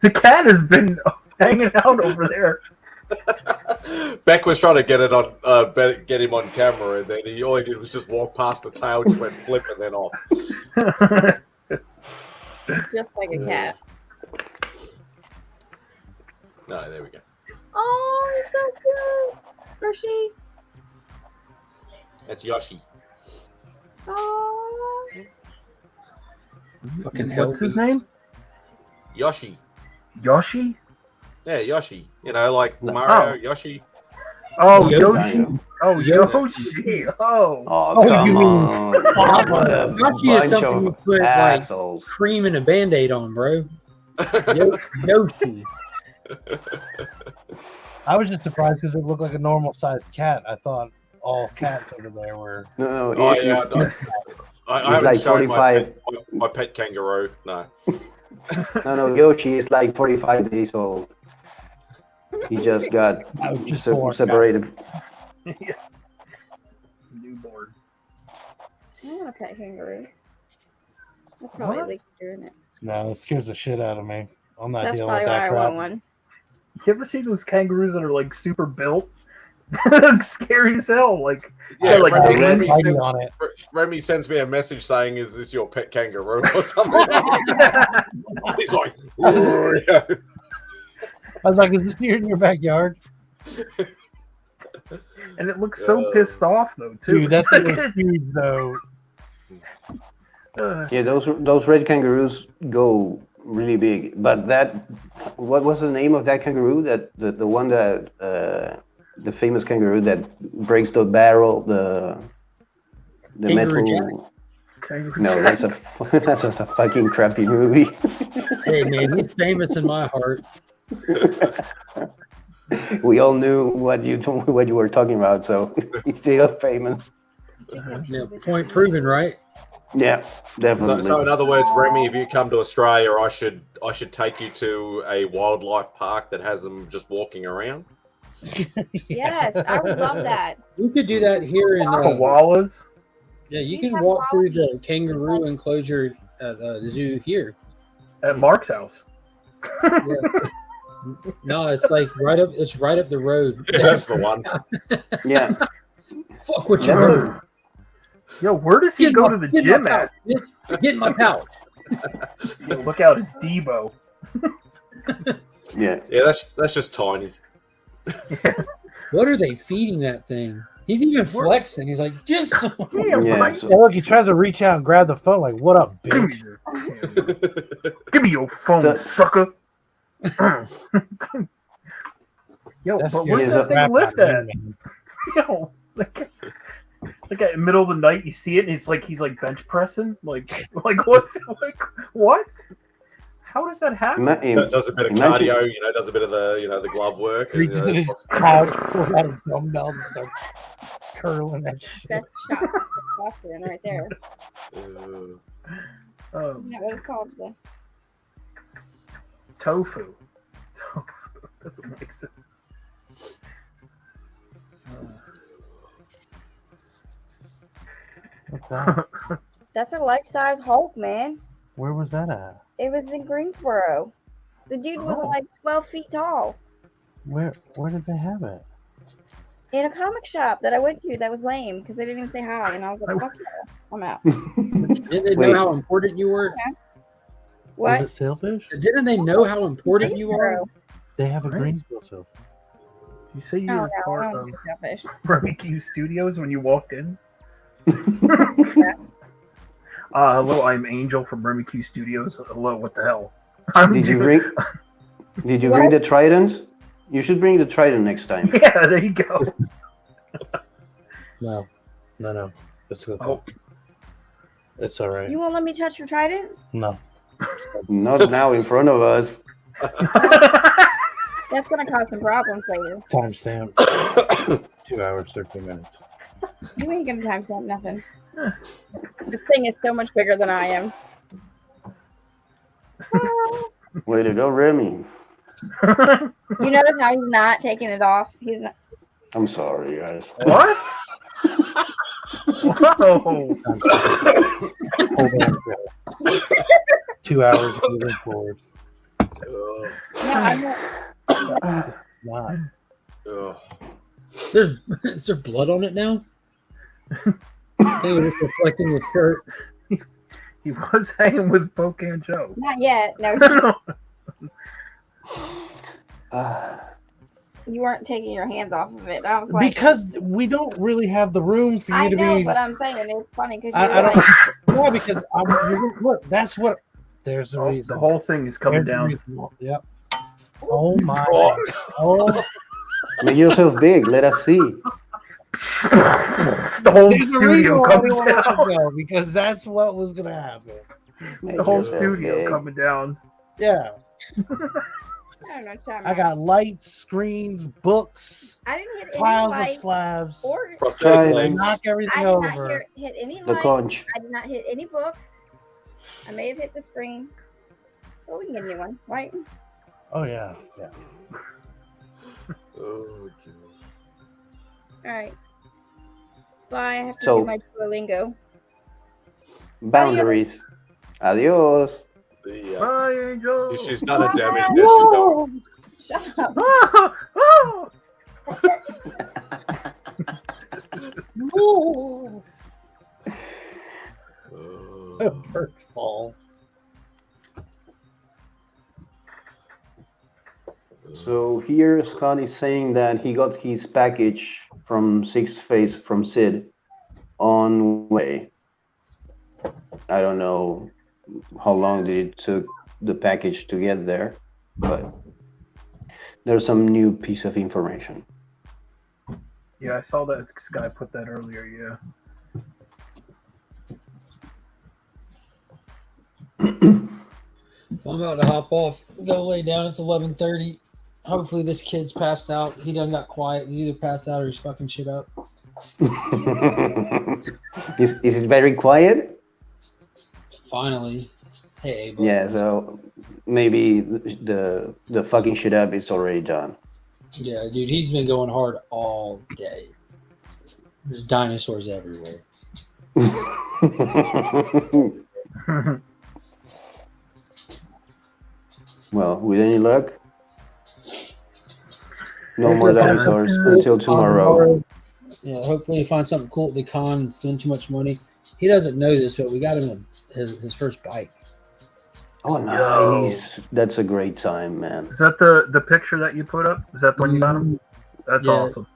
The cat has been hanging out over there. Beck was trying to get him on camera, and then all he did was just walk past the tail, just went flip and then off. Just like a cat. No, there we go. Oh, he's so cute. Hershey. That's Yoshi. Oh. Fucking What's his name? Yoshi. Yoshi? Yeah, Yoshi. Like Mario, Yoshi. Oh, Yoshi. Oh, Yoshi. Oh. Oh, come on. Yoshi is something you put like cream and a Band-Aid on, bro. Yoshi. I was just surprised because it looked like a normal sized cat. I thought all cats over there were. No, Oh yeah, no. I it's haven't like shown 45. my pet kangaroo. No. No, Yoshi is like 45 days old. He just got separated. Yeah. Newborn. I want a pet kangaroo. That's probably What? illegal, isn't it? No, it scares the shit out of me. I'm not That's dealing probably with why that I crap. want one. You ever see those kangaroos that are like super built? Scary as hell. Like, Yeah, like Remy sends me a message saying, "Is this your pet kangaroo or something?" He's like, "Ooh, yeah." I was like, is this here in your backyard? And it looks so pissed off though too. Dude, that's It's like huge though. Yeah, those red kangaroos go really big. But what was the name of that kangaroo? That the one that the famous kangaroo that breaks the barrel, the Kangaroo metal. Kangaroo No, Jack. that's a fucking crappy movie. Hey man, he's famous in my heart. We all knew what you were talking about, so he's still famous. Yeah, point proven, right? Yeah, definitely. So in other words, Remy, if you come to Australia, I should take you to a wildlife park that has them just walking around. Yes, I would love that. You could do that here in koalas. Yeah, you can walk through the kangaroo enclosure at the zoo here. At Mark's house. Yeah. No, it's like right up. It's right up the road. Yeah, that's the one. Yeah. Fuck what you heard. Yo, where does he go to the gym at? Get in my pouch. Yo, look out! It's Debo. Yeah. Yeah, that's just tiny. What are they feeding that thing? He's even flexing. He's like, just. Hey, look, he tries to reach out and grab the phone. Like, what up, bitch? Give me your phone, sucker. Yo, That's but scary where's as that a thing crap lift out of at? me, man. Yo, like at the middle of the night, you see it, and it's like he's like bench pressing. Like what's like what? How does that happen? Does a bit of cardio, does a bit of the glove work. And, Reaches in his couch, pulls out a dumbbell, and starts curling that shit. That's testosterone right there. Isn't that what it's called? Tofu. Doesn't make sense. What's that? That's a life-size Hulk, man. Where was that at? It was in Greensboro. The dude was like 12 feet tall. Where did they have it? In a comic shop that I went to that was lame because they didn't even say hi. And I was like, fuck yeah, I'm out. Didn't they know how important you were? What? Was it sailfish? Didn't they know how important you are? They have a Greensboro sailfish. You say you Oh, were no, part I of don't think selfish. Remy Q Studios when you walked in? Hello, I'm Angel from Remy Q Studios. Hello, what the hell? Did you bring the trident? You should bring the trident next time. Yeah, there you go. No. It's okay. It's all right. You won't let me touch your trident? No. Not now in front of us. That's going to cause some problems later. Timestamp. 2 hours, 13 minutes. You ain't going to timestamp nothing. This thing is so much bigger than I am. Way to go, Remy. You notice how he's not taking it off? He's not. I'm sorry, guys. What? Whoa. Hold on. 2 hours moving forward. No, I'm not. Not. Is there blood on it now? I think it was reflecting the shirt. He was hanging with Pocan Joe. Not yet. No. You weren't taking your hands off of it. I was like, Because we don't really have the room for you I to know, be. but I'm saying it's funny because I you're don't. like, No, because look. That's what. There's the reason. The whole thing is coming There's the down. reason. Yep. Oh my. Oh. Make yourself big. Let us see. The whole There's a reason studio why we comes wanted to down. go, because that's what was gonna happen. The whole studio coming down. Yeah. I don't know what you're talking I about. got lights, screens, books, I didn't hit any piles of lights slabs. or Prosthetic Try leg. Knock everything I did not over. hit any the lights. conch. I did not hit any books. I may have hit the screen. But we can get a new one, right? Oh yeah, yeah. Oh, God. Alright. Bye. I have to So- do my Duolingo. Boundaries. Adios. The, Bye, Angel. she's done a damage there. She's going. Shut up. Ooh. Oh. Bird fall. So here Scott is saying that he got his package from Six Face from Sid on way. I don't know how long did it took the package to get there, but there's some new piece of information. Yeah, I saw that this guy put that earlier. Yeah. I'm about to hop off, go lay down. It's 11:30. Hopefully this kid's passed out. He done got quiet. He's either passed out or he's fucking shit up. Is it very quiet? Finally. Hey, bud. Yeah, so maybe the fucking shit up is already done. Yeah, dude, he's been going hard all day. There's dinosaurs everywhere. Well, with any luck, no It's more a dinosaurs dinosaur. until tomorrow. Yeah, hopefully he finds something cool at the con and spend too much money. He doesn't know this, but we got him his first bike. Oh, nice. That's a great time, man. Is that the picture that you put up? Is that the one you got him? That's Yeah. awesome.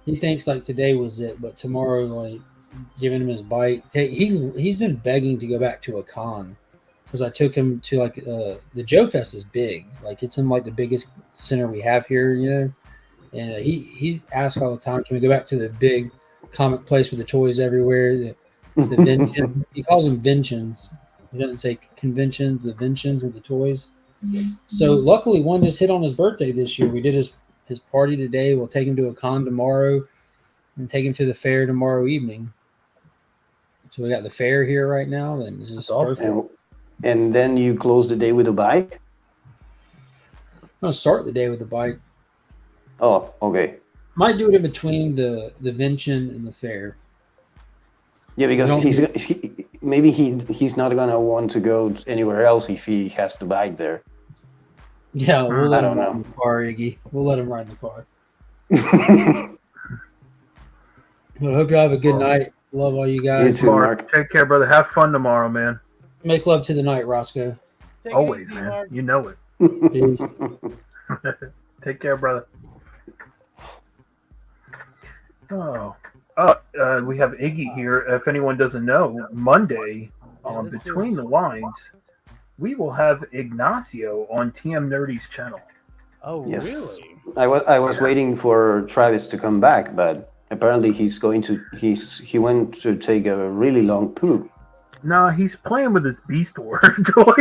He thinks like today was it, but tomorrow, like giving him his bike. He's been begging to go back to a con because I took him to like the Joe Fest is big, like it's in like the biggest center we have here, you know. And he asks all the time, can we go back to the big comic place with the toys everywhere? The Vention. He calls them Ventions. He doesn't say conventions, the Ventions with the toys. So luckily one just hit on his birthday this year. We did his party today. We'll take him to a con tomorrow and take him to the fair tomorrow evening. So we got the fair here right now. Then it's just perfect. And then you close the day with a bike? I'm gonna start the day with the bike. Oh, okay. Might do it in between the Vention and the fair. Yeah, because maybe he's not gonna want to go anywhere else if he has to bike there. Yeah, we'll I let him don't ride know. in the car, Iggy. We'll let him ride in the car. Well, I hope you all have a good night. Love all you guys. You too, Mark. Take care, brother. Have fun tomorrow, man. Make love to the night, Roscoe. Always, man. You know it. Peace. Take care, brother. Oh. We have Iggy here. If anyone doesn't know, Monday on Between the Lines, we will have Ignacio on TM Nerdy's channel. Oh, Yes. really? I was waiting for Travis to come back, but apparently he went to take a really long poop. No, he's playing with his Beast Wars toys.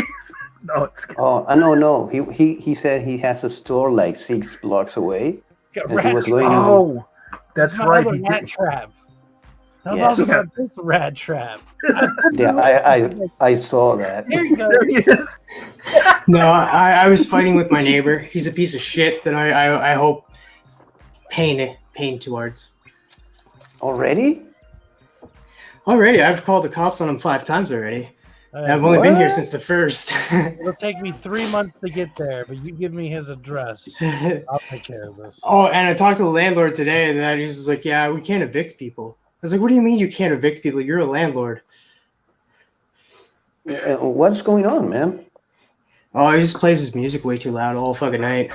No, it's Oh, no. He said he has a store like 6 blocks away. Got and he was going to. Oh, that's It's my right. other He rat did. trap. How Yes. about this rat trap? Yeah, I saw that. Here you go. There he is. No, I was fighting with my neighbor. He's a piece of shit that I hope pain towards. Already? Already, I've called the cops on him 5 times already. Uh, I've only been here what? since the first. It'll take me 3 months to get there, but you give me his address. I'll take care of this. Oh, and I talked to the landlord today, and that he's just like, "Yeah, we can't evict people." I was like, "What do you mean you can't evict people? You're a landlord." What's going on, man? Oh, he just plays his music way too loud all fucking night.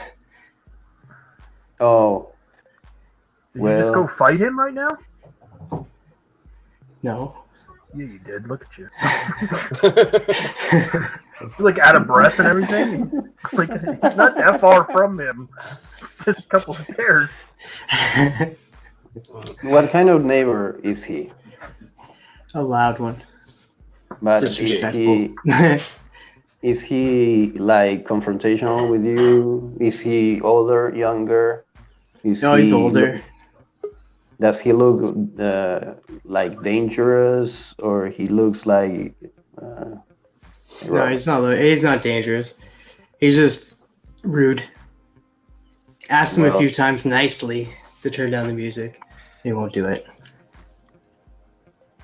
Oh, Did you just well. go fight him right now? No. Yeah, you did. Look at you. You're like out of breath and everything. Like he's not that far from him. It's just a couple stairs. What kind of neighbor is he? A loud one. But Disrespectful. he Is he like confrontational with you? Is he older, younger? No, he's older. Does he look like dangerous, or he looks like? No, he's not. He's not dangerous. He's just rude. Asked him a few times nicely to turn down the music. He won't do it.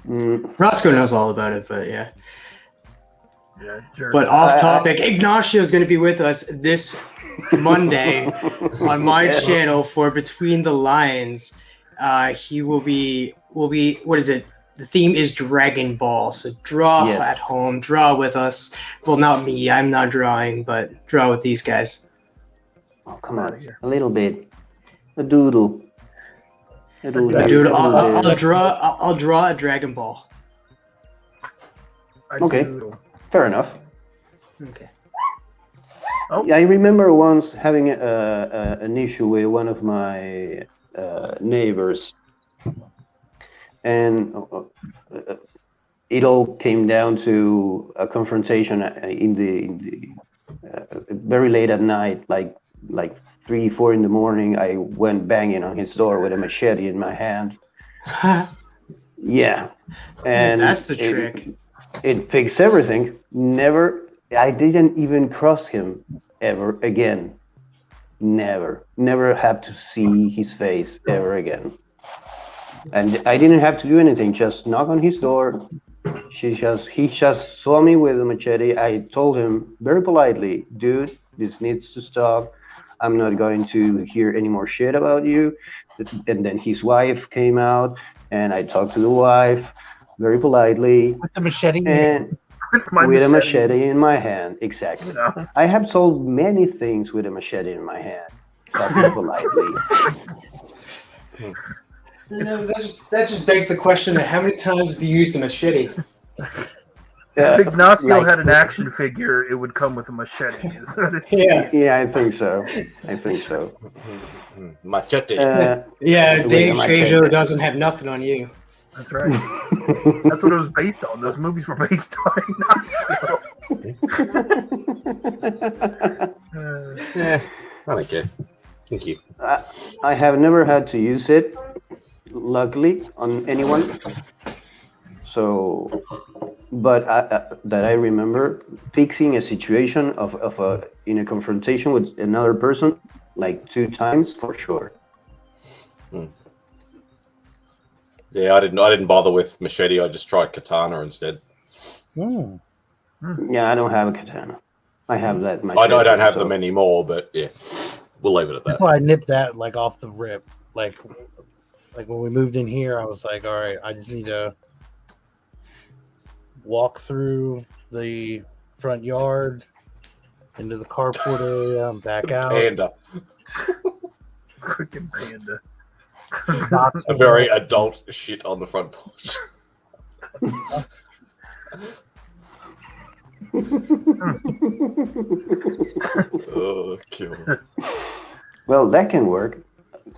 Roscoe knows all about it, but yeah. But off topic, Ignacio is going to be with us this Monday on my channel for Between the Lines. He will be. What is it? The theme is Dragon Ball. So draw at home, draw with us. Well, not me. I'm not drawing, but draw with these guys. Oh, come on, a little bit, a doodle. Dude, I'll draw a Dragon Ball. Okay, fair enough. Okay. Yeah, I remember once having an issue with one of my neighbors, and it all came down to a confrontation in the very late at night, like 3, 4 in the morning. I went banging on his door with a machete in my hand. Yeah, and that's the trick. It fixed everything. I didn't even cross him ever again. Never had to see his face ever again. And I didn't have to do anything, just knock on his door. He just saw me with a machete. I told him very politely, dude, this needs to stop. I'm not going to hear any more shit about you. And then his wife came out, and I talked to the wife very politely. With the machete? And with a machete in my hand, exactly. Yeah. I have sold many things with a machete in my hand, talking politely. That just begs the question of how many times have you used a machete? If Ignacio had an action figure, it would come with a machete. Yeah, I think so. Machete. Dave Trejo doesn't have nothing on you. That's right. That's what it was based on. Those movies were based on Ignacio. Yeah, I don't care. Thank you. I have never had to use it, luckily, on anyone. So, but that I remember fixing a situation in a confrontation with another person like 2 times for sure. Yeah, I didn't bother with machete. I just tried katana instead. Yeah, I don't have a katana. I have that. I don't have them anymore, but yeah, we'll leave it at that. That's why I nipped that like off the rip. Like when we moved in here, I was like, all right, I just need to walk through the front yard into the carport area and back out. Panda. Freaking panda. A very adult shit on the front porch. Oh, kill. Well, that can work.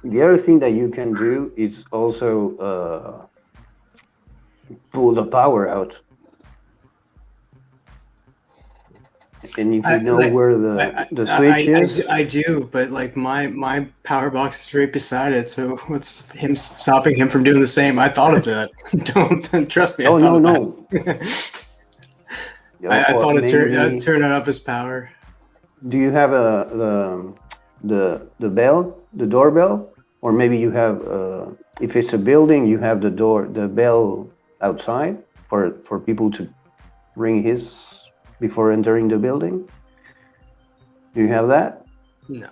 The other thing that you can do is also pull the power out. And if you know where the switch is, I do, but like my power box is right beside it. So what's stopping him from doing the same? I thought of that. Don't trust me. Oh no. I thought I'd turn it up his power. Do you have the bell, the doorbell, or maybe you have if it's a building, you have the bell outside for people to ring his before entering the building? Do you have that? No.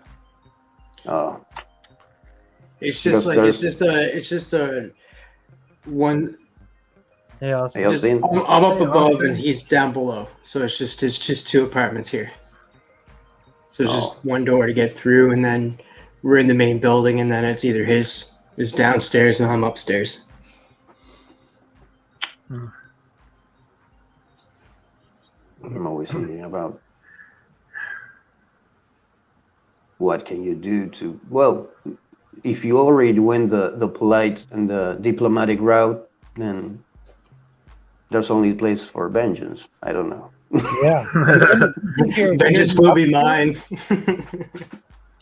Oh. It's just like it's just a one. Yeah, I'm up above and he's down below, so it's just 2 apartments here. So it's just one door to get through, and then we're in the main building, and then it's either his is downstairs and I'm upstairs. I'm always thinking about what can you do to, well, if you already went the polite and the diplomatic route, then there's only a place for vengeance. I don't know. Yeah. Vengeance will be mine.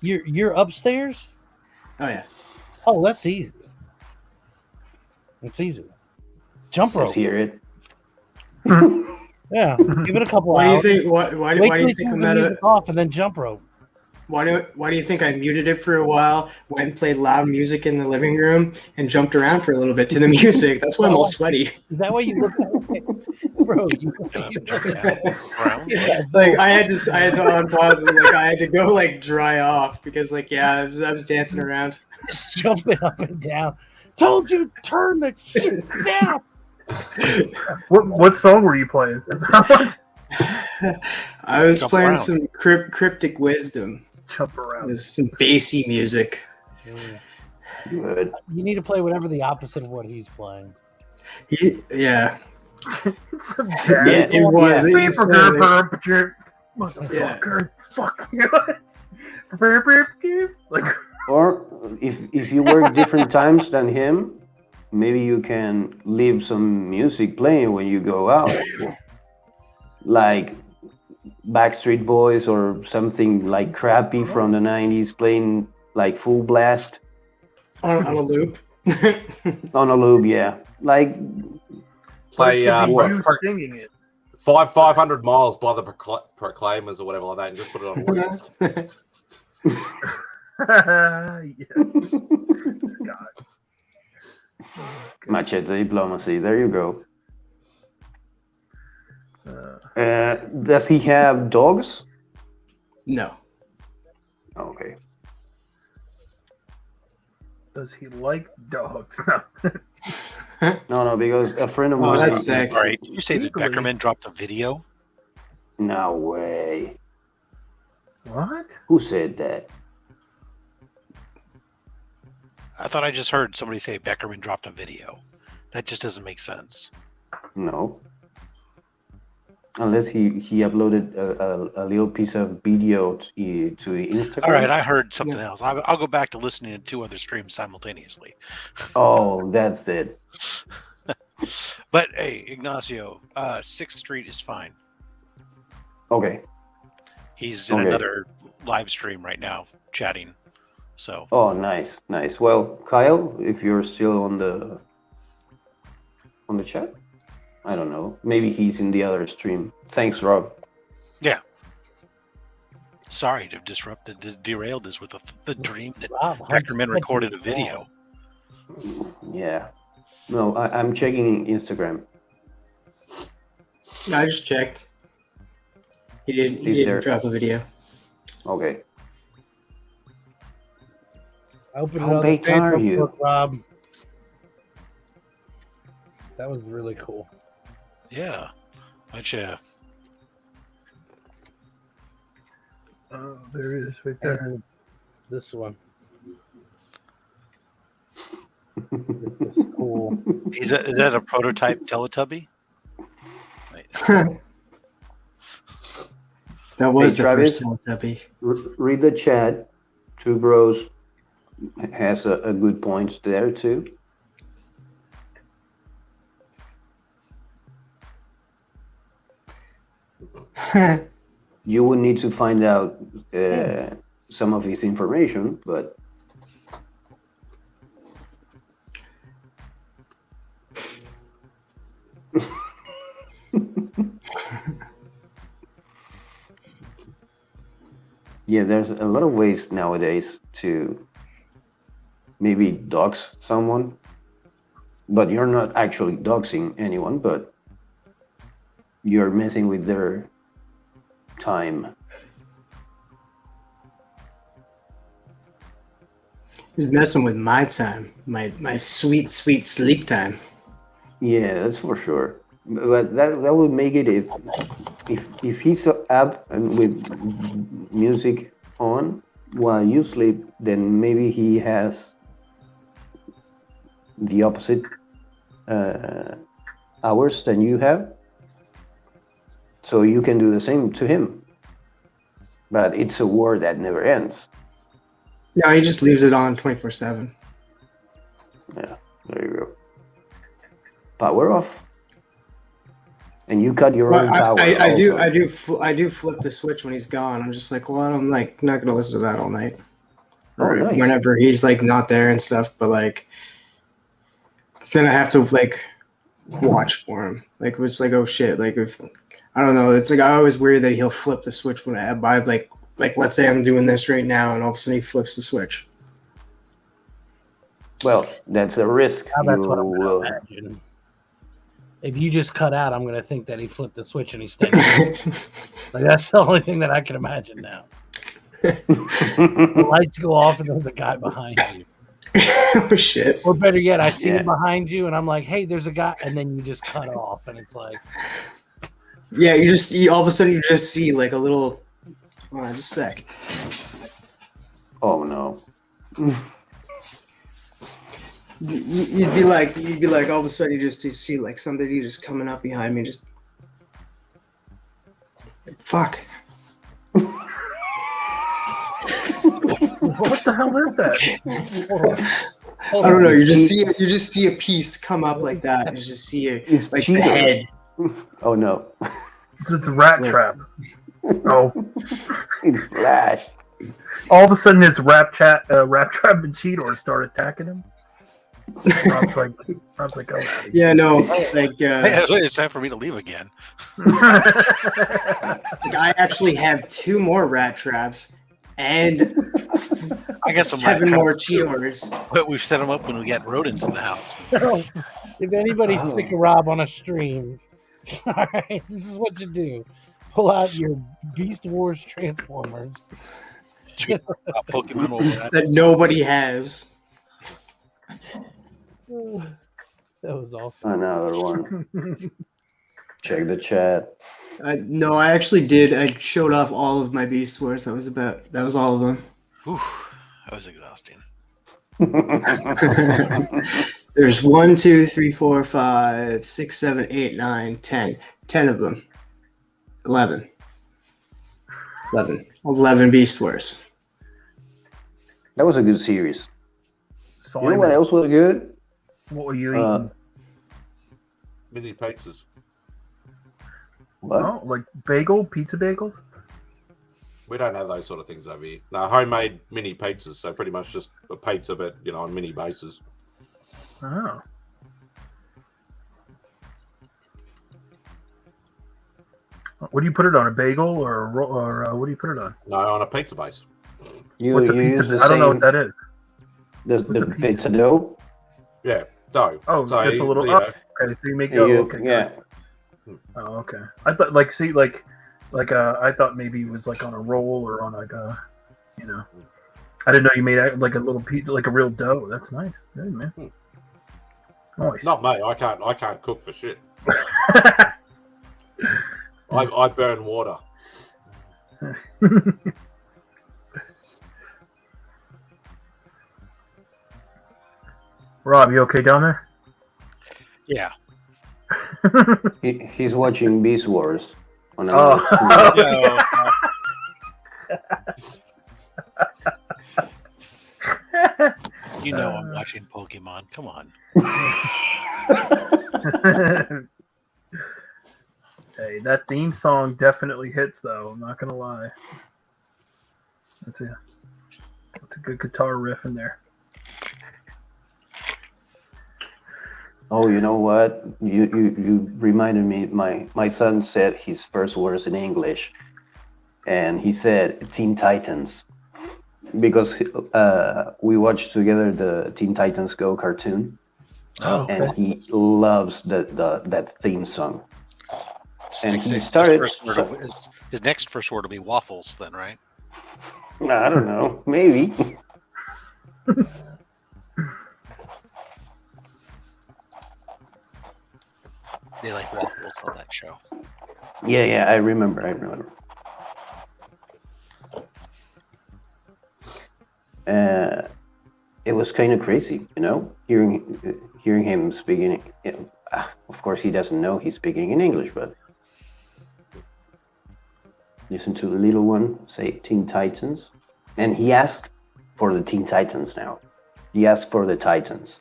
You're upstairs? Oh yeah. Oh, that's easy. It's easy. Jump rope. Let's hear it. Yeah, give it a couple Why do you hours. think? Why Wait do till you think turn I'm the at music off and then jump rope. Why do you think I muted it for a while, went and played loud music in the living room, and jumped around for a little bit to the music? That's why I'm all sweaty. Is that why you look that way? Bro, you like I had to unpause and like I had to go like dry off because like I was dancing around. Just jumping up and down. Told you turn the shit down. What song were you playing? I was Jump playing around. some cryptic wisdom. Jump around. There's some bassy music. Good. You need to play whatever the opposite of what he's playing. Yeah. Yeah, it was. Yeah. He's playing- Motherfucker, fuck you. Like, Or if you work different times than him, maybe you can leave some music playing when you go out, like Backstreet Boys or something like crappy from the '90s playing like full blast on a loop. on a loop. Yeah, like Play singing it. 500 Miles by the Proclaimers or whatever like that, and just put it on loop. Yes. Scott. Machete Diplomacy. There you go. Does he have dogs? No. Okay. Does he like dogs? No, because a friend of Oh, mine. that's sick. All right, did you say that Beckerman dropped a video? No way. What? Who said that? I thought I just heard somebody say Beckerman dropped a video. That just doesn't make sense. No. Unless he uploaded a little piece of video to Instagram. All right, I heard something else. I'll go back to listening to 2 other streams simultaneously. Oh, that's it. But hey, Ignacio, 6th Street is fine. Okay. He's in another live stream right now, chatting. So. Oh, nice. Well, Kyle, if you're still on the chat, I don't know. Maybe he's in the other stream. Thanks, Rob. Yeah. Sorry to derail this with the dream that Beckerman recorded a video. Yeah. No, I'm checking Instagram. No, I just checked. He didn't there. drop a video. Okay. I opened How another baked are Facebook you? book, Rob. That was really cool. Yeah. Which, Oh, there it is right there. And this one. It's cool. is that a prototype Teletubby? That was Hey, the Travis, first Teletubby. Read the chat. Two Bros has a good point there too. You would need to find out some of his information, but yeah, there's a lot of ways nowadays to maybe dox someone, but you're not actually doxing anyone, but you're messing with their time. He's messing with my time, my sweet sleep time. Yeah, that's for sure. But that would make it if he's up and with music on while you sleep, then maybe he has the opposite hours than you have. So you can do the same to him. But it's a war that never ends. No, he just leaves it on 24/7. Yeah, there you go. Power off. And you cut your own power. I do flip the switch when he's gone. I'm just like, well, I'm like not gonna listen to that all night. Or nice. whenever he's like not there and stuff, but like then I have to like watch for him. Like it's like, oh shit, like if I don't know, it's like I always worry that he'll flip the switch when I buy like let's say I'm doing this right now and all of a sudden he flips the switch. Well, that's a risk. That's what I'm gonna imagine. If you just cut out, I'm gonna think that he flipped the switch and he stayed. Like that's the only thing that I can imagine now. The lights go off and there's a guy behind you. Oh shit. Or better yet, I see him behind you and I'm like, hey, there's a guy, and then you just cut off and it's like, yeah, all of a sudden you just see like a little. Hold on, just a sec. Oh no. You'd be like all of a sudden you see like somebody just coming up behind me, just fuck. What the hell is that? I don't know. You just see a piece come up like that. You just see it like the head. Oh no. It's a rat trap. Oh. It's Flash. All of a sudden, his Rat Trap and Cheetor start attacking him. Rob's like, oh, yeah, no, like, it's time for me to leave again. Like, I actually have 2 more rat traps and I got some 7 more Cheetors. But we've set them up when we get rodents in the house. If anybody's sick of Rob on a stream, all right, this is what you do: pull out your Beast Wars Transformers. Pokemon that nobody has. That was awesome. Another one. Check the chat. No, I actually did. I showed off all of my Beast Wars. That was all of them. Whew, that was exhausting. There's 1, 2, 3, 4, 5, 6, 7, 8, 9, 10. 10 of them. 11 Beast Wars. That was a good series. Sorry, you know what else was good? What were you eating? Mini pizzas. What? Oh, like pizza bagels? We don't have those sort of things over here. No, homemade mini pizzas. So pretty much just a pizza, but on mini bases. Oh. What do you put it on? A bagel or what do you put it on? No, on a pizza base. What's a pizza? I don't know what that is. The pizza dough? Yeah, dough. Oh, so just a little. okay, so you make dough. Okay. Yeah. Oh, okay. I thought I thought maybe it was like on a roll or on like a, I didn't know you made like a little pizza, like a real dough. That's nice. Good, man. Nice. Not me. I can't cook for shit. I burn water. Rob, you okay down there? Yeah. He's watching Beast Wars. On You know I'm watching Pokemon. Come on. Hey, that theme song definitely hits, though. I'm not gonna lie. That's a good guitar riff in there. Oh, you know what? You reminded me. My son said his first words in English, and he said Teen Titans, because we watched together the Teen Titans Go cartoon, and he loves that theme song. And he started. His next first word will be waffles, then, right? I don't know. Maybe. They like waffles on that show. Yeah, I remember. It was kind of crazy, hearing him speaking. Of course, he doesn't know he's speaking in English, but listen to the little one say Teen Titans, and he asked for the Teen Titans now. He asked for the Titans,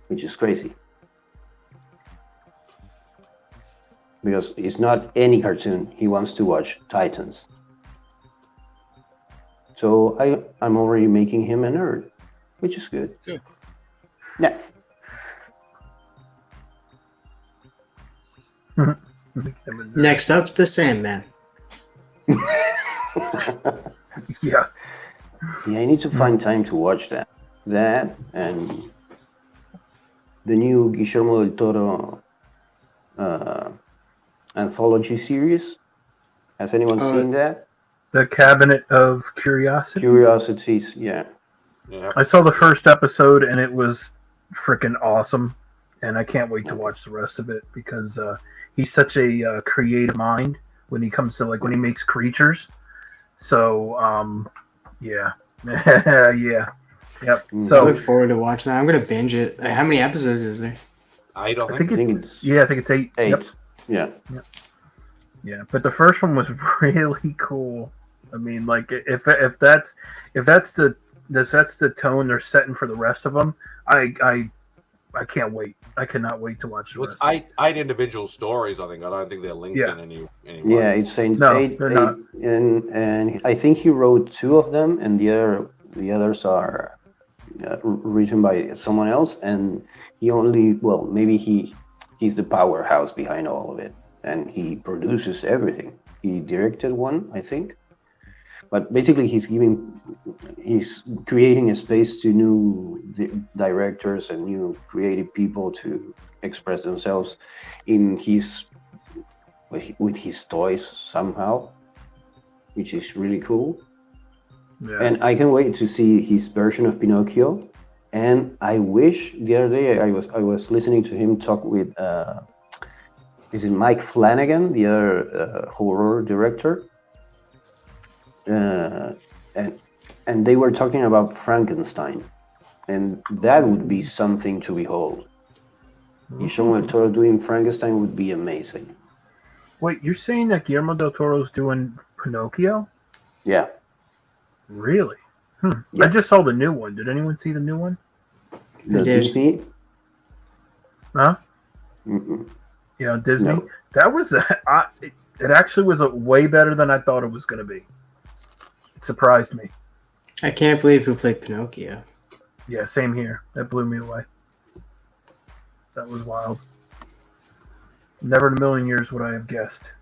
which is crazy. because it's not any cartoon. He wants to watch Titans. So I'm already making him a nerd, which is good. Good. Yeah. Next up, the Sandman. Yeah. Yeah, I need to find time to watch that. That and the new Guillermo del Toro anthology series. Has anyone seen that? The Cabinet of Curiosities. Curiosities, yeah. I saw the first episode and it was freaking awesome, and I can't wait to watch the rest of it because he's such a creative mind when he comes to when he makes creatures. So yeah, yeah, yep. So I look forward to watching that. I'm gonna binge it. How many episodes is there? 8, I think it's I think it's 8. 8. Yep. Yeah. Yep. Yeah, but the first one was really cool. I mean, if that's the tone they're setting for the rest of them, I can't wait. I cannot wait to watch the Well, it's rest. 8 individual stories. I don't think they're linked in any way. Yeah, it's saying No, 8, they're not. and I think he wrote 2 of them, and the others are written by someone else, and he only maybe he's the powerhouse behind all of it, and he produces everything. He directed one, I think, but basically he's creating a space to new directors and new creative people to express themselves in with his toys somehow, which is really cool. Yeah. And I can wait to see his version of Pinocchio. And I wish the other day I was listening to him talk with is it Mike Flanagan, the other horror director, and they were talking about Frankenstein, and that would be something to behold. Guillermo del Toro doing Frankenstein would be amazing. Wait, you're saying that Guillermo del Toro's doing Pinocchio? Yeah. Really? Yeah. I just saw the new one. Did anyone see the new one? The Disney? Huh? Mm-mm. Yeah, Disney. No. That was it actually was way better than I thought it was going to be. It surprised me. I can't believe who played Pinocchio. Yeah, same here. That blew me away. That was wild. Never in a million years would I have guessed.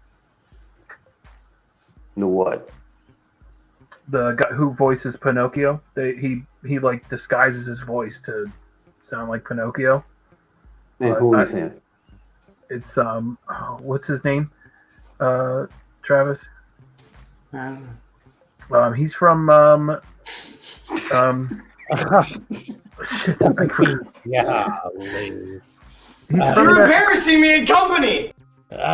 The what? The guy who voices Pinocchio, he disguises his voice to sound like Pinocchio. And who is it? It's what's his name? Travis. I don't know. He's from shit. Yeah. You're embarrassing me in company. How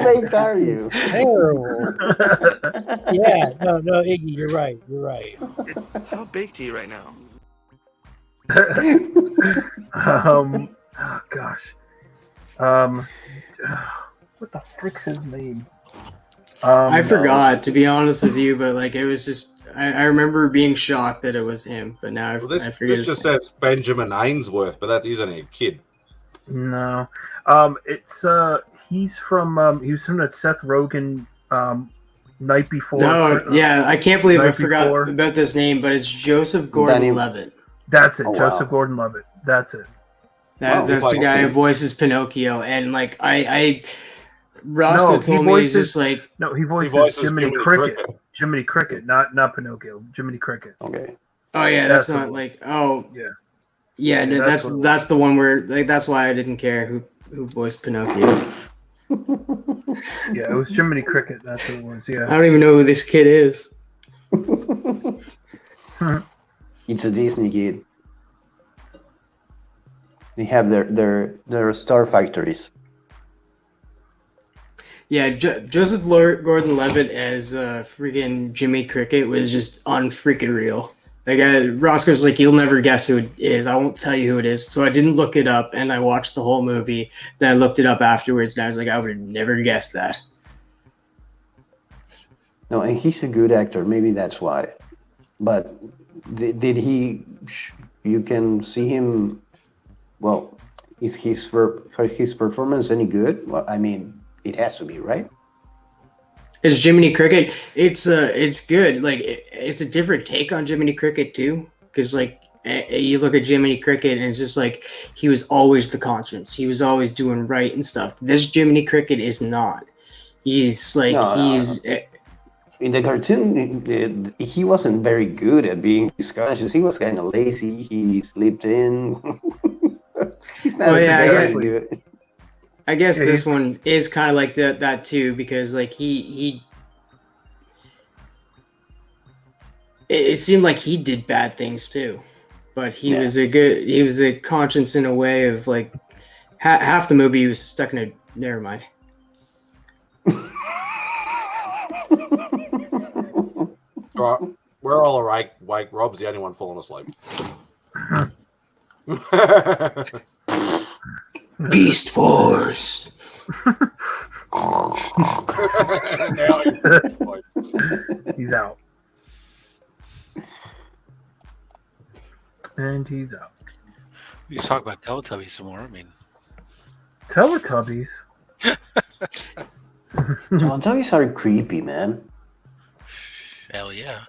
late are you? Terrible. Yeah, no, Iggy, you're right. You're right. How baked are you right now? Oh gosh. What the frick's his name? I forgot, to be honest with you, but it was just I remember being shocked that it was him, but now I forget. This just says Benjamin Ainsworth, but that isn't a kid. No, it's he's from that Seth Rogen Night Before. No, yeah, I can't believe I Night forgot Before. about this name, but it's Joseph Gordon-Levitt. That's it, Oh, Joseph wow. Gordon-Levitt. That's it. That's the guy who voices Pinocchio, and Roscoe told me he's just he voices Jiminy Cricket. Jiminy Cricket, not Pinocchio. Jiminy Cricket. Okay. Oh yeah, that's not yeah. No, that's the one where that's why I didn't care who voiced Pinocchio. Yeah, it was Jiminy Cricket. That's what it was. Yeah. I don't even know who this kid is. It's a Disney kid. They have their star factories. Yeah, Joseph Gordon-Levitt as freaking Jimmy Cricket was just unfreaking real. Roscoe's you'll never guess who it is. I won't tell you who it is. So I didn't look it up, and I watched the whole movie. Then I looked it up afterwards, and I was I would have never guessed that. No, and he's a good actor. Maybe that's why. But did he? You can see him. Well, Is his performance any good? Well, I mean, it has to be, right? Is Jiminy Cricket? It's good. Like it's a different take on Jiminy Cricket too, because like you look at Jiminy Cricket and it's just like he was always the conscience. He was always doing right and stuff. This Jiminy Cricket is not. He's like No. In the cartoon, he wasn't very good at being conscious. He was kind of lazy. He slept in. He's not very good. I guess this one is kind of like that too, because like it seemed like he did bad things too, but he was a conscience in a way of like half the movie he was stuck in a never mind. Right, we're all awake. Rob's the only one falling asleep. Beast Wars. He's out. And he's out. We can talk about Teletubbies some more. I mean, Teletubbies? Teletubbies are creepy, man. hell yeah.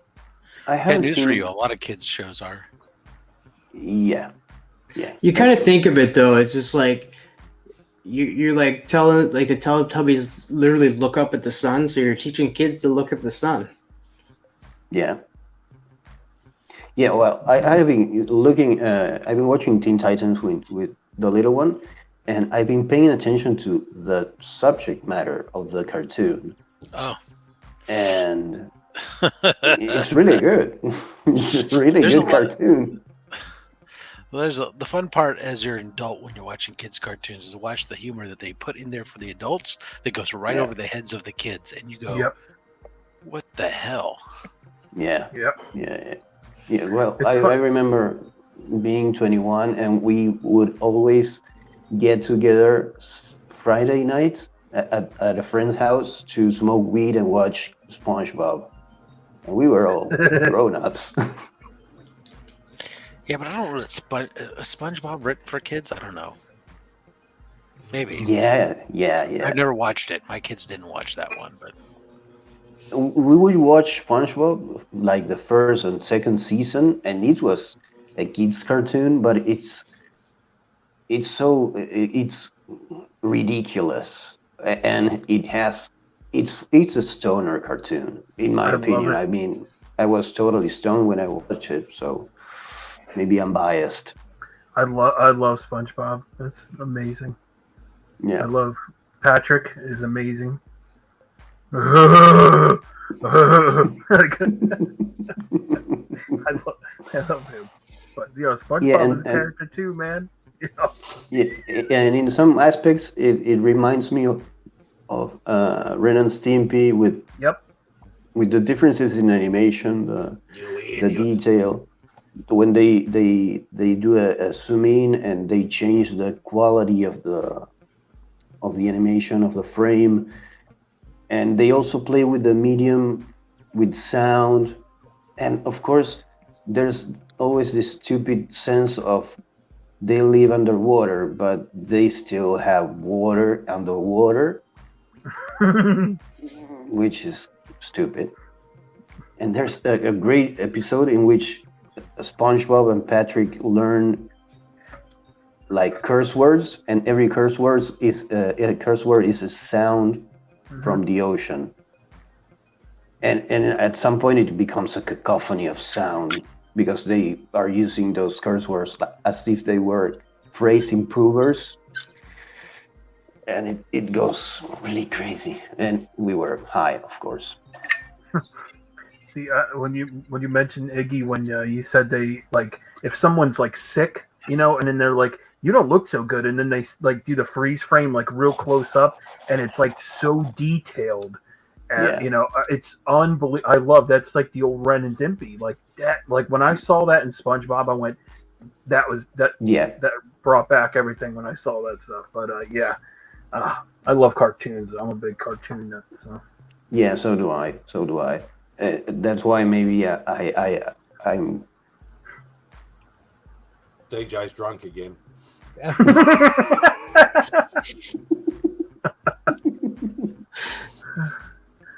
I Bad haven't news seen... for you. A lot of kids' shows are. Yeah. You kind of think of it though. It's just like you're like telling like the Teletubbies literally look up at the sun, so you're teaching kids to look at the sun. Yeah. Yeah, well, I've been looking. I've been watching Teen Titans with the little one, and I've been paying attention to the subject matter of the cartoon. Oh. And it's really good. It's a really good cartoon. Well, the fun part as you're an adult when you're watching kids' cartoons is to watch the humor that they put in there for the adults that goes right over the heads of the kids, and you go, "What the hell?" Yeah. Yep. Yeah. Well, I remember being 21, and we would always get together Friday nights at a friend's house to smoke weed and watch SpongeBob, and we were all grown-ups. Yeah, but I don't know. SpongeBob written for kids? I don't know. Maybe. Yeah. I've never watched it. My kids didn't watch that one, but we would watch SpongeBob like the first and second season, and it was a kids cartoon, but it's ridiculous, and it's a stoner cartoon in my opinion. I mean, I was totally stoned when I watched it, so maybe I'm biased. I love SpongeBob. That's amazing. Yeah. I love Patrick is amazing. I love him. But SpongeBob is a character too, man. Yeah, and in some aspects, it reminds me of Ren and Stimpy with the differences in animation, the detail. When they do a zoom in and they change the quality of the animation of the frame, and they also play with the medium, with sound, and of course there's always this stupid sense of they live underwater, but they still have water underwater, which is stupid. And there's a great episode in which SpongeBob and Patrick learn like curse words, and every curse word is a sound from the ocean. And at some point it becomes a cacophony of sound because they are using those curse words as if they were phrase improvers, and it goes really crazy. And we were high, of course. See, when you mentioned Iggy, when you said they like if someone's like sick, and then they're like, you don't look so good, and then they like do the freeze frame like real close up, and it's like so detailed, and it's unbelievable. I love that's like the old Ren and Stimpy, like that. Like when I saw that in SpongeBob, I went, that brought back everything when I saw that stuff. But I love cartoons. I'm a big cartoon nut. So yeah, so do I. That's why maybe I'm. DJ's drunk again.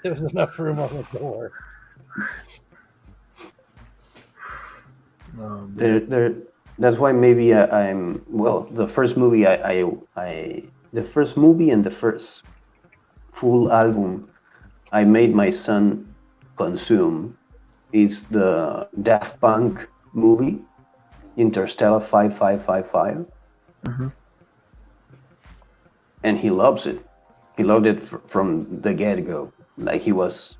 There was enough room on the door. That's why maybe I'm well. The first movie the first movie and the first full album I made my son consume is the Daft Punk movie Interstellar 5555, and he loves it. He loved it from the get go. Like he was,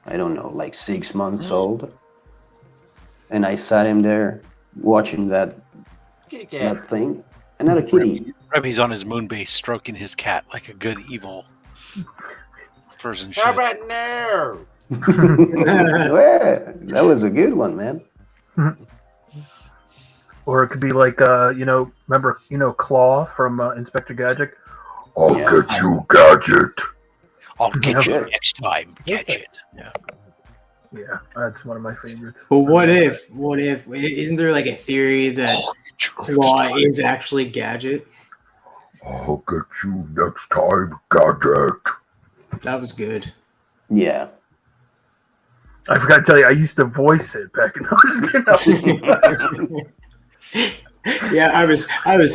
I don't know, like 6 months old, and I sat him there watching that thing. Another kitty. Remy's on his moon base stroking his cat like a good evil person should. How about now? Yeah, that was a good one, man. Or it could be like, remember, Claw from Inspector Gadget? I'll get you, Gadget. I'll get you next time, Gadget. Yeah, that's one of my favorites. But what if? Isn't there like a theory that Claw is actually Gadget? I'll get you next time, Gadget. That was good. Yeah. I forgot to tell you, I used to voice it back in Yeah, I was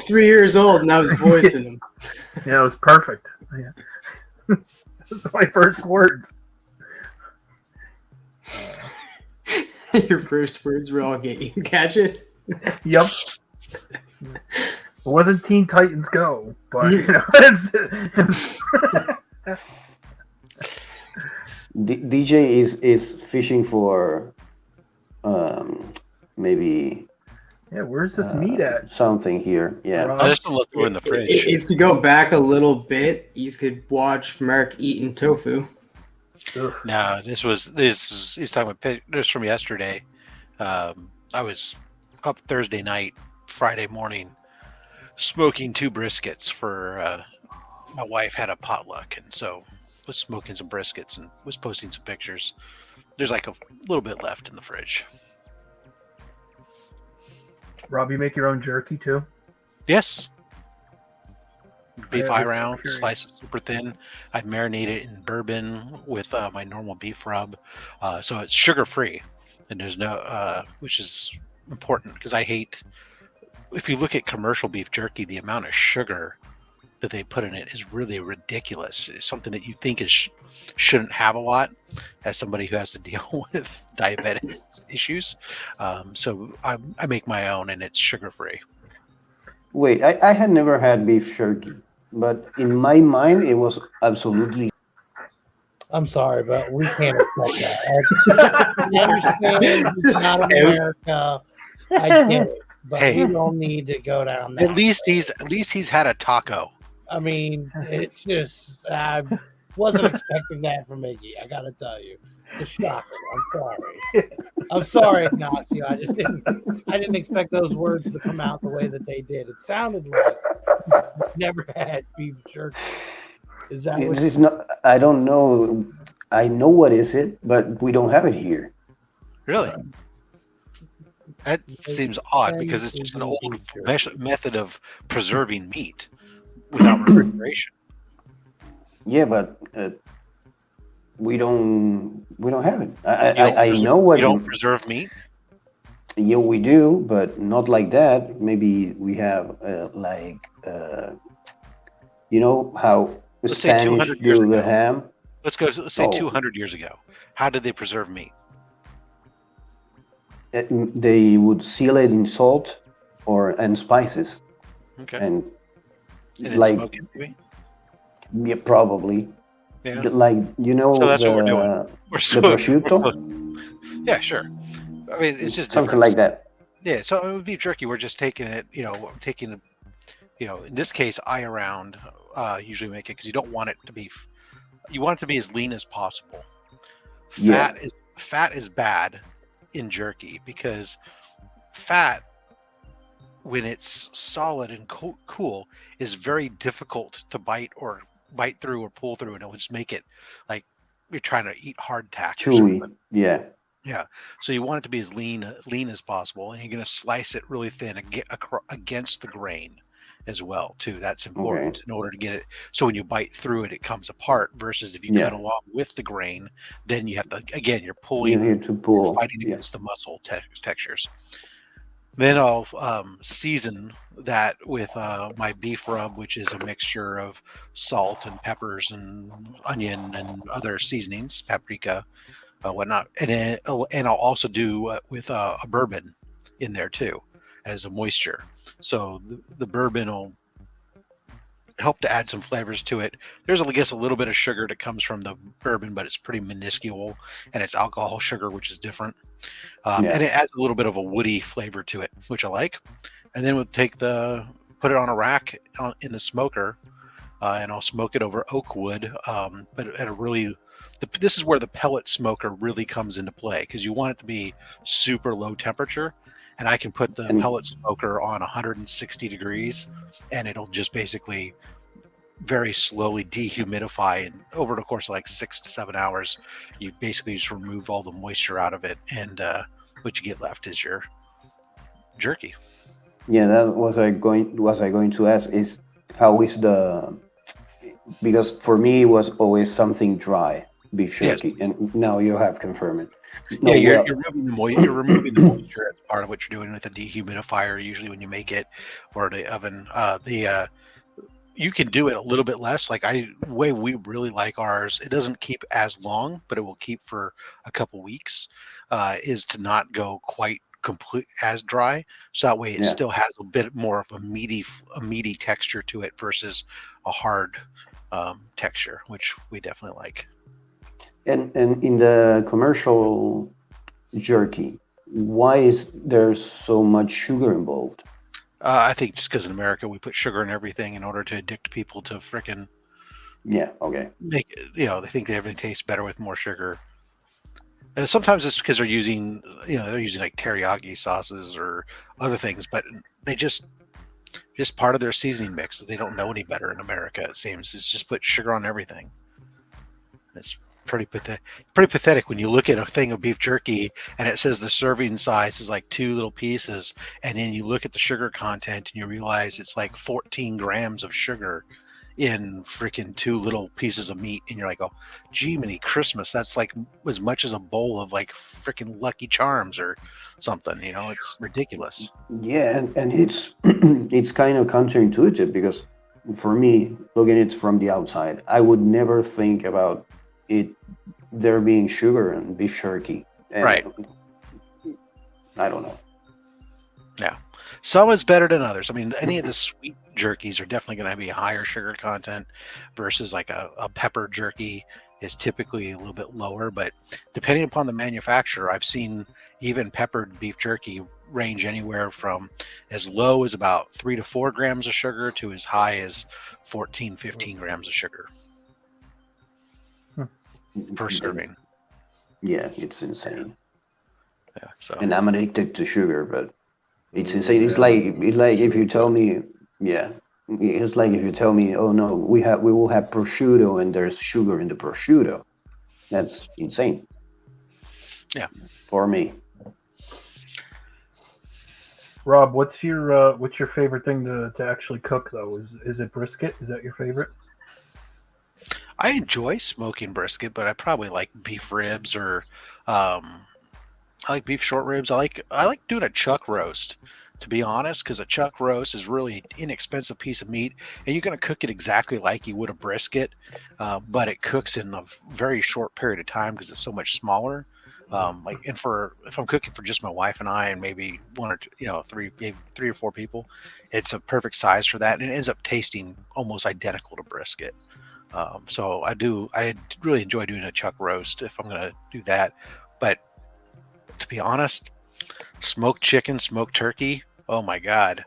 3 years old and I was voicing him. Yeah, it was perfect. Yeah. Those are my first words. Your first words were all get you, Gadget. Yep. It wasn't Teen Titans Go, but DJ is fishing for maybe. Yeah, where's this meat at? Something here. Yeah. I just don't look in the fridge. If you go back a little bit, you could watch Mark eating tofu. No, he's talking about pictures from yesterday. I was up Thursday night, Friday morning, smoking 2 briskets for my wife had a potluck, and so was smoking some briskets and was posting some pictures. There's like a little bit left in the fridge. Rob, you make your own jerky too? Yes. Beef Yeah, eye just round, curious. slice it super thin. I marinate it in bourbon with my normal beef rub, so it's sugar free, and there's no, which is important because I hate. If you look at commercial beef jerky, the amount of sugar that they put in it is really ridiculous. It's something that you think shouldn't have a lot, as somebody who has to deal with diabetic issues. So I make my own, and it's sugar free. Wait, I had never had beef jerky, but in my mind it was absolutely. I'm sorry, but we can't accept that. I understand it's not America. I get it, but Hey. we don't need to go down that. At least he's had a taco. I mean, it's just I wasn't expecting that from Iggy. I gotta tell you, it's a shocker. I'm sorry. I'm sorry, Ignacio. I didn't expect those words to come out the way that they did. It sounded like you've never had beef jerky. Is that what? This is not. I don't know. I know what is it, but we don't have it here. Really? That seems odd because it's just an old method of preserving meat without refrigeration. Yeah, but we don't have it. I know what you don't preserve meat. Yeah, we do, but not like that. Maybe we have you know how the Let's say Spanish 200 years do the ago. ham. Let's say Oh. 200 years ago. How did they preserve meat? They would seal it in salt and spices. Okay. And then like smoke it, maybe? yeah, probably. Yeah. Like So that's what we're doing. We're the prosciutto, Yeah, sure. I mean, it's just something different. like that. Yeah. So with beef jerky, we're just taking it. In this case, eye around. Usually make it because you don't want it to be. You want it to be as lean as possible. Yeah. Fat is bad in jerky because fat, when it's solid and cool, is very difficult to bite through or pull through, and it will just make it like you're trying to eat hardtack or Chewy. something. Yeah. Yeah. So you want it to be as lean as possible, and you're going to slice it really thin against the grain, as well too. That's important in order to get it. So when you bite through it, it comes apart. Versus if you cut along with the grain, then you have to again you're pulling, You need to pull. fighting against the muscle textures. Then I'll season that with my beef rub, which is a mixture of salt and peppers and onion and other seasonings, paprika, whatnot. And I'll also do with a bourbon in there too as a moisture. So the bourbon will help to add some flavors to it. There's, I guess, a little bit of sugar that comes from the bourbon, but it's pretty minuscule, and it's alcohol sugar, which is different. And it adds a little bit of a woody flavor to it, which I like. And then we'll put it on a rack in the smoker, and I'll smoke it over oak wood. But at a really, this is where the pellet smoker really comes into play, because you want it to be super low temperature. And I can put the pellet smoker on 160 degrees, and it'll just basically very slowly dehumidify. And over the course of like 6 to 7 hours, you basically just remove all the moisture out of it, and what you get left is your jerky. Yeah, that was I going to ask is how is because for me it was always something dry, beef jerky, and now you have confirmed it. No, you're removing the moisture as part of what you're doing with a dehumidifier. Usually, when you make it or the oven, you can do it a little bit less. Like way we really like ours. It doesn't keep as long, but it will keep for a couple weeks. Is to not go quite complete as dry, so that way it still has a bit more of a meaty texture to it versus a hard texture, which we definitely like. And in the commercial jerky, why is there so much sugar involved? I think just because in America we put sugar in everything in order to addict people to frickin' make they think that everything tastes better with more sugar. And sometimes it's because they're using like teriyaki sauces or other things, but they just part of their seasoning mix. They don't know any better in America. It seems it's just put sugar on everything. It's pretty pathetic when you look at a thing of beef jerky and it says the serving size is like 2 little pieces, and then you look at the sugar content and you realize it's like 14 grams of sugar in freaking 2 little pieces of meat, and you're like, oh, gee, many Christmas, that's like as much as a bowl of like freaking Lucky Charms or something. It's ridiculous. Yeah, and it's it's kind of counterintuitive, because for me, looking at it from the outside, I would never think about there being sugar in beef jerky. Right. I don't know. Yeah. Some is better than others. I mean, any of the sweet jerkies are definitely going to be a higher sugar content versus like a pepper jerky is typically a little bit lower. But depending upon the manufacturer, I've seen even peppered beef jerky range anywhere from as low as about 3 to 4 grams of sugar to as high as 14, 15 grams of sugar per serving. Yeah, it's insane. Yeah, so. And I'm addicted to sugar, but it's insane. It's like if you tell me, it's like if you tell me, oh no, we will have prosciutto and there's sugar in the prosciutto. That's insane. Yeah, for me. Rob, what's your favorite thing to actually cook though? Is it brisket? Is that your favorite? I enjoy smoking brisket, but I probably like beef ribs or I like beef short ribs. I like doing a chuck roast, to be honest, because a chuck roast is really an inexpensive piece of meat, and you're going to cook it exactly like you would a brisket, but it cooks in a very short period of time because it's so much smaller. If I'm cooking for just my wife and I, and maybe 1 or 2, 3 or 4 people, it's a perfect size for that, and it ends up tasting almost identical to brisket. So I really enjoy doing a chuck roast if I'm going to do that. But to be honest, smoked chicken, smoked turkey, oh my God,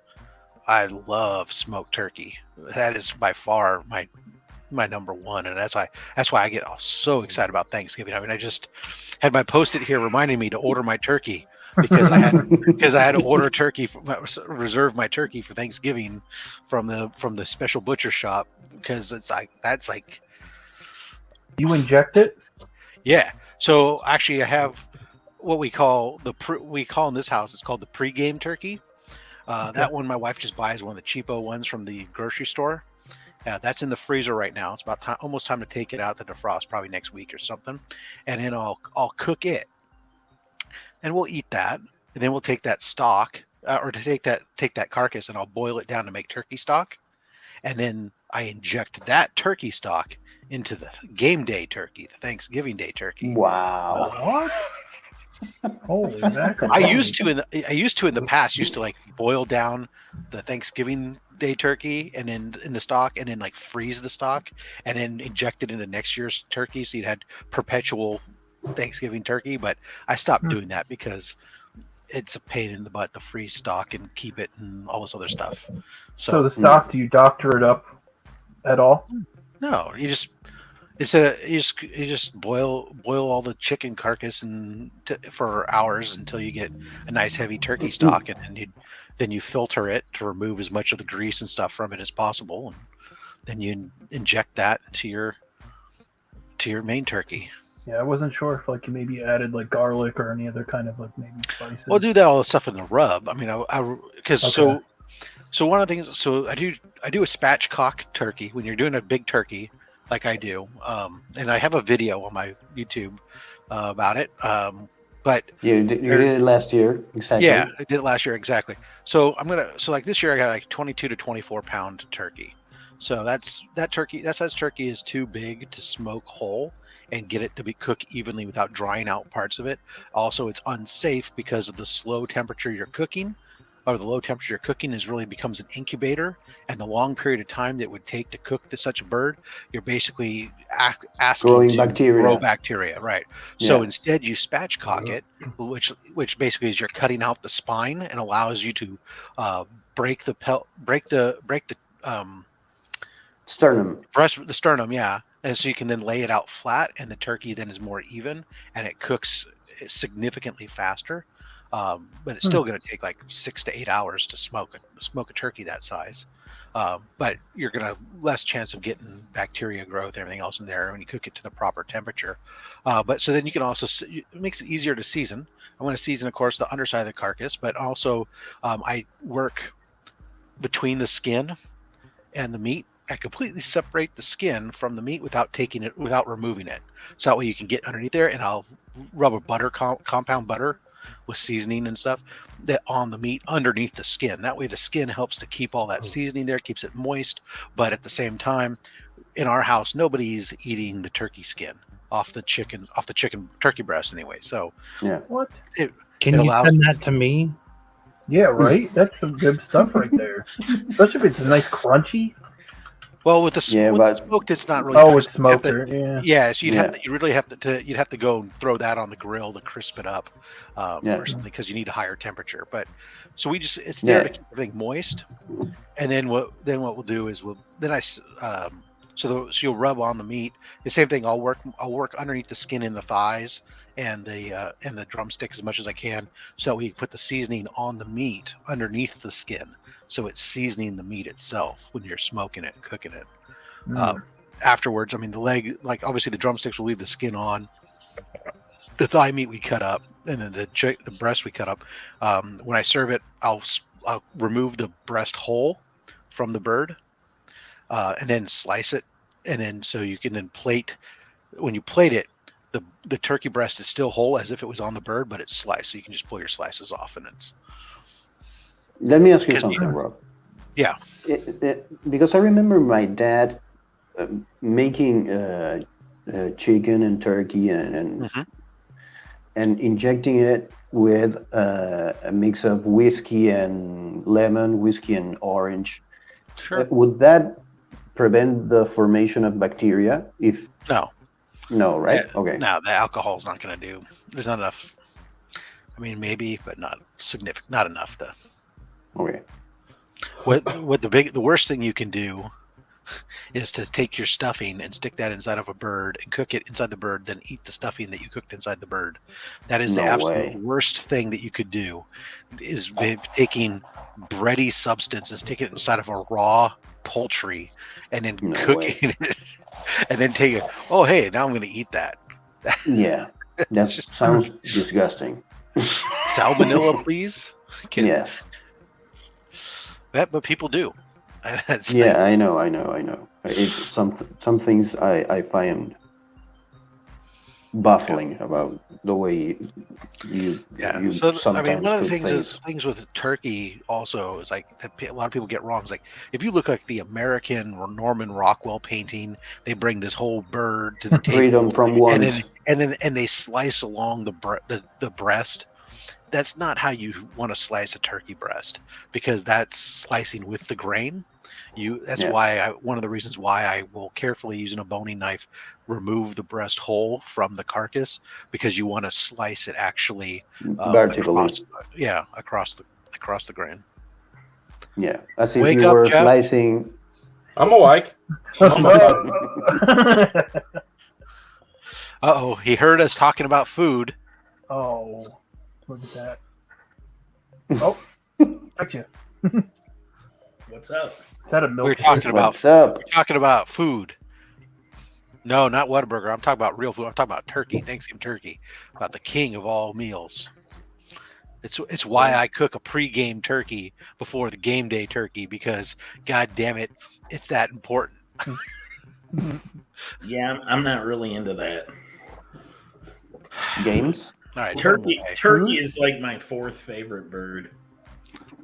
I love smoked turkey. That is by far my number one, and that's why I get so excited about Thanksgiving. I mean, I just had my Post-it here reminding me to order my turkey because I had to order turkey, reserve my turkey for Thanksgiving from the special butcher shop, because that's like you inject it. Yeah. So actually, I have what we call in this house. It's called the pregame turkey. That one my wife just buys one of the cheapo ones from the grocery store. That's in the freezer right now. It's about almost time to take it out to defrost, probably next week or something. And then I'll cook it, and we'll eat that. And then we'll take that stock, or to take that carcass, and I'll boil it down to make turkey stock. And then I inject that turkey stock into the game day turkey, the Thanksgiving Day turkey. Wow. What? Holy mackerel. I used to in the past used to like boil down the Thanksgiving Day turkey and then in the stock, and then like freeze the stock and then inject it into next year's turkey, so you'd had perpetual Thanksgiving turkey. But I stopped doing that because it's a pain in the butt to freeze stock and keep it and all this other stuff. So the stock, do you doctor it up at all? No, you just boil all the chicken carcass for hours until you get a nice heavy turkey stock, and then you filter it to remove as much of the grease and stuff from it as possible, and then you inject that to your main turkey. Yeah, I wasn't sure if like you maybe added like garlic or any other kind of like maybe spices. Well, do that all the stuff in the rub. I mean, because Okay. so one of the things, so I do a spatchcock turkey when you're doing a big turkey like I do, and I have a video on my YouTube about it. But you did it last year, exactly. yeah, I did it last year exactly. So like this year I got like 22 to 24 pound turkey. So that size turkey is too big to smoke whole and get it to be cooked evenly without drying out parts of it. Also, it's unsafe because of the slow temperature you're cooking, or the low temperature you're cooking really becomes an incubator, and the long period of time that it would take to cook such a bird, you're basically asking Growing to bacteria. grow bacteria, right? So Yeah. instead you spatchcock it, which basically is you're cutting out the spine and allows you to break the Sternum. the sternum, yeah. And so you can then lay it out flat, and the turkey then is more even, and it cooks significantly faster. But it's still going to take like 6 to 8 hours to smoke a turkey that size. But you're going to have less chance of getting bacteria growth and everything else in there when you cook it to the proper temperature. But so then you can also, it makes it easier to season. I want to season, of course, the underside of the carcass, but also I work between the skin and the meat. I completely separate the skin from the meat without removing it. So that way you can get underneath there, and I'll rub a butter compound butter with seasoning and stuff that on the meat underneath the skin. That way the skin helps to keep all that seasoning there, keeps it moist. But at the same time, in our house, nobody's eating the turkey skin off the turkey breast anyway. So yeah, what? Can you send that to me? Yeah, right. That's some good stuff right there. Especially if it's a nice crunchy. Well, with the smoked, it's not really. Oh, it's smoked. Yeah. Yeah, so you'd have to go and throw that on the grill to crisp it up, or something, because you need a higher temperature. But so it's there to keep everything moist, and then what we'll do is so you'll rub on the meat. The same thing. I'll work underneath the skin in the thighs and the drumstick as much as I can, so we put the seasoning on the meat underneath the skin, so it's seasoning the meat itself when you're smoking it and cooking it. Afterwards, I mean, the leg, like obviously the drumsticks will leave the skin on. The thigh meat we cut up, and then the breast we cut up. When I serve it, I'll remove the breast whole from the bird, and then slice it, and then so you can then plate. When you plate it, the turkey breast is still whole as if it was on the bird, but it's sliced, so you can just pull your slices off, and it's. Let me ask you something, Rob. Yeah. Because I remember my dad making chicken and turkey and injecting it with a mix of whiskey and lemon, whiskey and orange. Sure. Would that prevent the formation of bacteria? No, right? Yeah, okay. No, the alcohol is not going to do. There's not enough. I mean, maybe, but not significant. Not enough to. Okay. The worst thing you can do is to take your stuffing and stick that inside of a bird and cook it inside the bird, then eat the stuffing that you cooked inside the bird. That is the absolute worst thing that you could do, is taking bready substance and stick it inside of a raw poultry and then cooking it and then take it. Oh, hey, now I'm going to eat that. Yeah, that sounds disgusting. Salmonella, please. Yes. But people do. That's Yeah, I know. It's some things I find baffling about the way you So I sometimes mean, one of the put things with turkey also is like that a lot of people get wrong. Is like if you look like the American or Norman Rockwell painting, they bring this whole bird to the table, freedom from want. and they slice along the breast. That's not how you want to slice a turkey breast, because that's slicing with the grain. That's why one of the reasons why I will carefully, using a boning knife, remove the breast whole from the carcass, because you want to slice it actually vertically. across the grain. Yeah, as if Wake you up, were Jeff. slicing. I'm awake. Uh-oh, he heard us talking about food. Oh, look at that. Oh, gotcha. What's up? Is that a milk? We're talking about What's up? We're talking about food. No, not Whataburger. I'm talking about real food. I'm talking about turkey, Thanksgiving turkey, about the king of all meals. It's why I cook a pre-game turkey before the game day turkey, because God damn it, it's that important. Yeah, I'm not really into that. Games? All right, Turkey is like my fourth favorite bird.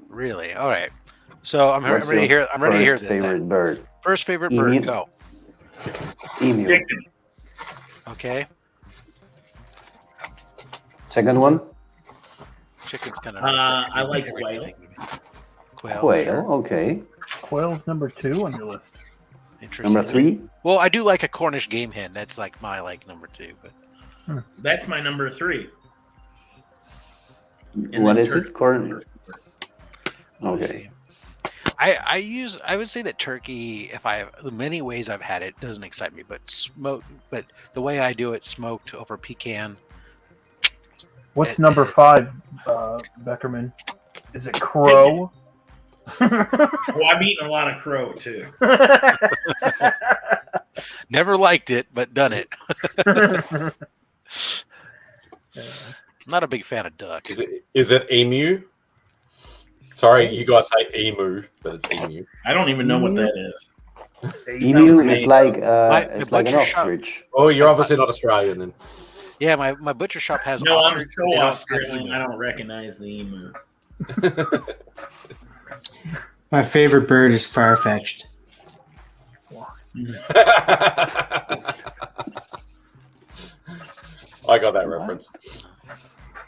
Really? All right. So I'm What's ready to your hear. I'm ready to hear first this. favorite bird? First favorite Emu? bird. Go. Emu. Chicken. Okay. Second one? Chicken's kind of. I like quail. Quail. Okay. Quail's number 2 on your list. Interesting. Number 3? Well, I do like a Cornish game hen. That's like my number 2. But that's my number 3. What is it? Corn. Okay. I would say that turkey, if I have the many ways I've had it, doesn't excite me. But the way I do it, smoked over pecan. What's number 5, Beckerman? Is it crow? Well, I've eaten a lot of crow too. Never liked it, but done it. Not a big fan of duck. Is it emu? Sorry, you guys say emu, but it's emu. I don't even know what that is. Emu is like it's like an ostrich. Oh, you're obviously not Australian then. Yeah, my butcher shop has. No, I'm ostrich, so they don't have Australian. emu. I don't recognize the emu. My favorite bird is far-fetched. I got that reference.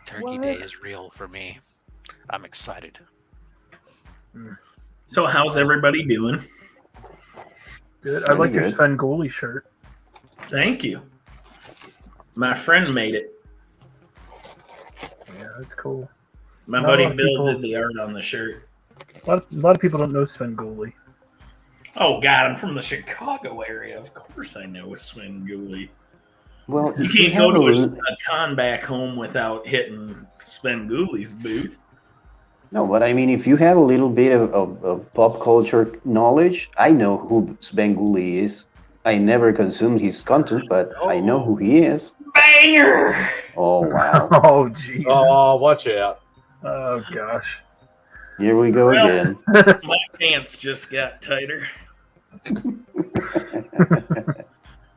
Turkey Day is real for me. I'm excited. So, how's everybody doing? Good. I like your Svengoolie shirt. Thank you. My friend made it. Yeah, that's cool. My Not a buddy lot of Bill people- did the art on the shirt. A lot of people don't know Svengoolie. Oh God, I'm from the Chicago area. Of course, I know a Svengoolie. Well, You can't go to a con back home without hitting Svengoolie's booth. No, but I mean, if you have a little bit of pop culture knowledge, I know who Svengoolie is. I never consumed his content, but I know who he is. Banger! Oh, wow. Oh, jeez. Oh, watch out. Oh, gosh. Here we go Well, again. My pants just got tighter.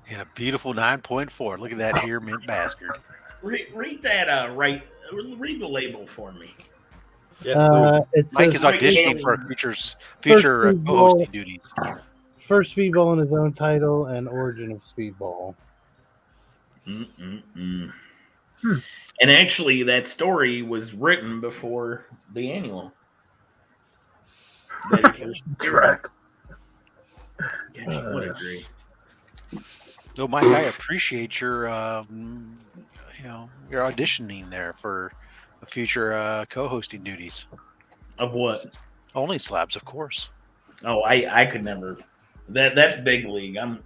Yeah, beautiful 9.4. Look at that here mint bastard. Read that read the label for me. Yes, please. It Mike says is auditioning for future Speedball- co-hosting duties. First Speedball in his own title and origin of Speedball. And actually, that story was written before the annual. Track. Gosh, what a great. So, Mike, I appreciate your your auditioning there for the future co-hosting duties. Of what? Only Slabs, of course. Oh, I could never. That's big league. I'm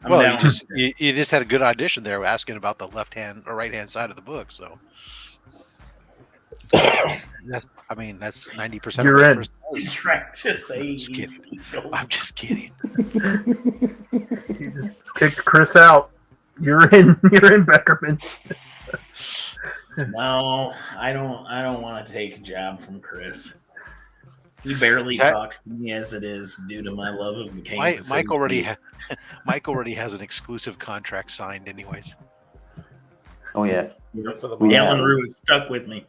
Well, down. you just had a good audition there, asking about the left hand or right hand side of the book. So that's 90%. You're in. He's trying to say. I'm just kidding. You just kicked Chris out. You're in. You're in, Beckerman. No, I don't want to take a job from Chris. He barely That- talks to me as it is due to my love of the Mike, Kansas Mike City already Chiefs. Mike already has an exclusive contract signed, anyways. Oh yeah. Good for the We Alan have- Rue is stuck with me.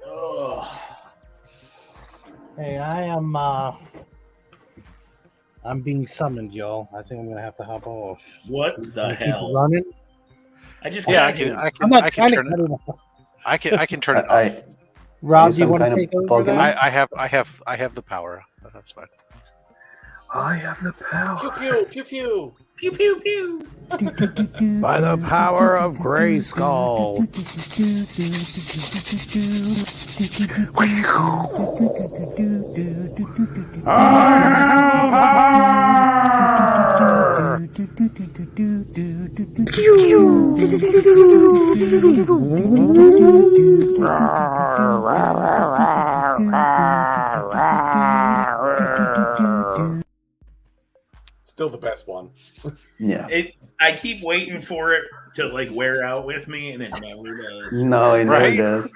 Oh. Hey, I'm being summoned, y'all. I think I'm gonna have to hop off. What Can the you keep hell? it running? I just Yeah, got I can. here. I I'm can. not I can trying to turn cut it. it off. I can turn it off. I, Rob, Is do you some want to kind of take over Pokemon? that? I have the power. That's fine. I have the power. Pew pew pew pew. Pew pew pew. By the power of Grayskull. Still the best one. Yeah. I keep waiting for it to like wear out with me, and it never does. No, it Right? never does.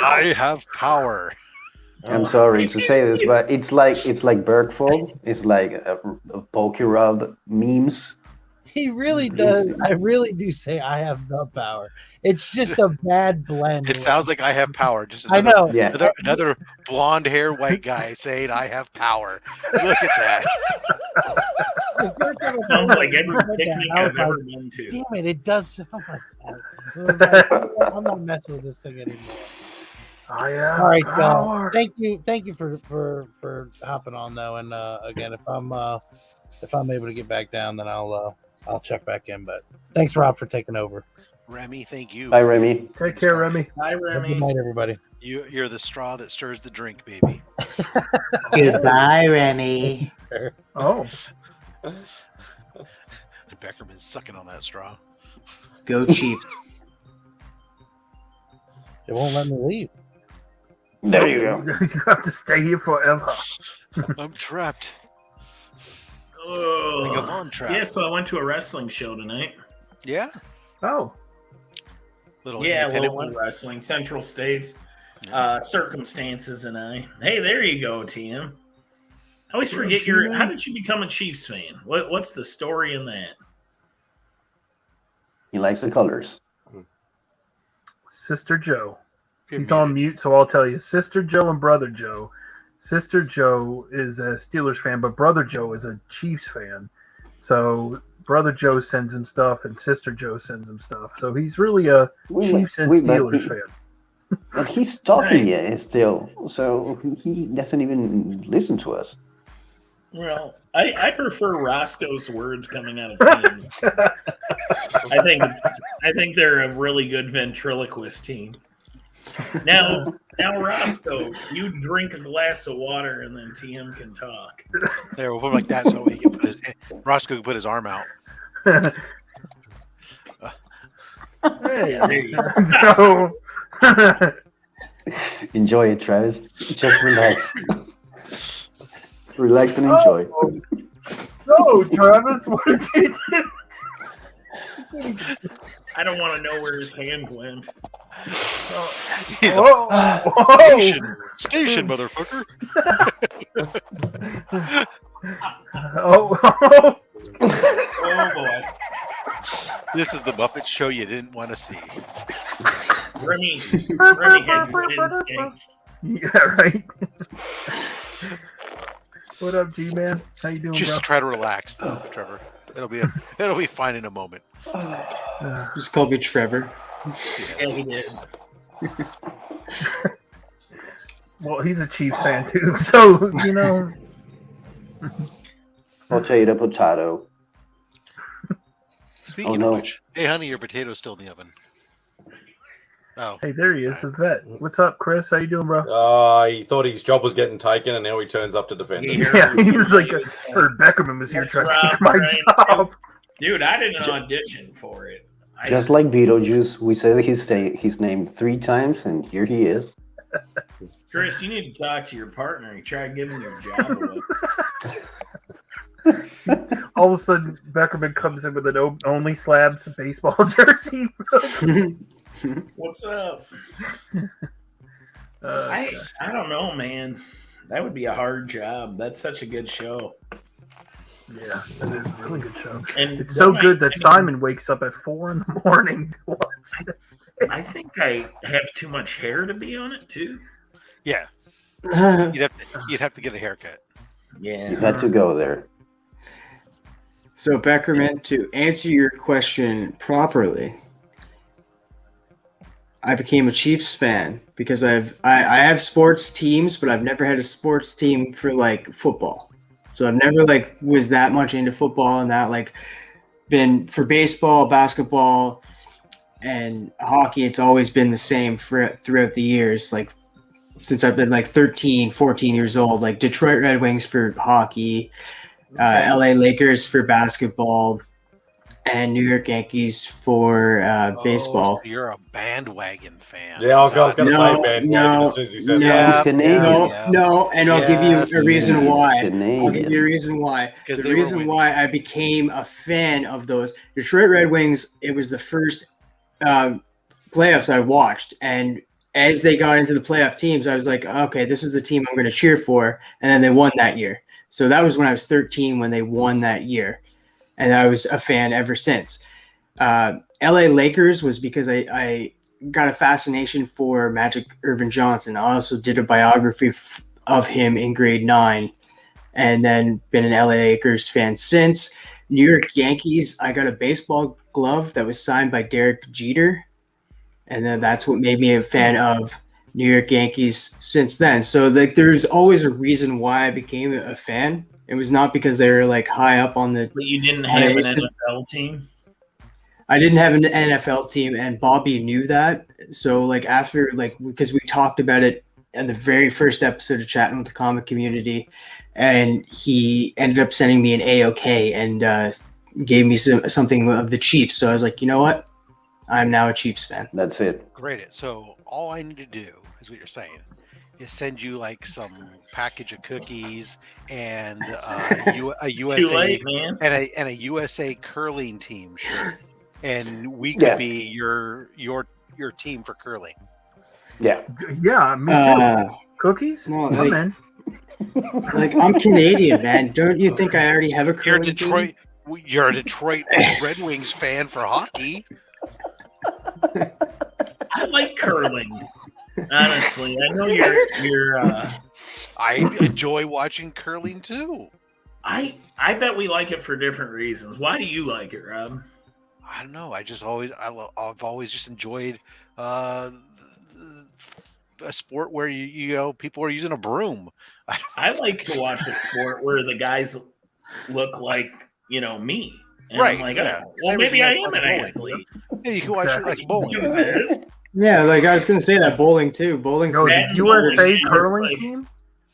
I have power. I'm sorry to say this, but it's like Bergfold. It's like a Pokerob memes. He really does. I really do say I have the power. It's just a bad blend. It sounds like I have power. Just I another, know. Yeah. another blonde hair white guy saying I have power. Look at that. The first time I Sounds heard like every that, picnic I was I've ever like, been to. damn it, it does sound like that. I was like, I'm not messing with this thing anymore. I have All right, power. thank you for hopping on though, and again, if I'm able to get back down, then I'll check back in. But thanks, Rob, for taking over. Remy, thank you. Bye, Remy. Take care, Remy. Hi, Have a Remy. good night, everybody. You're the straw that stirs the drink, baby. Goodbye, Remy. Sir. Oh, And Beckerman's sucking on that straw. Go Chiefs. It won't let me leave. There you go. you have to stay here forever. I'm trapped. Ugh. Like a Von trap. Yeah, so I went to a wrestling show tonight. Yeah. Oh, Little Yeah, independent local one. wrestling, Central States, Circumstances, and I. Hey, there you go, TM. I always forget your. How did you become a Chiefs fan? What's the story in that? He likes the colors. Sister Joe. He's on mute, so I'll tell you. Sister Joe and Brother Joe. Sister Joe is a Steelers fan, but Brother Joe is a Chiefs fan. So Brother Joe sends him stuff, and Sister Joe sends him stuff. So he's really a Chiefs and Steelers fan. But he's talking Nice. yet still, so he doesn't even listen to us. Well, I prefer Roscoe's words coming out of teams. I think they're a really good ventriloquist team. Now, Roscoe, you drink a glass of water and then TM can talk. There, we'll put it like that so he can put his Roscoe can put his arm out. Hey, there you go. so, Enjoy it, Travis. Just relax. Relax and enjoy. so Travis, what did you do? I don't want to know where his hand went. He's Whoa, station, motherfucker. oh, Oh boy, This is the Muppet Show you didn't want to see. Remy had good instincts. yeah, right. What up, G-Man? How you doing, Just bro? try to relax, though, Trevor. It'll be fine in a moment. Just call me Trevor. Yeah, he did. Well, he's a Chiefs fan too, so you know. Potato, potato. Speaking Oh, no. of which, hey, honey, your potato's still in the oven. Oh, Hey, there he is, the vet. What's up, Chris? How you doing, bro? He thought his job was getting taken, and now he turns up to defend it. Yeah, he was like, heard Beckerman was here That's trying to Rob take my Ryan. job. Dude, I didn't audition for it. Just like Beetlejuice, we said his name 3 times, and here he is. Chris, you need to talk to your partner. He tried giving your job away. All of a sudden, Beckerman comes in with an only slabs baseball jersey. What's up? I don't know, man. That would be a hard job. That's such a good show. Yeah, that is a really good show. And it's so good that Simon wakes up at 4 in the morning to watch it. I think I have too much hair to be on it too. Yeah, you'd have to get a haircut. Yeah, You had to go there. So Beckerman, to answer your question properly, I became a Chiefs fan because I have sports teams, but I've never had a sports team for like football. So I've never like was that much into football and that like been for baseball, basketball, and hockey. It's always been the same throughout the years. Like since I've been like 13, 14 years old, like Detroit Red Wings for hockey, LA Lakers for basketball, and New York Yankees for baseball. So you're a bandwagon fan. Yeah, I was going to say bandwagon as soon as he said that. No, and I'll give you a reason why. Canadian. I'll give you a reason why. The reason why I became a fan of those Detroit Red Wings, it was the first playoffs I watched, and as they got into the playoff teams, I was like, okay, this is the team I'm going to cheer for, and then they won that year. So that was when I was 13 when they won that year. And I was a fan ever since. LA Lakers was because I got a fascination for Magic Irvin Johnson. I also did a biography of him in grade 9 and then been an LA Lakers fan since. New York Yankees, I got a baseball glove that was signed by Derek Jeter. And then that's what made me a fan of New York Yankees since then. So like, there's always a reason why I became a fan. It was not because they were like high up on the. But you didn't have an NFL team? I didn't have an NFL team, and Bobby knew that. So like after because we talked about it in the very first episode of Chatting with the Comic Community, and he ended up sending me an A-OK and gave me something of the Chiefs. So I was like, you know what? I'm now a Chiefs fan. That's it. Great. So all I need to do is what you're saying is send you like some package of cookies and a USA Too late, man. and a USA curling team shirt, and we could be your team for curling. Yeah. Yeah, me too. Cookies? No, I'm in. Like I'm Canadian, man. Don't you think I already have a curling team? You're a Detroit Red Wings fan for hockey. I like curling. Honestly, I know you're. I enjoy watching curling too. I bet we like it for different reasons. Why do you like it, Rob? I don't know. I've always just enjoyed a sport where you know people are using a broom. I like to watch a sport where the guys look like me. And right. I'm like, yeah. well, maybe I am like an bowling. athlete. Yeah, you can watch it like bowling. Yeah, like I was gonna say that bowling too. Bowling's the USA curling team.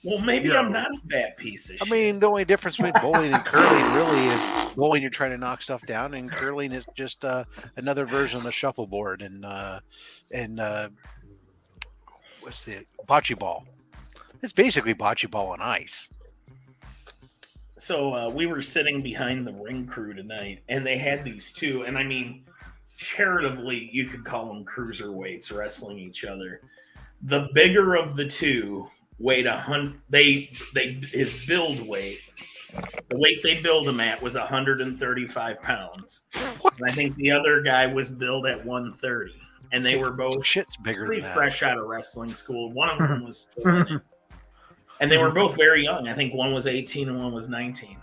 Well, maybe I'm not a fat piece of shit. I mean, the only difference between bowling and curling really is bowling you're trying to knock stuff down, and curling is just another version of the shuffleboard and what's the bocce ball? It's basically bocce ball on ice. So we were sitting behind the ring crew tonight, and they had these two, and I mean, charitably, you could call them cruiserweights wrestling each other. The bigger of the two weighed 100. His build weight, the weight they build him at, was 135 pounds. And I think the other guy was billed at 130, and they were both shit's bigger pretty than that. fresh out of wrestling school. One of them was still in it. And they were both very young. I think one was 18 and one was 19.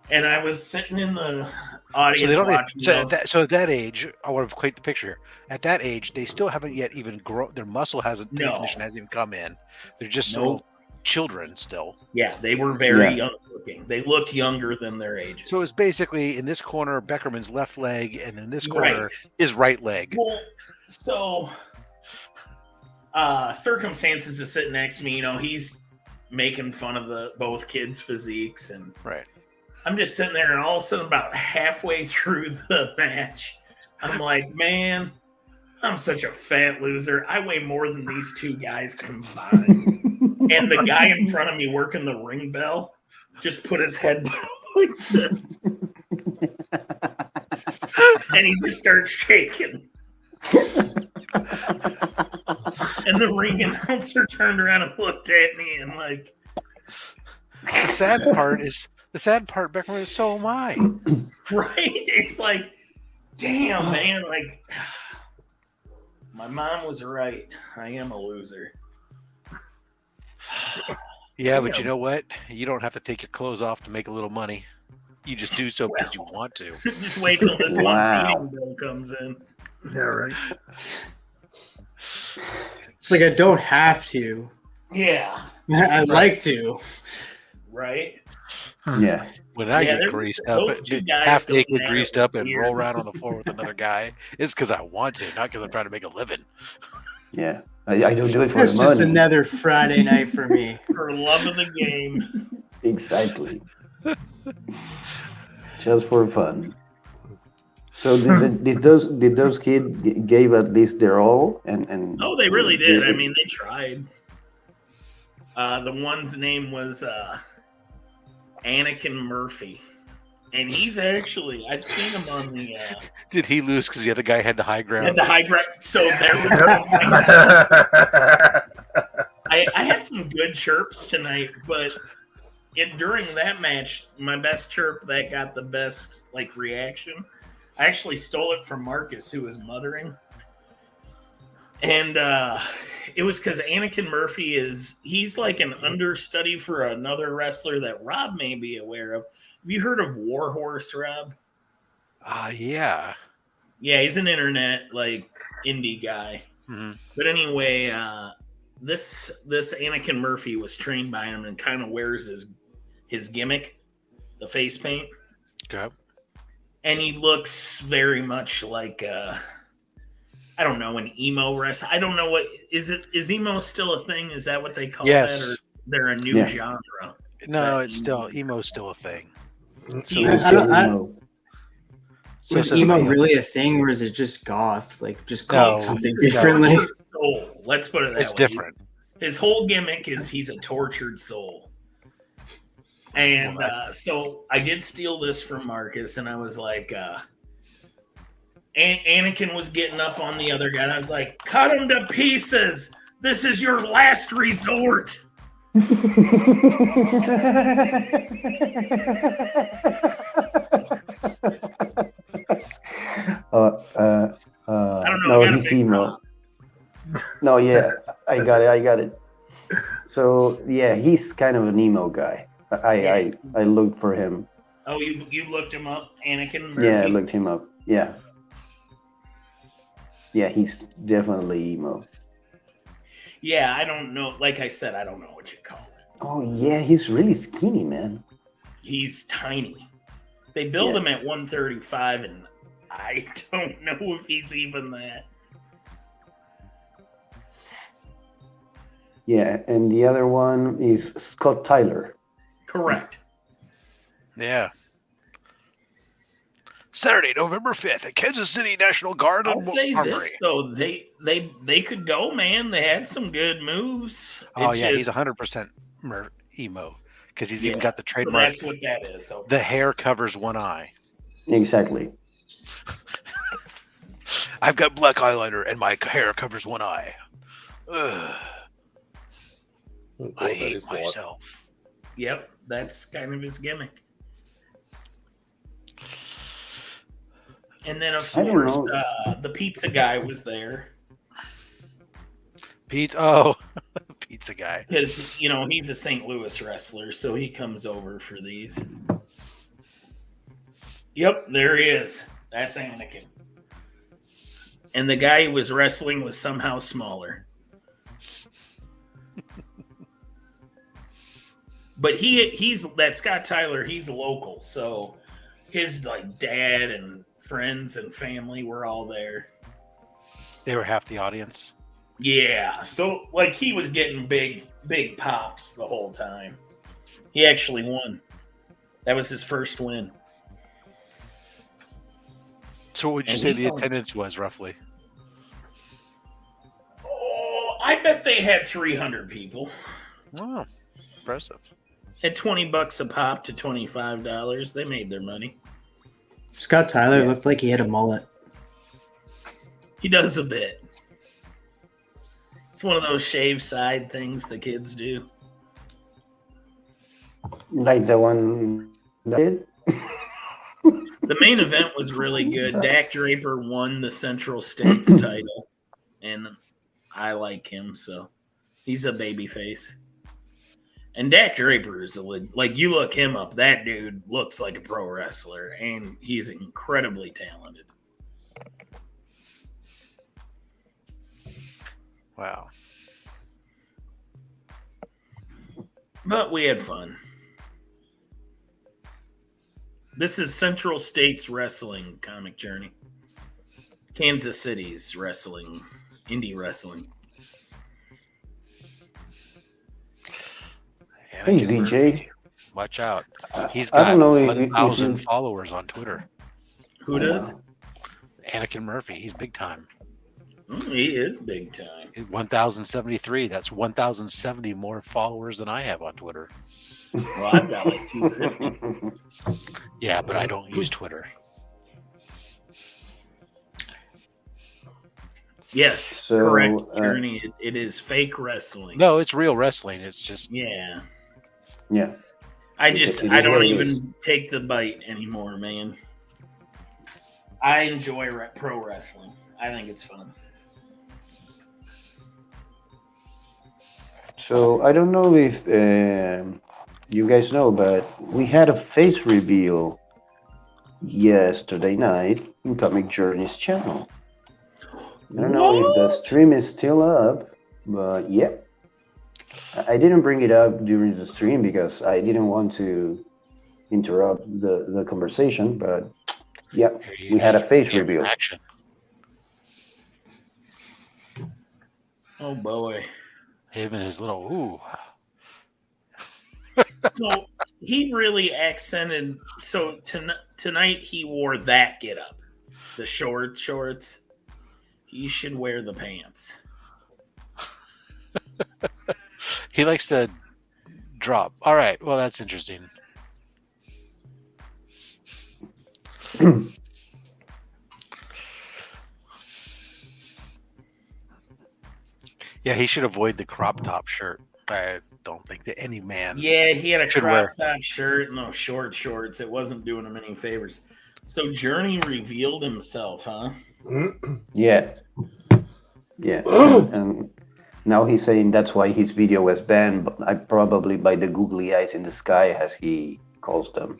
And I was sitting in the audience watching. So at that age, I want to equate the picture here. At that age, they still haven't yet even grown. Their muscle definition hasn't even come in. They're just little children still. Yeah, they were very young looking. They looked younger than their age. So it's basically in this corner, Beckerman's left leg, and in this corner, his right leg. Well, so Circumstances is sitting next to me. He's making fun of both kids' physiques, and I'm just sitting there, and all of a sudden, about halfway through the match, I'm like, man, I'm such a fat loser. I weigh more than these two guys combined. And the guy in front of me working the ring bell just put his head down like this. And he just starts shaking. And the ring announcer turned around and looked at me and like, the sad part, Beckman, is so am I. right? It's like, damn, man, like my mom was right. I am a loser. Yeah, but you know what? You don't have to take your clothes off to make a little money. You just do so because you want to. Just wait till this month's heating bill comes in. Yeah, right. It's like I don't have to. Yeah. I'd like to. Right? Yeah. When I get greased up, half naked, greased up, and weird. roll around on the floor with another guy, it's because I want to, not because I'm trying to make a living. Yeah. I don't do it for That's the just money. another Friday night for me. For love of the game. Exactly. Just for fun. So did those kids gave at least their all and Oh, they really did. I mean, they tried. The one's name was Anakin Murphy, and he's actually I've seen him on the. Did he lose because the other guy had the high ground? Had the high ground. So there was. I had some good chirps tonight, but during that match, my best chirp that got the best reaction. I actually stole it from Marcus, who was muttering. And it was because Anakin Murphy he's like an understudy for another wrestler that Rob may be aware of. Have you heard of Warhorse, Rob? Yeah. Yeah, he's an internet indie guy. Mm-hmm. But anyway, this Anakin Murphy was trained by him and kind of wears his gimmick, the face paint. Okay. And he looks very much like I don't know, an emo wrestler. I don't know is emo still a thing? Is that what they call that? Or they're a new genre? No, it's still emo's still a thing. Was emo really a thing, or is it just goth? Just call it something differently? Soul. Let's put it that way. It's different. His whole gimmick is he's a tortured soul. And so I did steal this from Marcus, and I was like, Anakin was getting up on the other guy, and I was like, cut him to pieces. This is your last resort. I don't know. No, he's emo. No, yeah, I got it. So yeah, he's kind of an emo guy. I looked for him. Oh, you looked him up, Anakin Murphy? Yeah, I looked him up. Yeah. Yeah, he's definitely emo. Yeah, I don't know. Like I said, I don't know what you call it. Oh yeah, he's really skinny, man. He's tiny. They build him at 135, and I don't know if he's even that. Yeah, and the other one is Scott Tyler. Correct. Yeah. Saturday, November 5th at Kansas City National Guard. I'll say this though, they could go, man. They had some good moves. Oh yeah, he's 100% emo because he's even got the trademark. So that's what that is. Okay. The hair covers one eye. Exactly. I've got black eyeliner and my hair covers one eye. Ugh. I hate myself. Yep, that's kind of his gimmick. And then, of course, the pizza guy was there. Pizza guy. Because, he's a St. Louis wrestler, so he comes over for these. Yep, there he is. That's Anakin. And the guy who was wrestling was somehow smaller. But he's that Scott Tyler, he's local, so his dad and friends and family were all there. They were half the audience. Yeah, so he was getting big pops the whole time. He actually won. That was his first win. So what would you say the attendance was roughly? Oh, I bet they had 300 people. Oh, impressive. At $20 a pop to $25, they made their money. Scott Tyler looked like he had a mullet. He does a bit. It's one of those shave side things the kids do. Like the one that did? The main event was really good. Dak Draper won the Central States title, and I like him, so he's a babyface. And Dak Draper is like, you look him up, that dude looks like a pro wrestler, and he's incredibly talented. Wow. But we had fun. This is Central States Wrestling Comic Journey. Kansas City's wrestling, indie wrestling. Hey, DJ. Watch out. He's I got don't know if 1,000 you- followers on Twitter. Who does? Anakin Murphy. He's big time. He is big time. 1,073. That's 1,070 more followers than I have on Twitter. Well, I've got like 250. Yeah, but I don't use Twitter. Yes, So, correct, Journey. It is fake wrestling. No, it's real wrestling. It's just Yeah. Yeah. I It is don't what it even is. take the bite anymore, man. I enjoy pro wrestling. I think it's fun. So I don't know if you guys know, but we had a face reveal yesterday night in Comic Journey's channel. I don't know if the stream is still up, but yeah. I didn't bring it up during the stream because I didn't want to interrupt the conversation, but yeah, we had a face reveal. action. Oh boy. Him and his little ooh. So he really accented. So tonight he wore that getup, the shorts. He should wear the pants. He likes to drop. All right. Well, that's interesting. Yeah, he should avoid the crop top shirt. I don't think that any man. Yeah, he had a should crop wear. top shirt and those short shorts. It wasn't doing him any favors. So Journey revealed himself, huh? Yeah. Yeah. And now he's saying that's why his video was banned, probably by the googly eyes in the sky, as he calls them.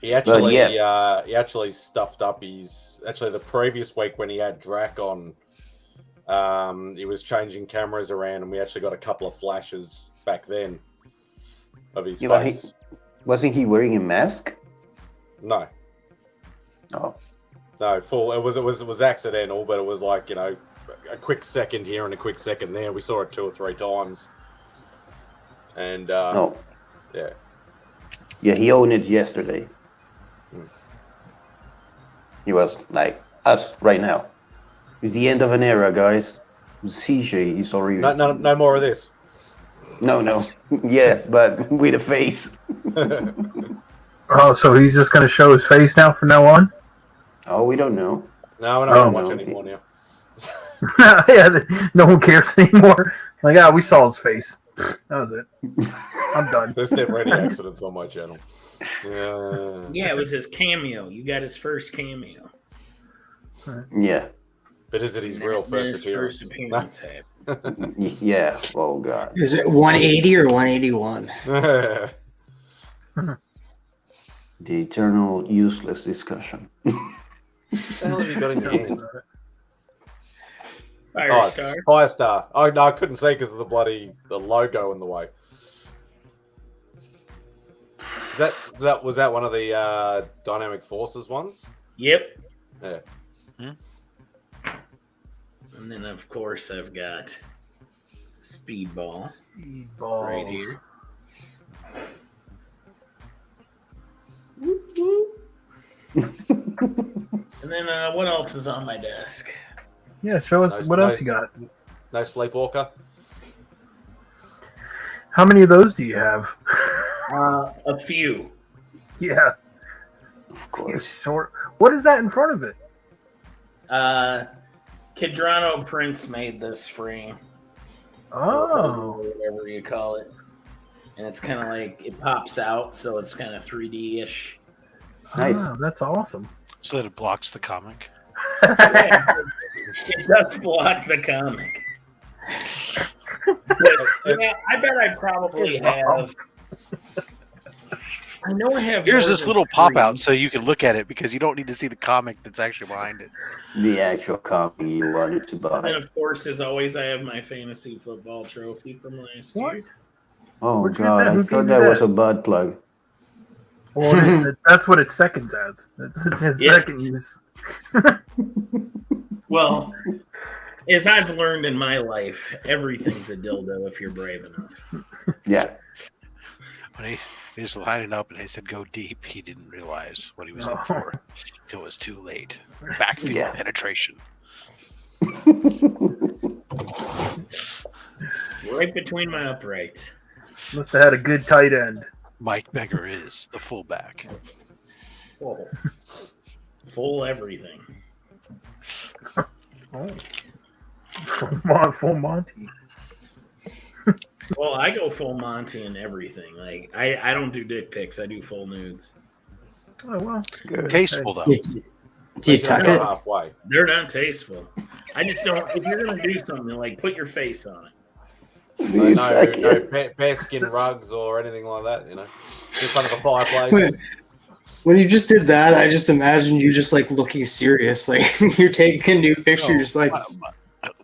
He actually, But he actually stuffed up his. Actually, the previous week when he had Drac on, he was changing cameras around, and we actually got a couple of flashes back then of his face. Wasn't he wearing a mask? No. Oh. No, full. It was accidental, but it was like, you know, a quick second here and a quick second there. We saw it 2 or 3 times, and No. yeah. Yeah, he owned it yesterday. He was like us right now. It's the end of an era, guys. CJ is already. No more of this. No. Yeah, but with a face. Oh, so he's just going to show his face now from now on? Oh, we don't know. No, we're not going to watch anymore now. Yeah, no one cares anymore. Like, we saw his face. That was it. I'm done. There's never any accidents on my channel. Yeah, it was his cameo. You got his first cameo. Yeah. But is it his real first appearance? Yeah. Oh, God. Is it 180 or 181? The eternal useless discussion. What the hell have you got in your hand? Firestar. Firestar. Oh no, I couldn't see because of the logo in the way. Was that one of the Dynamic Forces ones? Yep. Yeah. And then of course I've got Speedball. Speedball Right here. And then what else is on my desk? Yeah, show us what else you got. No Sleepwalker? How many of those do you have? A few. Yeah. Of course. Short. What is that in front of it? Kedrano Prince made this frame. Oh. Or whatever you call it. And it's kind of like, it pops out, so it's kind of 3D-ish. Nice. Oh, that's awesome. So that it blocks the comic. Yeah, it does block the comic. But, yeah, I bet I probably have. I know I have. Here's more this than little pop 3. out so you can look at it because you don't need to see the comic that's actually behind it. The actual copy you wanted to And buy. then, of course, as always, I have my fantasy football trophy from last year. Oh Where'd you get God, that? I Who thought gave that you was that? a butt plug. Well, that's what it seconds as. It's his Yes. second use. Well, as I've learned in my life, everything's a dildo if you're brave enough. Yeah. When he was lining up and they said go deep, he didn't realize what he was in for until it was too late. Backfield Yeah. penetration. Right between my uprights. Must have had a good tight end. Mike Beggar is the fullback. Oh. Full everything. Oh. Full Monty. Well, I go full Monty and everything. Like I don't do dick pics. I do full nudes. Oh well. Good. Tasteful though. Do you tuck it? Halfway. They're not tasteful. I just don't. If you're gonna do something, like put your face on it. So no bearskin rugs or anything like that, you know, in front of a fireplace. When you just did that, I just imagined you just like looking serious, like you're taking a new picture, No, just like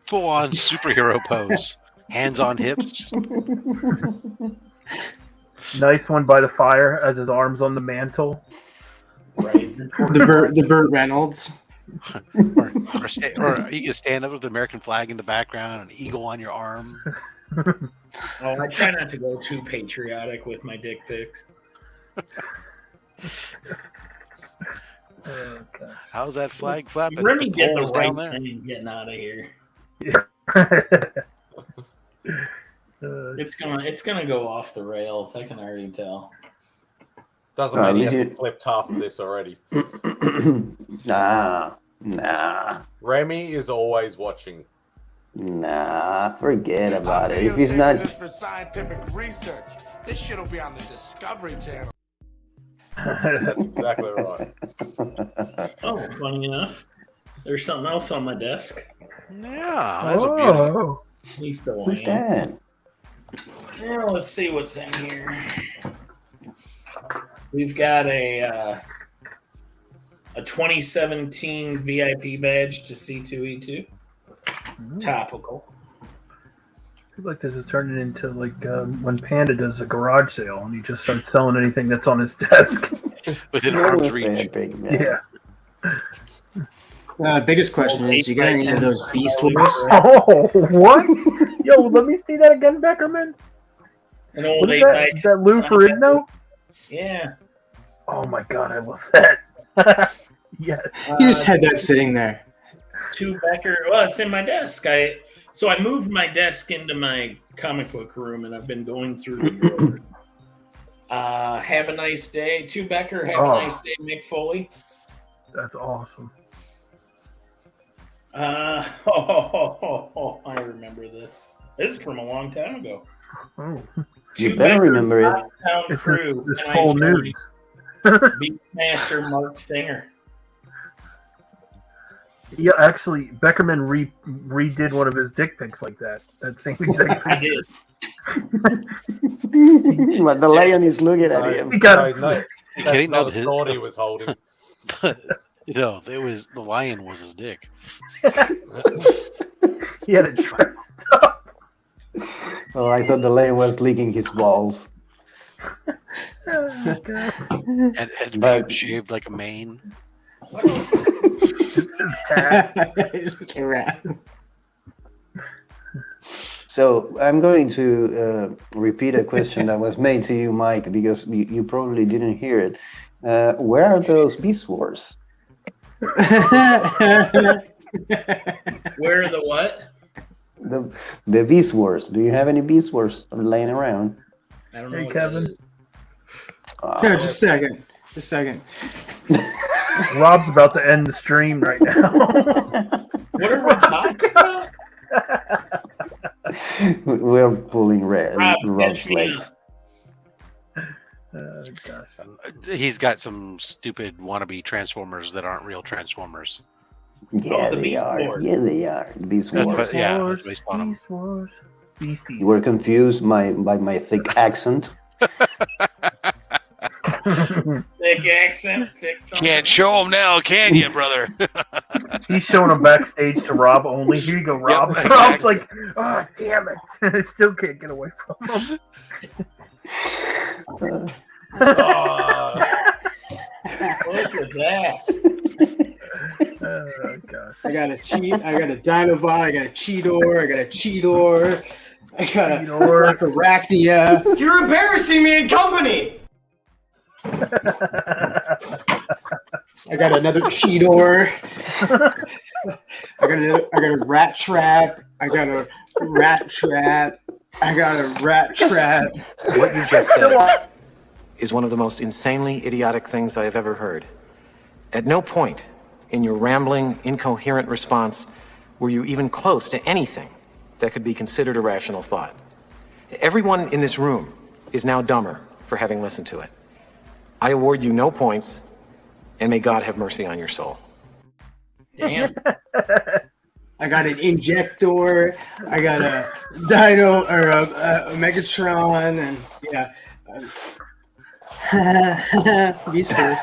full on superhero pose. Hands on hips. Nice one by the fire as his arms on the mantle. Right. the Burt Reynolds. or you can stand up with the American flag in the background, an eagle on your arm. Oh, I try not to go too patriotic with my dick pics. Oh, gosh. How's that flag flapping? Remy The did the pole's right down there. thing getting out of here. It's gonna go off the rails. I can already tell. Doesn't mean he hasn't clipped half of this already. Nah. Remy is always watching. Nah, forget about it. If he's not, This for scientific research. This shit'll be on the Discovery Channel. That's exactly right. Oh, funny enough, there's something else on my desk. Yeah, that's a beauty. He's still who's that? Yeah, let's see what's in here. We've got a 2017 VIP badge to C2E2. Topical. I feel like this is turning into like when Panda does a garage sale and he just starts selling anything that's on his desk. Within arm's reach. Yeah. Biggest question is, you got any of those Beast Wars? Oh, what? Yo, let me see that again, Beckerman. An old What is 8 that? by Is that Lou Ferrigno? Yeah. Oh my god, I love that. Yes. You just had that sitting there. 2 Becker. Well, it's in my desk. So I moved my desk into my comic book room, and I've been going through the drawers. Have a nice day, 2 Becker. Have a nice day, Mick Foley. That's awesome. I remember this. This is from a long time ago. Oh. You better remember it. It's Crew. It's and I full joined nudes. Beastmaster Mark Singer. Yeah, actually, Beckerman redid one of his dick pics like that. That same exact I picture. did. But the lion is looking at him. He got No, You that's kidding? not No, a sword he was holding. No, it was the lion was his dick. He had it dressed up. Oh, I thought the lion was licking his balls. Oh my god. Had to be shaved like a mane. What else? It's his cat. It's just a rat. So I'm going to repeat a question that was made to you, Mike, because you probably didn't hear it. Where are those Beast Wars? Where are the what? the Beast Wars. Do you have any Beast Wars laying around? I don't know Hey, what Kevin. that is. No, just a second. Just a second. Rob's about to end the stream right now. What are we talking about? We're pulling Rob, Rob's catch me legs. Gosh. He's got some stupid wannabe Transformers that aren't real Transformers. Yeah, the they Beast are. Wars. Yeah, they are. The Beast That's Wars. what, yeah, that's based on them. Beast Wars. Beasties. You were confused by my thick accent. Thick accent. Thick something. Can't show him now, can you, brother? He's showing them backstage to Rob only. Here you go, Rob. Yep, Rob's like, oh, damn it. I still can't get away from him. Look at that. Oh, gosh. I got a Dinobot, I got a Cheetor, I got a Cheetor, I got a Arachnia. You're embarrassing me in company! I got another Cheetor. I got a Rat Trap. I got a Rat Trap. I got a Rat Trap. What you just said is one of the most insanely idiotic things I have ever heard. At no point in your rambling, incoherent response were you even close to anything that could be considered a rational thought. Everyone in this room is now dumber for having listened to it. I award you no points, and may God have mercy on your soul. Damn. I got an Injector. I got a Dino or a Megatron, and yeah. Beast Wars.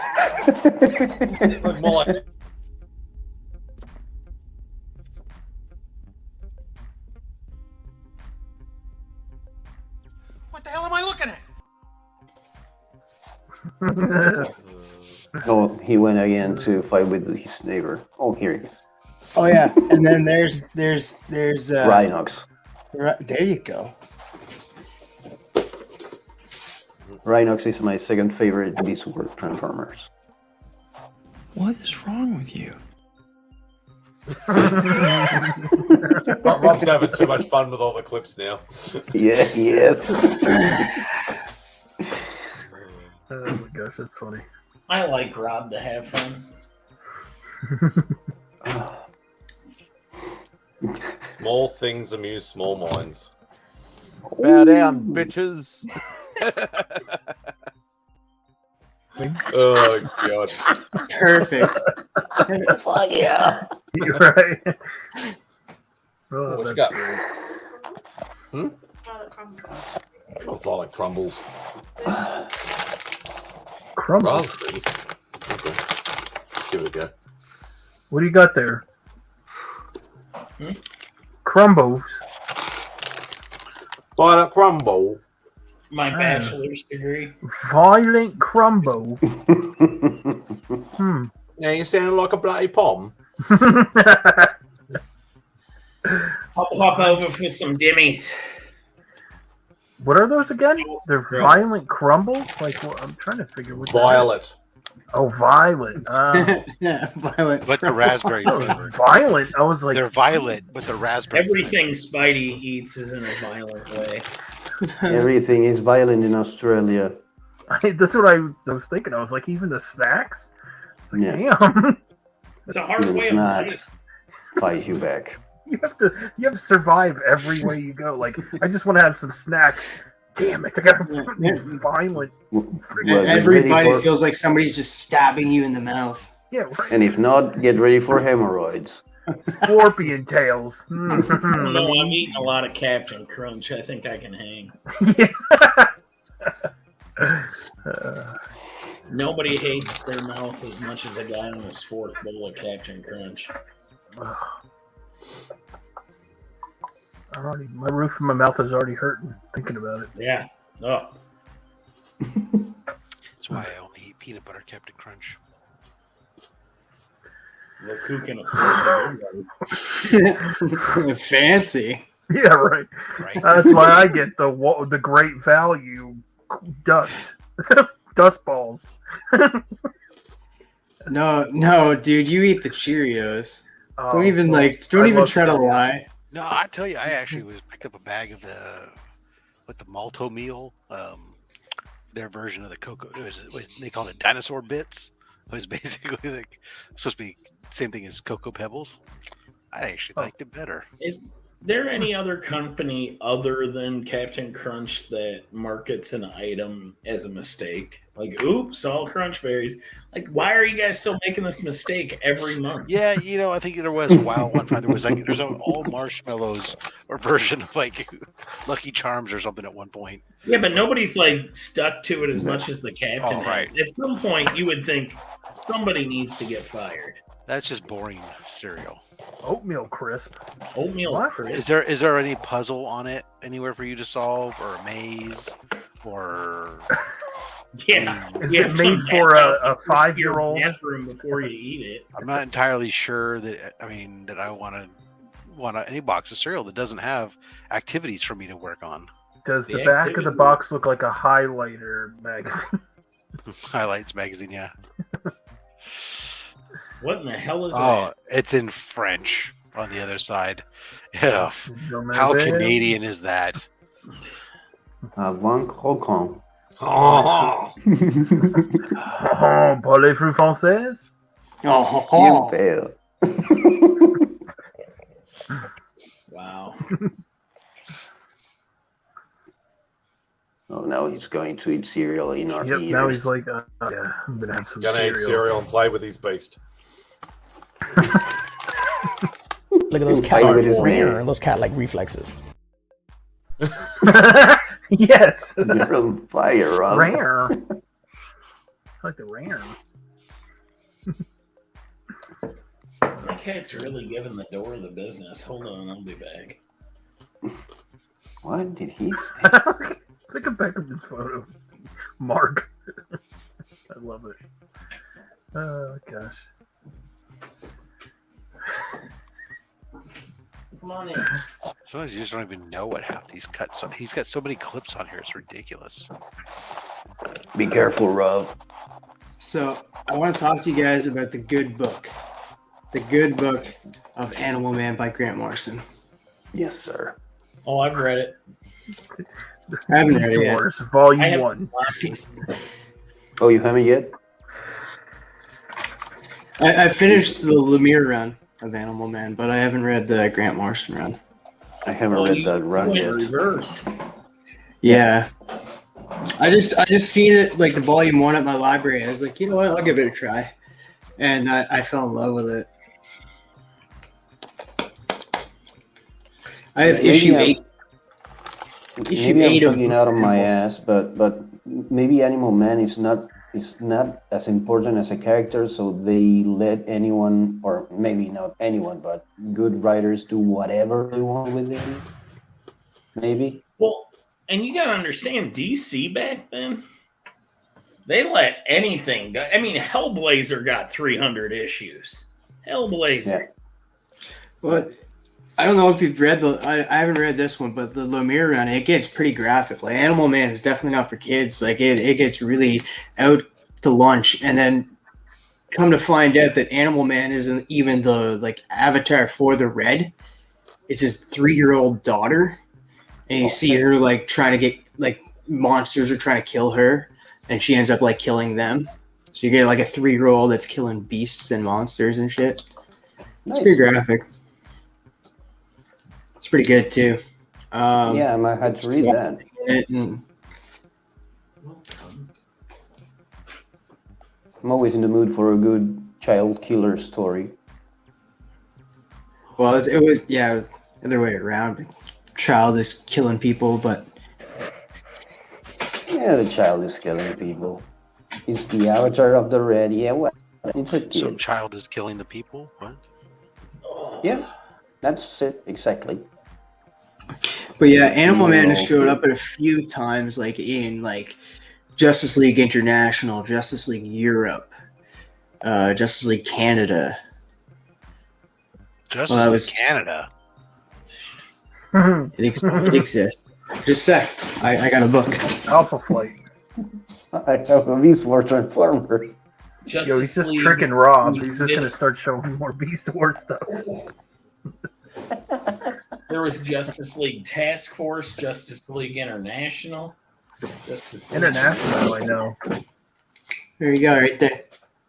Look more like What the hell am I looking at? Oh, he went again to fight with his neighbor. Oh, here he is. Oh yeah, and then there's Rhinox. There you go. Rhinox is my second favorite Beast Wars Transformers. What is wrong with you? Rob's having too much fun with all the clips now. Yeah. Oh my gosh, that's funny. I like Rob to have fun. Small things amuse small minds. Bow down, bitches. Oh god. Perfect. Fuck yeah. You're right. Oh, What you that's got? great. Violet crumbles. Crumbles. Raspberry. Okay. Give it a go. What do you got there? Crumbles. Violet crumble. My bachelor's degree. Violent crumble. Now you sounding like a bloody pom. I'll pop over for some dimmies. What are those again? They're violent crumbles? Like, what? I'm trying to figure what. Violet. Oh, violet. Violet. But the raspberry flavor. Violent. I was like, They're violet, but the raspberry. Everything Spidey eats is in a violent way. Everything is violent in Australia. that's what I was thinking. I was like, even the snacks. It's like, Yeah. damn. It's a hard Even way of life. snacks fight you back. You have to survive every way you go. Like, I just want to have some snacks. Damn it! I got violent. Everybody feels like somebody's just stabbing you in the mouth. Yeah, right. And if not, get ready for hemorrhoids. Scorpion tails. No, I'm eating a lot of Captain Crunch. I think I can hang. Nobody hates their mouth as much as a guy on his fourth bowl of Captain Crunch. My roof of my mouth is already hurting thinking about it. Yeah. Oh. That's why I only eat peanut butter Captain Crunch. Look who can afford it. Fancy. Yeah, right. That's why I get the great value dust balls. No, dude, you eat the Cheerios. Oh, don't even well, try to Cheerios. lie. No, I tell you, I actually picked up a bag of the malto meal. Their version of the cocoa. They called it dinosaur bits. It was basically like supposed to be same thing as cocoa pebbles. I actually liked it better. Is there any other company other than Captain Crunch that markets an item as a mistake? Like, oops, all crunch berries. Like, why are you guys still making this mistake every month? Yeah, I think there was a while one time there's an all marshmallows or version of like Lucky Charms or something at one point. Yeah, but nobody's like stuck to it as much as the captain Oh, right. has. At some point, you would think somebody needs to get fired. That's just boring cereal. Oatmeal crisp. Oatmeal What? crisp. Is there any puzzle on it anywhere for you to solve, or a maze, or Yeah. Is You it have to made map for out a your 5-year-old? bathroom before you eat it. I'm not entirely sure that I want any box of cereal that doesn't have activities for me to work on. Does the The back of the activity- box look like a highlighter magazine? Highlights magazine, yeah. What in the hell is Oh, that? it's in French on the other side. Yeah. Don't How matter. Canadian is that? Avant croquant. Oh, Oh, parlez-vous français? Oh, Bien fait. Wow. Oh, now he's going to eat cereal in our Yep, ears. now he's like, yeah, I'm gonna have some gonna eat cereal and play with his beast. Look at those Play with his hair. those cat-like reflexes. Yes. You're on fire, Rob. Rare. I like the rare. My cat's really giving the door the business. Hold on, I'll be back. What did he say? Look at Beckerman's photo. Mark. I love it. Oh, gosh. Come on in. Sometimes you just don't even know what half these cuts. He's got so many clips on here; it's ridiculous. Be careful, Rob. So I want to talk to you guys about the good book. The Good Book of Animal Man by Grant Morrison. Yes, sir. Oh, I've read it. I haven't read it Beast yet. Wars, I Volume haven't 1. Oh, you haven't yet? I finished the Lemire run of Animal Man, but I haven't read the Grant Morrison run. I haven't Well, read you that run went yet. reverse. Yeah. I just seen it like the volume 1 at my library. I was like, you know what, I'll give it a try. And I fell in love with it. I have Maybe issue I'm- 8. Issue Maybe 8 I'm of talking out of my ass, but maybe Animal Man is not as important as a character, so they let anyone, or maybe not anyone, but good writers do whatever they want with him. Maybe. Well, and you gotta understand, DC back then, they let anything go. I mean, Hellblazer got 300 issues. Hellblazer. Well, I don't know if you've read I haven't read this one, but the Lemire run, it gets pretty graphic. Like Animal Man is definitely not for kids. Like it gets really out to lunch, and then come to find out that Animal Man isn't even the like avatar for the Red. It's his 3-year-old daughter, and you see her like trying to get like monsters are trying to kill her, and she ends up like killing them. So you get like a 3-year-old that's killing beasts and monsters and shit. It's pretty graphic. It's pretty good too. Yeah, I might have to read that. I'm always in the mood for a good child killer story. Well, it was the other way around. The child is killing people, but Yeah, the child is killing people. It's the avatar of the Red. Yeah, well, it's a kid. Some child is killing the people. What? Yeah, that's it exactly. But yeah, Animal Man has showed up a few times, like in like Justice League International, Justice League Europe, Justice League Canada. Justice League Canada. It exists. Just a sec. I got a book. Alpha Flight. I have a Beast Wars Transformer. Yo, he's just tricking Rob. He's just gonna start showing more Beast Wars stuff. There was Justice League Task Force, Justice League International, Justice League International, I know. There you go, right there.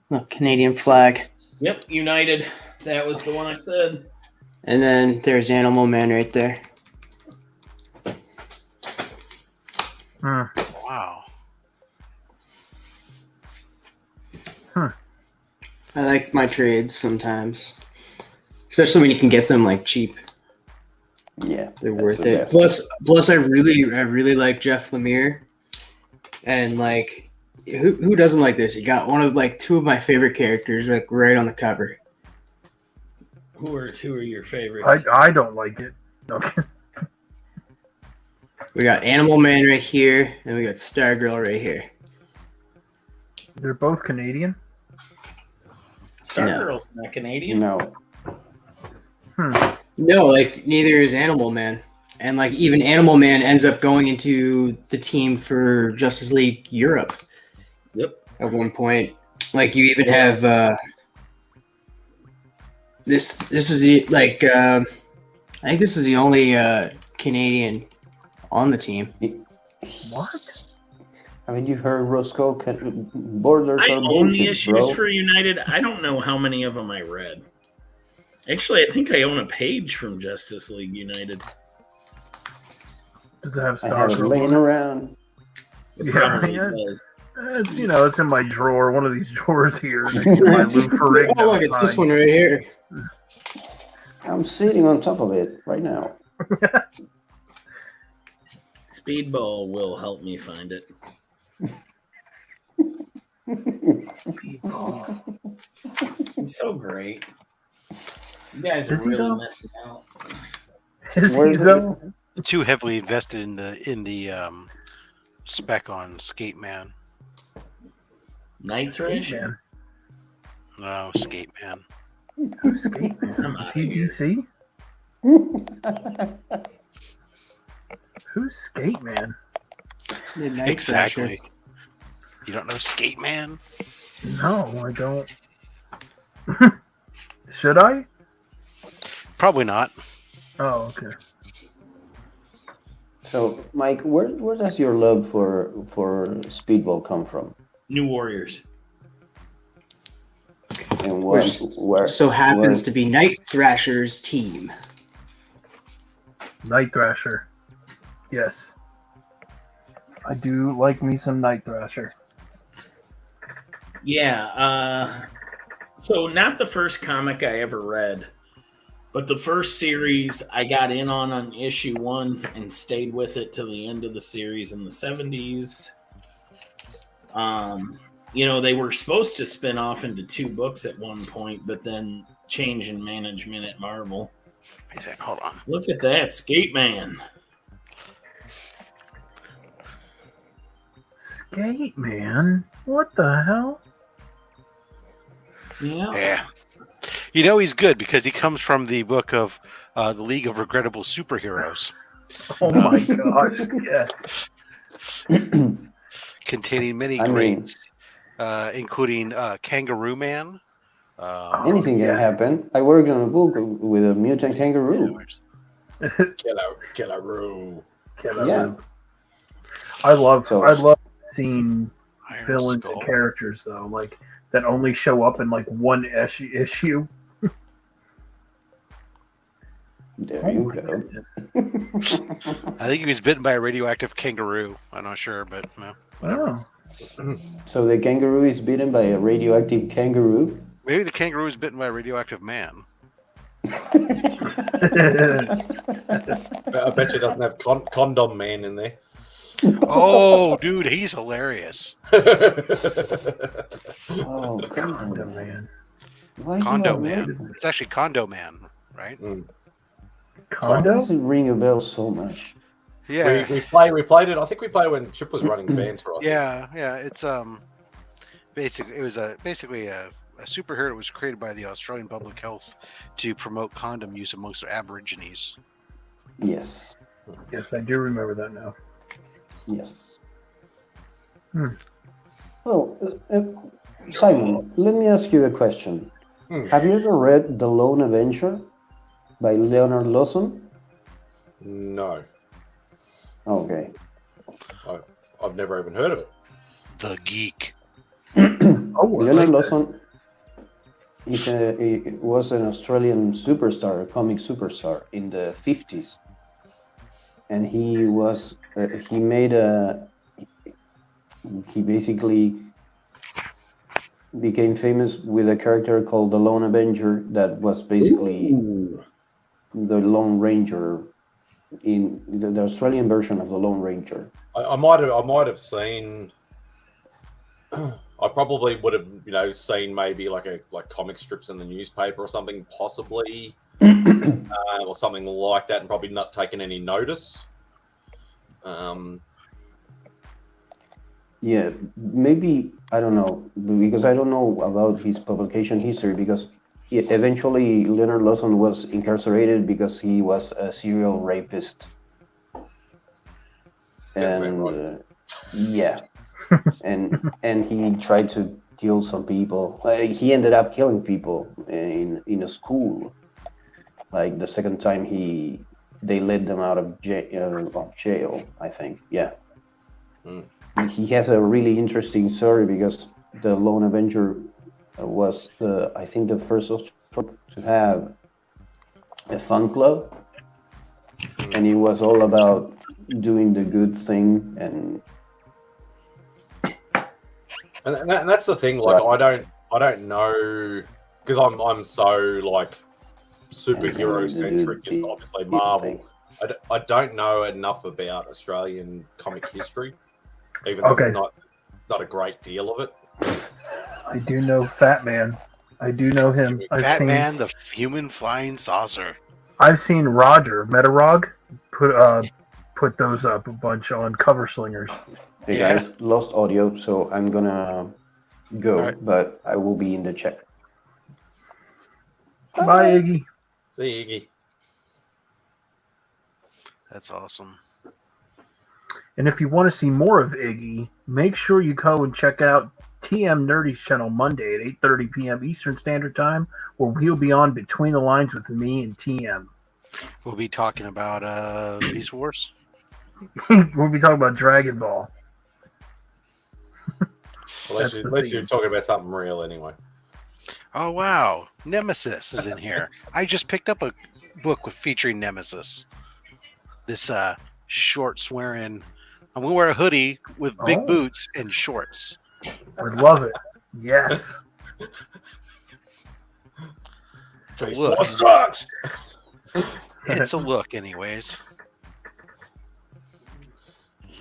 Look, Canadian flag. Yep, United. That was the one I said. And then there's Animal Man right there. Wow. I like my trades sometimes, especially when you can get them like cheap. Yeah, they're worth it. Plus, I really like Jeff Lemire, and like, who doesn't like this? He got one of like two of my favorite characters like right on the cover. Who are two of your favorites? I don't like it. Okay. We got Animal Man right here, and we got Stargirl right here. They're both Canadian? Stargirl's not Canadian. No. No, like neither is Animal Man. And like even Animal Man ends up going into the team for Justice League Europe. Yep. At one point. Like you even have this is the like I think this is the only Canadian on the team. What? I mean, you heard Roscoe. Borders I are own bullshit, the issues bro. for United. I don't know how many of them I read. Actually, I think I own a page from Justice League United. Does it have I have it Stargirl? laying around. It Yeah, probably yeah. does. It's it's in my drawer, one of these drawers here next to my Lou Ferrigno. Oh look, it's this sign. one right here. I'm sitting on top of it right now. Speedball will help me find it. Speedball. It's so great. You guys are Is he really though? missing out. Is he Where's though? Too heavily invested in the spec on Skate Man. Night Thresh? Man. No, Skate Man. Who's Skate Man? Is he DC? Who's Skate Man? The Night Exactly. Thrasher. You don't know Skate Man? No, I don't. Should I? Probably not. Oh, okay. So, Mike, where does your love for Speedball come from? New Warriors. And Which so happens to be Night Thrasher's team. Night Thrasher. Yes. I do like me some Night Thrasher. Yeah. So not the first comic I ever read, but the first series I got in on issue 1 and stayed with it till the end of the series in the 70s. They were supposed to spin off into 2 books at one point, but then change in management at Marvel. Hold on. Look at that, Skate Man. Skate Man? What the hell? Yeah. You know he's good because he comes from the book of the League of Regrettable Superheroes. Oh my gosh, yes. Containing many grades, including Kangaroo Man. Anything can happen. I worked on a book with a mutant kangaroo. Kangaroo. Yeah. I love seeing villains and characters though, like that only show up in like one issue. There you go. I think he was bitten by a radioactive kangaroo. I'm not sure, but no. Whatever. So the kangaroo is bitten by a radioactive kangaroo? Maybe the kangaroo is bitten by a radioactive man. I bet you doesn't have condom man in there. Oh, dude, he's hilarious. Oh, Condom Man. Condo Man. It's actually Condo Man, right? Condo? Why does it ring a bell so much? Yeah. We played it. I think we played it when Chip was running banter. I think. Yeah. It's basically a superhero that was created by the Australian Public Health to promote condom use amongst Aborigines. Yes. Yes, I do remember that now. Yes. Well, Simon, let me ask you a question. Have you ever read The Lone Avenger by Leonard Lawson? No. Okay. I've never even heard of it. The Geek. Leonard Lawson he was an Australian superstar, a comic superstar in the 50s. And he basically became famous with a character called the Lone Avenger that was basically the Lone Ranger in the Australian version of the Lone Ranger. I might have seen. I probably would have, seen maybe like comic strips in the newspaper or something, possibly, or something like that, and probably not taken any notice. Yeah, maybe, I don't know, because I don't know about his publication history, because eventually Leonard Lawson was incarcerated because he was a serial rapist. And yeah, and he tried to kill some people. He ended up killing people in a school. Like the second time they let them out of jail, I think. Yeah. He has a really interesting story because the Lone Avenger was I think the first to have a fan club, and it was all about doing the good thing and that's the thing. Like, I don't know, because I'm so like superhero centric. It's obviously Marvel. I don't know enough about Australian comic history, even though not a great deal of it. I do know Fat Man. I do know him. Fat Man, the human flying saucer. I've seen Roger Metarog put those up a bunch on Cover Slingers. Hey guys, lost audio, so I'm gonna go, but I will be in the chat. Bye, Iggy. See you, Iggy. That's awesome. And if you want to see more of Iggy, make sure you go and check out TM Nerdy's channel Monday at 8:30 p.m. Eastern Standard Time, where we'll be on Between the Lines with me and TM. We'll be talking about Beast Wars. We'll be talking about Dragon Ball. Unless you're talking about something real anyway. Oh, wow. Nemesis is in here. I just picked up a book featuring Nemesis. This short swearing. I'm going to wear a hoodie with big boots and shorts. I love it. Yes. It's a look. Sucks. It's a look, anyways.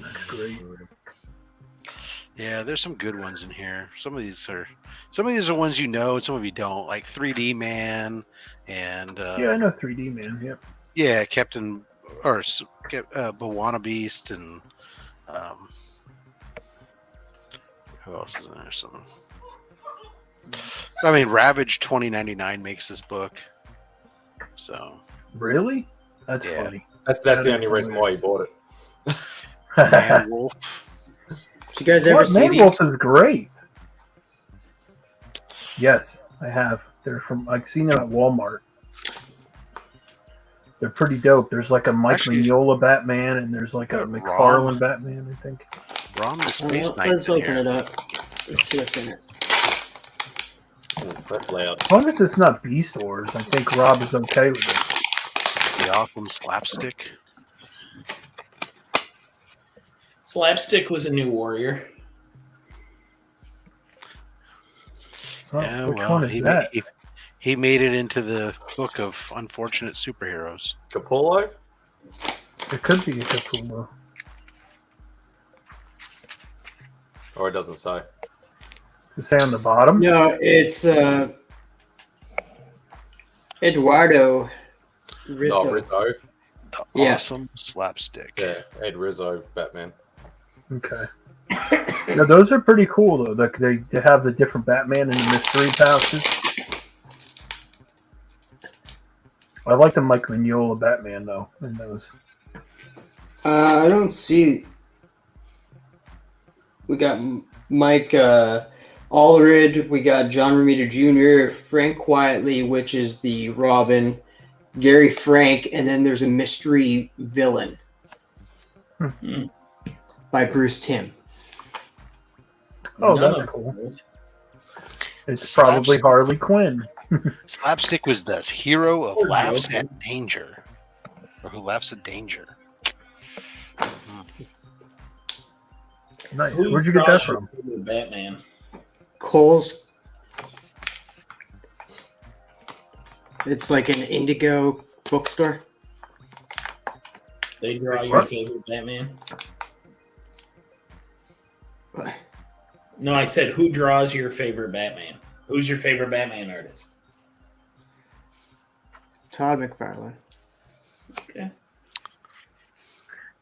That's great. Yeah, there's some good ones in here. Some of these are ones you know, and some of you don't. Like 3D Man and yeah, I know 3D Man. Yep. Yeah, Bawana Beast and who else is in there? I mean, Ravage 2099 makes this book. So really, that's funny. That's the only reason why you bought it. Man Wolf. Did you guys ever see these? Wolf is great. Yes, I have. I've seen them at Walmart. They're pretty dope. There's like a Mike Mignola Batman, and there's like a McFarlane Batman, I think. Ron the Space Knight. Let's open it up. Let's see what's in it. That's loud. As long as it's not Beast Wars, I think Rob is okay with it. The awesome Slapstick. Slapstick was a new warrior. Yeah, which one is that? He made it into the book of unfortunate superheroes. Capullo? It could be a Capullo. Or it doesn't say. Does it say on the bottom? No, it's Eduardo Rizzo. No, Rizzo. The awesome Slapstick. Yeah, Ed Rizzo, Batman. Okay. Now those are pretty cool though. They have the different Batman and the mystery pouches. I like the Mike Mignola Batman though in those. I don't see. We got Mike Allred. We got John Romita Jr., Frank Quietly, which is the Robin, Gary Frank, and then there's a mystery villain by Bruce Timm. Oh, None that's of cool. those. It's probably Harley Quinn. Slapstick was the hero of Poor laughs Joker. at danger, or who laughs at danger. Nice. Who Where'd you get that draws your from? favorite Batman? Cole's. It's like an Indigo bookstore. They draw your What? favorite Batman? What? No, I said who draws your favorite Batman? Who's your favorite Batman artist? Todd McFarlane. Okay.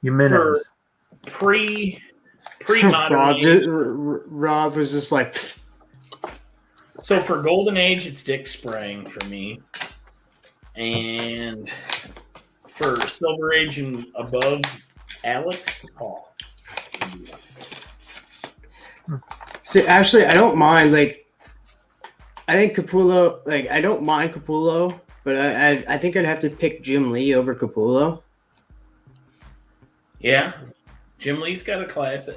Jimenez. For pre-modern Rob, age. Rob was just like, So for Golden Age, it's Dick Sprang for me. And for Silver Age and above, Alex Toth. see, actually, I don't mind. Like, I think Capullo. Like, I don't mind Capullo, but I think I'd have to pick Jim Lee over Capullo. Yeah, Jim Lee's got a class.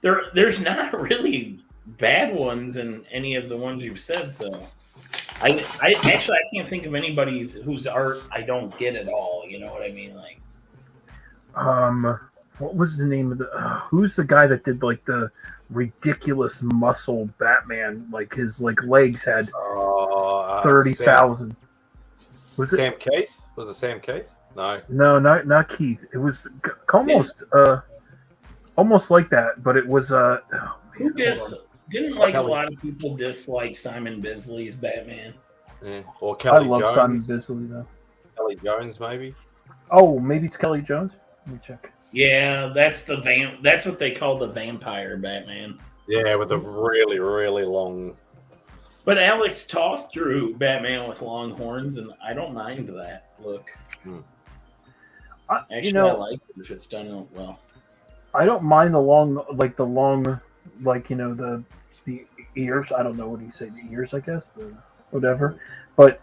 There's not really bad ones in any of the ones you've said. So, I actually I can't think of anybody's whose art I don't get at all. You know what I mean? Like, What was the name of the? Who's the guy that did like the ridiculous muscle Batman? Like his legs had 30,000. Was it Sam Keith? Was it Sam Keith? No. No, not Keith. It was almost like that, but it was who didn't like a lot of people dislike Simon Bisley's Batman. Yeah. Or I Kelly love Jones. Simon Bisley though. Kelly Jones, maybe. Oh, maybe it's Kelly Jones. Let me check. Yeah, that's that's what they call the vampire Batman. Yeah, with a really, really long. But Alex Toth drew Batman with long horns, and I don't mind that look. Actually, I like it if it's done well. I don't mind the long, the ears. I don't know what do you say, the ears, I guess, whatever. But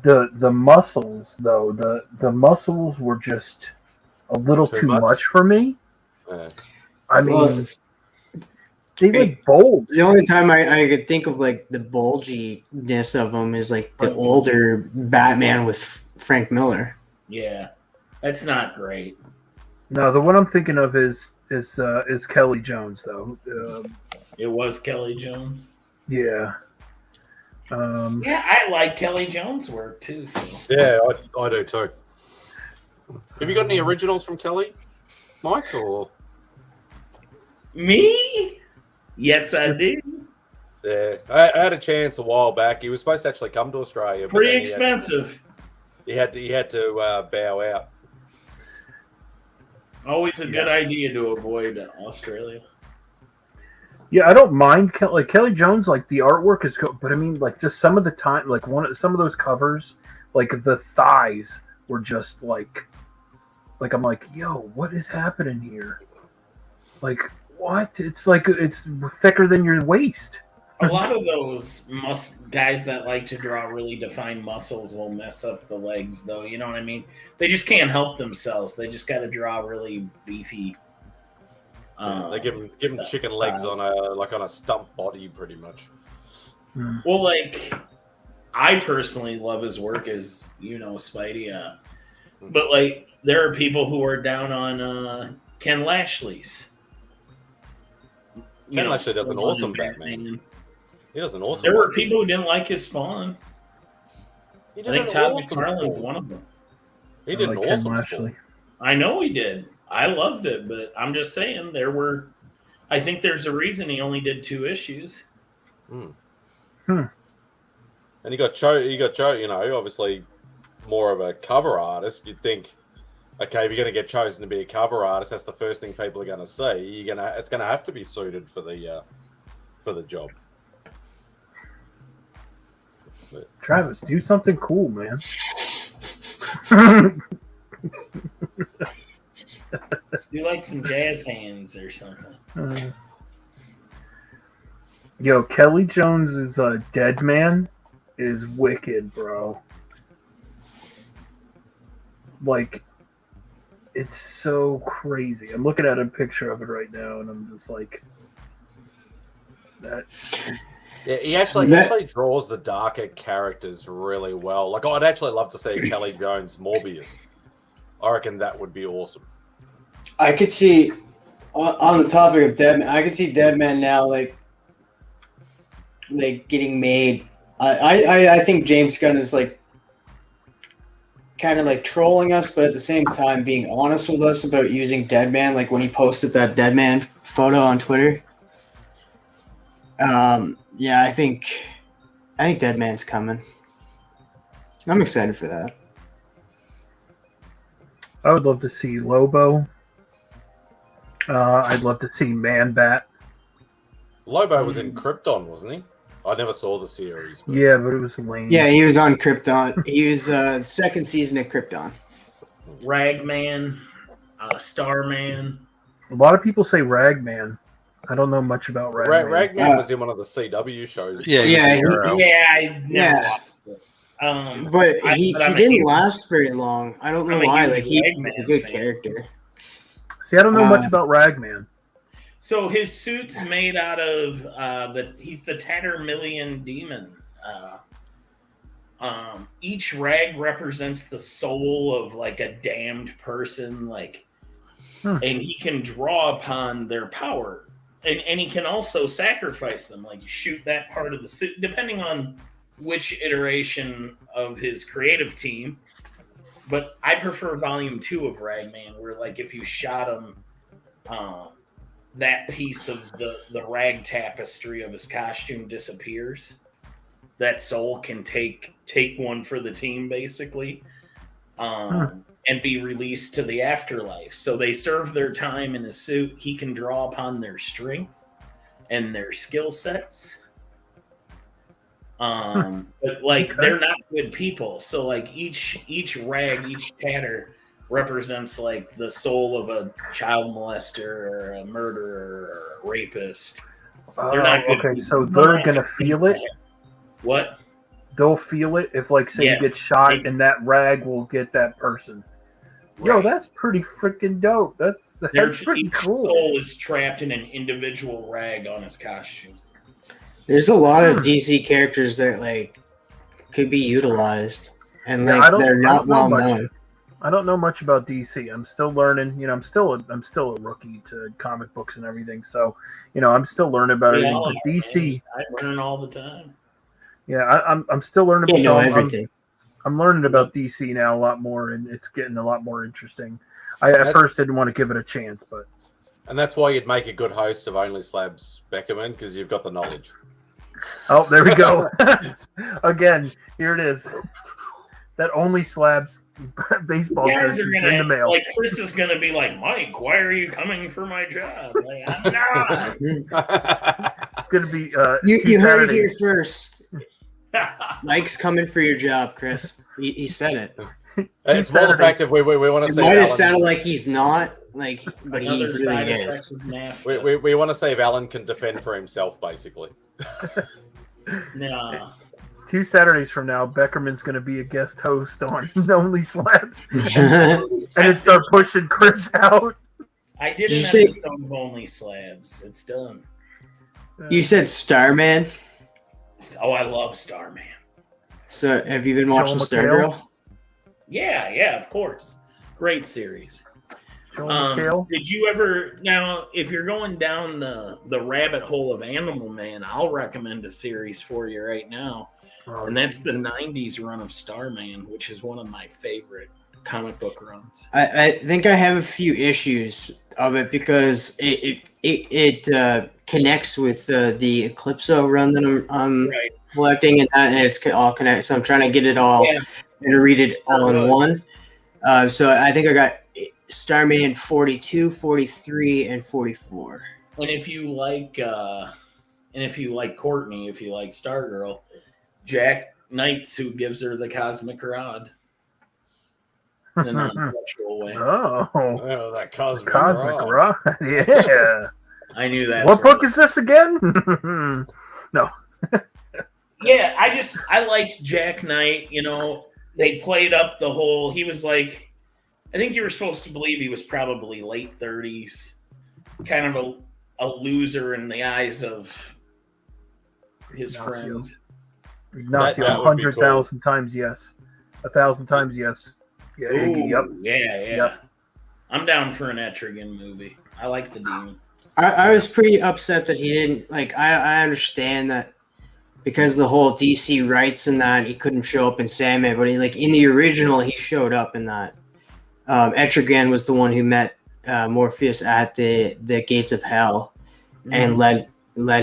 the muscles, though, the muscles were just a little too much for me. I mean, they were bold. The only time I could think of like the bulginess of them is like the older Batman with Frank Miller. Yeah, that's not great. No, the one I'm thinking of is Kelly Jones, though. It was Kelly Jones. Yeah. Yeah, I like Kelly Jones' work too. So. Yeah, I do too. Have you got any originals from Kelly, Mike? Or me? Yes, I do. Yeah, I had a chance a while back. He was supposed to actually come to Australia. But Pretty then expensive. He had to bow out. Always a good idea to avoid Australia. Yeah, I don't mind Kelly Jones. Like the artwork is good, but I mean, like just some of the time, like some of those covers, like the thighs were just like I'm like, yo, what is happening here? Like what? It's like it's thicker than your waist. A lot of those guys that like to draw really defined muscles will mess up the legs, though. You know what I mean? They just can't help themselves. They just got to draw really beefy. They give him chicken legs on a stump body, pretty much. Well, like I personally love his work, as you know, Spidey. But like there are people who are down on Ken Lashley's. Ken Lashley does an awesome Batman. He does an awesome. There were people who didn't like his Spawn. I think Todd McFarlane's one of them. He did an awesome Lashley. I know he did. I loved it, but I'm just saying I think there's a reason he only did 2 issues. And you got Joe, you know, obviously more of a cover artist. You'd think, okay, if you're going to get chosen to be a cover artist, that's the first thing people are going to see. It's going to have to be suited for the job. But, Travis, do something cool, man. Do like some jazz hands or something. Yo, Kelly Jones's Dead Man is wicked, bro. like it's so crazy. I'm looking at a picture of it right now, and I'm just like, that. Yeah, he actually draws the darker characters really well. Like, I'd actually love to see Kelly Jones Morbius. I reckon that would be awesome. I could see on the topic of Deadman. I could see Deadman now, like getting made. I think James Gunn is like kind of like trolling us, but at the same time being honest with us about using Deadman. Like when he posted that Deadman photo on Twitter. Yeah, I think Deadman's coming. I'm excited for that. I would love to see Lobo. I'd love to see Man-Bat. Lobo was in Krypton, wasn't he? I never saw the series. But... Yeah, but it was lame. Yeah, he was on Krypton. He was second season of Krypton. Ragman, Starman. A lot of people say Ragman. I don't know much about Ragman. Ragman was in one of the CW shows. I never watched it. But he didn't last very long. I don't know why. Like he was a good character. See, I don't know much about Ragman. So his suit's made out of he's the Tattermillion Demon. Each rag represents the soul of like a damned person, and he can draw upon their power. And he can also sacrifice them, like you shoot that part of the suit, depending on which iteration of his creative team. But I prefer Volume 2 of Ragman, where like if you shot him, that piece of the rag tapestry of his costume disappears. That soul can take one for the team, basically, and be released to the afterlife. So they serve their time in his suit. He can draw upon their strength and their skill sets. But like they're not good people. So like each rag, each tatter represents like the soul of a child molester or a murderer or a rapist. They're not good people. So they're gonna feel it. What? They'll feel it if, like, say you get shot, and that rag will get that person. Right. Yo, that's pretty freaking dope. That's pretty cool. Soul is trapped in an individual rag on his costume. There's a lot of DC characters that like could be utilized, and like they're not well known. I don't know much about DC. I'm still learning. You know, I'm still a rookie to comic books and everything. So, you know, I'm still learning about it. But DC, I learn all the time. Yeah, I'm still learning about everything. I'm learning about DC now a lot more, and it's getting a lot more interesting. I at first didn't want to give it a chance, but that's why you'd make a good host of Only Slabs, Beckerman, because you've got the knowledge. Oh, there we go. Again, here it is. That Only Slabs baseball jersey is in the mail. Like Chris is gonna be like, Mike, why are you coming for my job? Like, I'm not. It's gonna be you heard it here first. Mike's coming for your job, Chris. He said it. It's more the fact that we want to it save. Might have Alan. sounded like he's not, like, but he really is. We want to see if Alan can defend for himself, basically. No. 2 Saturdays from now, Beckerman's going to be a guest host on Only Slabs, and then start pushing Chris out. I did an episode of Only Slabs. It's done. You said Starman. Oh, I love Starman. So, have you been watching Stargirl? Yeah, of course. Great series. Did you ever? Now, if you're going down the rabbit hole of Animal Man, I'll recommend a series for you right now, and that's the '90s run of Starman, which is one of my favorite comic book runs. I think I have a few issues of it because it connects with the Eclipso run that I'm collecting, and it's all connected. So I'm trying to get it all and read it all in one. So I think I got Starman 42, 43, and 44. And if you like Courtney, if you like Stargirl, Jack Knight's who gives her the cosmic rod. In a non-sexual way. Oh, that cosmic rod. Yeah. I knew that. What book is this again? No. Yeah, I liked Jack Knight. You know, they played up the whole. He was like I think you were supposed to believe he was probably late 30s, kind of a loser in the eyes of his Ignacio. friends. Ignacio, That would be 100,000 times yes. 1,000 times yes. Yeah, Iggy, yep. Ooh, yeah. Yep. I'm down for an Etrigan movie. I like the demon. I was pretty upset that he didn't like. I understand that because the whole DC rights and that he couldn't show up in Sandman, but he like in the original he showed up in that. Etrigan was the one who met Morpheus at the gates of hell and led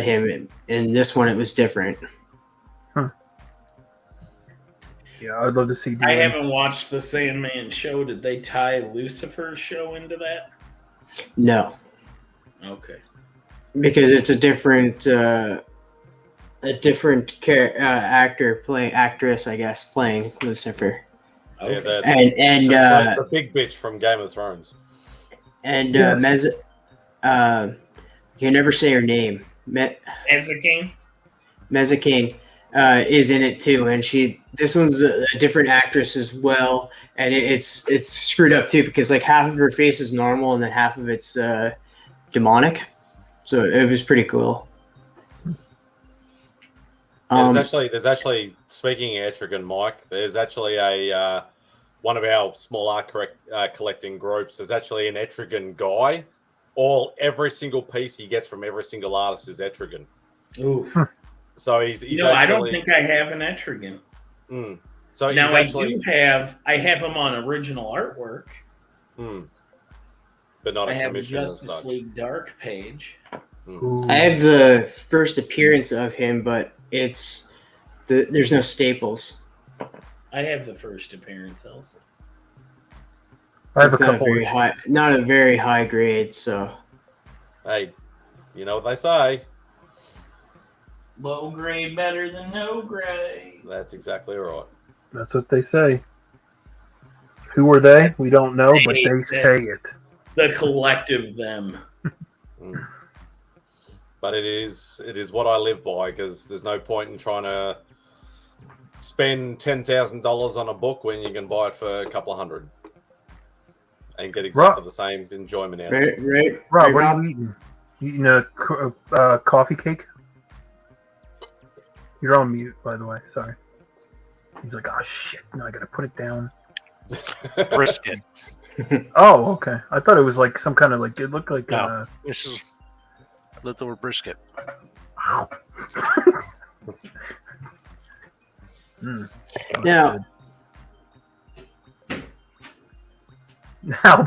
him. In this one, it was different. Yeah, I'd love to see. I haven't watched the Sandman show. Did they tie Lucifer's show into that? No, Okay. because it's a different actress, I guess, playing Lucifer. Yeah, the big bitch from Game of Thrones. And Yes. you can never say her name. Ezekine? Mezakane is in it too, and this one's a different actress as well, and it's screwed up too because like half of her face is normal and then half of it's demonic, so it was pretty cool. There's actually speaking of Etrigan, Mike. There's actually a one of our small art collecting groups. There's actually an Etrigan guy. Every single piece he gets from every single artist is Etrigan. Ooh. So he's No, I don't actually. think I have an Etrigan. So Now he's actually, I have him on original artwork. but not I a have a commission as Justice such. League Dark page. I have the first appearance of him, but there's no staples. I have the first appearance also. I have It's a not couple very of- high, not a very high grade. So Hey, you know what they say. Low grade better than no grade. That's exactly right. That's what they say. Who are they? We don't know, but They they said- say it. The collective them. But it is what I live by because there's no point in trying to spend $10,000 on a book when you can buy it for a couple of hundred and get exactly the same enjoyment out of it. Right. Rob, what are you eating? You eating a coffee cake? You're on mute, by the way. Sorry. He's like, oh shit! Now I gotta put it down. Brisket. Oh, okay. I thought it was like some kind of like it looked like. No, this is leftover brisket. Now,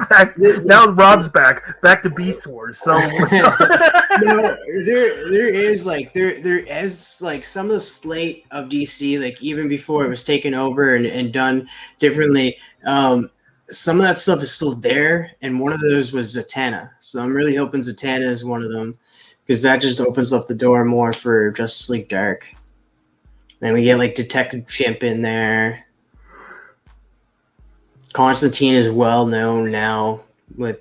now Rob's back to Beast Wars. So no, there is like some of the slate of DC, like even before it was taken over and done differently. Some of that stuff is still there, and one of those was Zatanna. So I'm really hoping Zatanna is one of them because that just opens up the door more for Justice League Dark. Then we get like Detective Chimp in there. Constantine is well known now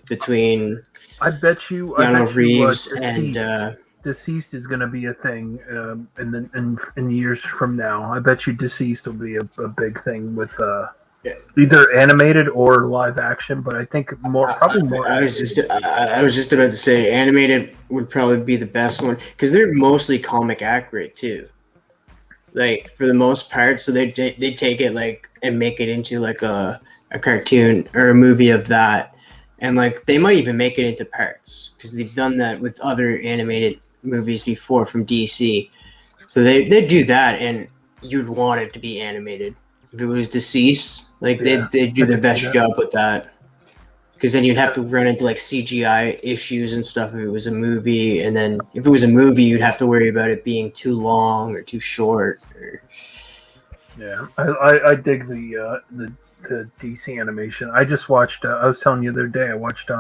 between. I bet you Reeves Deceased, and Deceased is going to be a thing in years from now. I bet you Deceased will be a big thing with either animated or live action. But I think probably more. I was just about to say animated would probably be the best one because they're mostly comic accurate too. Like for the most part, so they take it like and make it into like a cartoon or a movie of that, and like they might even make it into parts because they've done that with other animated movies before from DC. So they do that, and you'd want it to be animated. If it was Deceased, like Yeah, they'd do I the could see best that. job with that. Because then you'd have to run into like CGI issues and stuff if it was a movie, and then if it was a movie, you'd have to worry about it being too long or too short. Yeah, I dig the DC animation. I just watched. I was telling you the other day. I watched.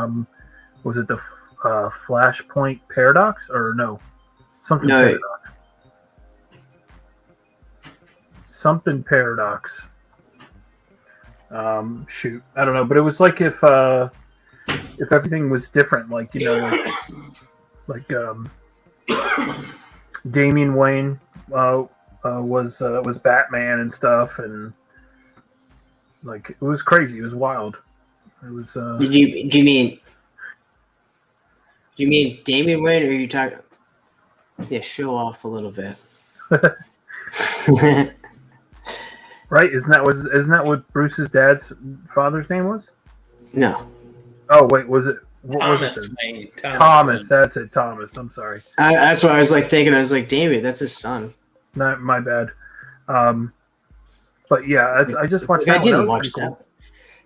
Was it the Flashpoint Paradox or no? Something No. Paradox. Something Paradox. Shoot, I don't know, but it was like if everything was different, like like Damian Wayne was Batman and stuff, and like it was crazy, it was wild. It was. Do you mean Damian Wayne, or are you talking? Yeah, show off a little bit. Right? Isn't that what Bruce's dad's father's name was? No. Oh wait, was it? What Thomas was it? Wayne. Thomas. That's it. Thomas. I'm sorry. That's what I was like thinking. I was like, Damian, that's his son. Not my bad. But yeah, I just watched I that one. didn't That was watch pretty that. cool.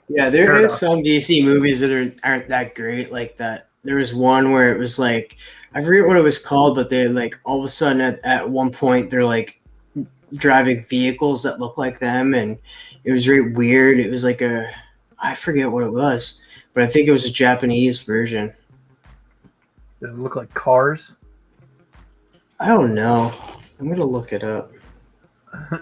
Yeah, there Fair is enough. some DC movies that aren't that great like that. There was one where it was like, I forget what it was called, but they like all of a sudden at one point they're like driving vehicles that look like them, and it was very weird. It was like I forget what it was, but I think it was a Japanese version. Does it look like Cars? I don't know. I'm gonna look it up. I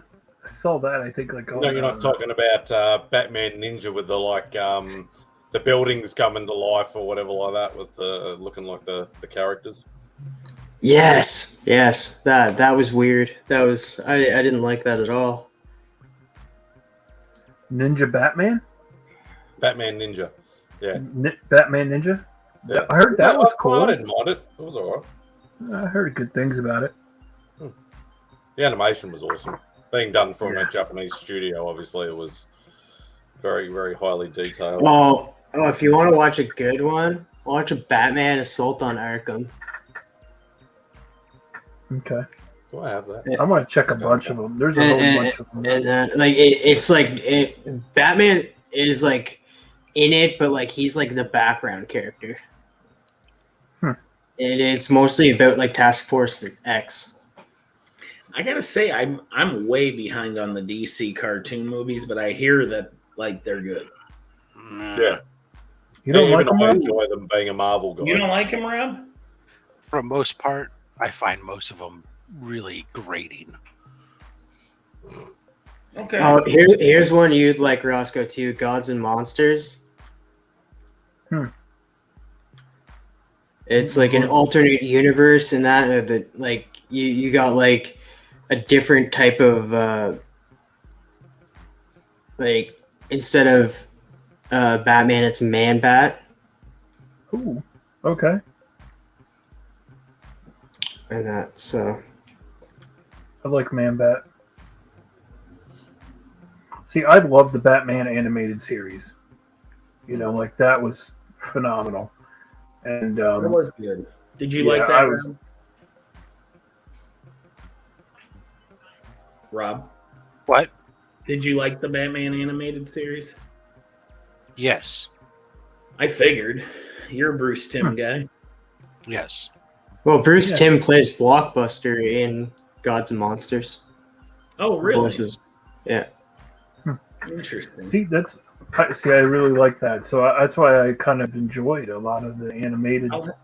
saw that. I think like. No, you're not talking about Batman Ninja with the the buildings coming to life or whatever like that, with the looking like the characters. Yes, that was weird. That was I didn't like that at all. Ninja Batman. Batman Ninja, yeah. Batman Ninja. Yeah. I heard that was cool. I didn't mind it. It was alright. I heard good things about it. The animation was awesome. Being done from a Japanese studio, obviously, it was very, very highly detailed. Oh, if you want to watch a good one, watch a Batman Assault on Arkham. Okay. Do I have that? I'm gonna check a bunch of them. There's a whole bunch of them. And like it's like Batman is like in it, but like he's like the background character. And it's mostly about like Task Force X. I gotta say, I'm way behind on the DC cartoon movies, but I hear that like they're good. Yeah. You don't like even them, I Rob? enjoy them being a Marvel guy. You don't like him, Rob? For the most part, I find most of them really grating. Okay. Oh, here's one you'd like, Roscoe, too. Gods and Monsters. It's like an alternate universe in that like you got like a different type of like instead of Batman, it's Man Bat. Ooh, okay. And that, so I like Man Bat. See, I love the Batman animated series. You know, like that was phenomenal. And That was good. Did you yeah, like that, I was- Rob? What? Did you like the Batman animated series? Yes. I figured. You're a Bruce Timm guy. Yes. Well, Bruce Yeah. Timm plays Blockbuster in Gods and Monsters. Oh, really? Voices. Yeah. Interesting. See, I really like that. So that's why I kind of enjoyed a lot of the animated. I'll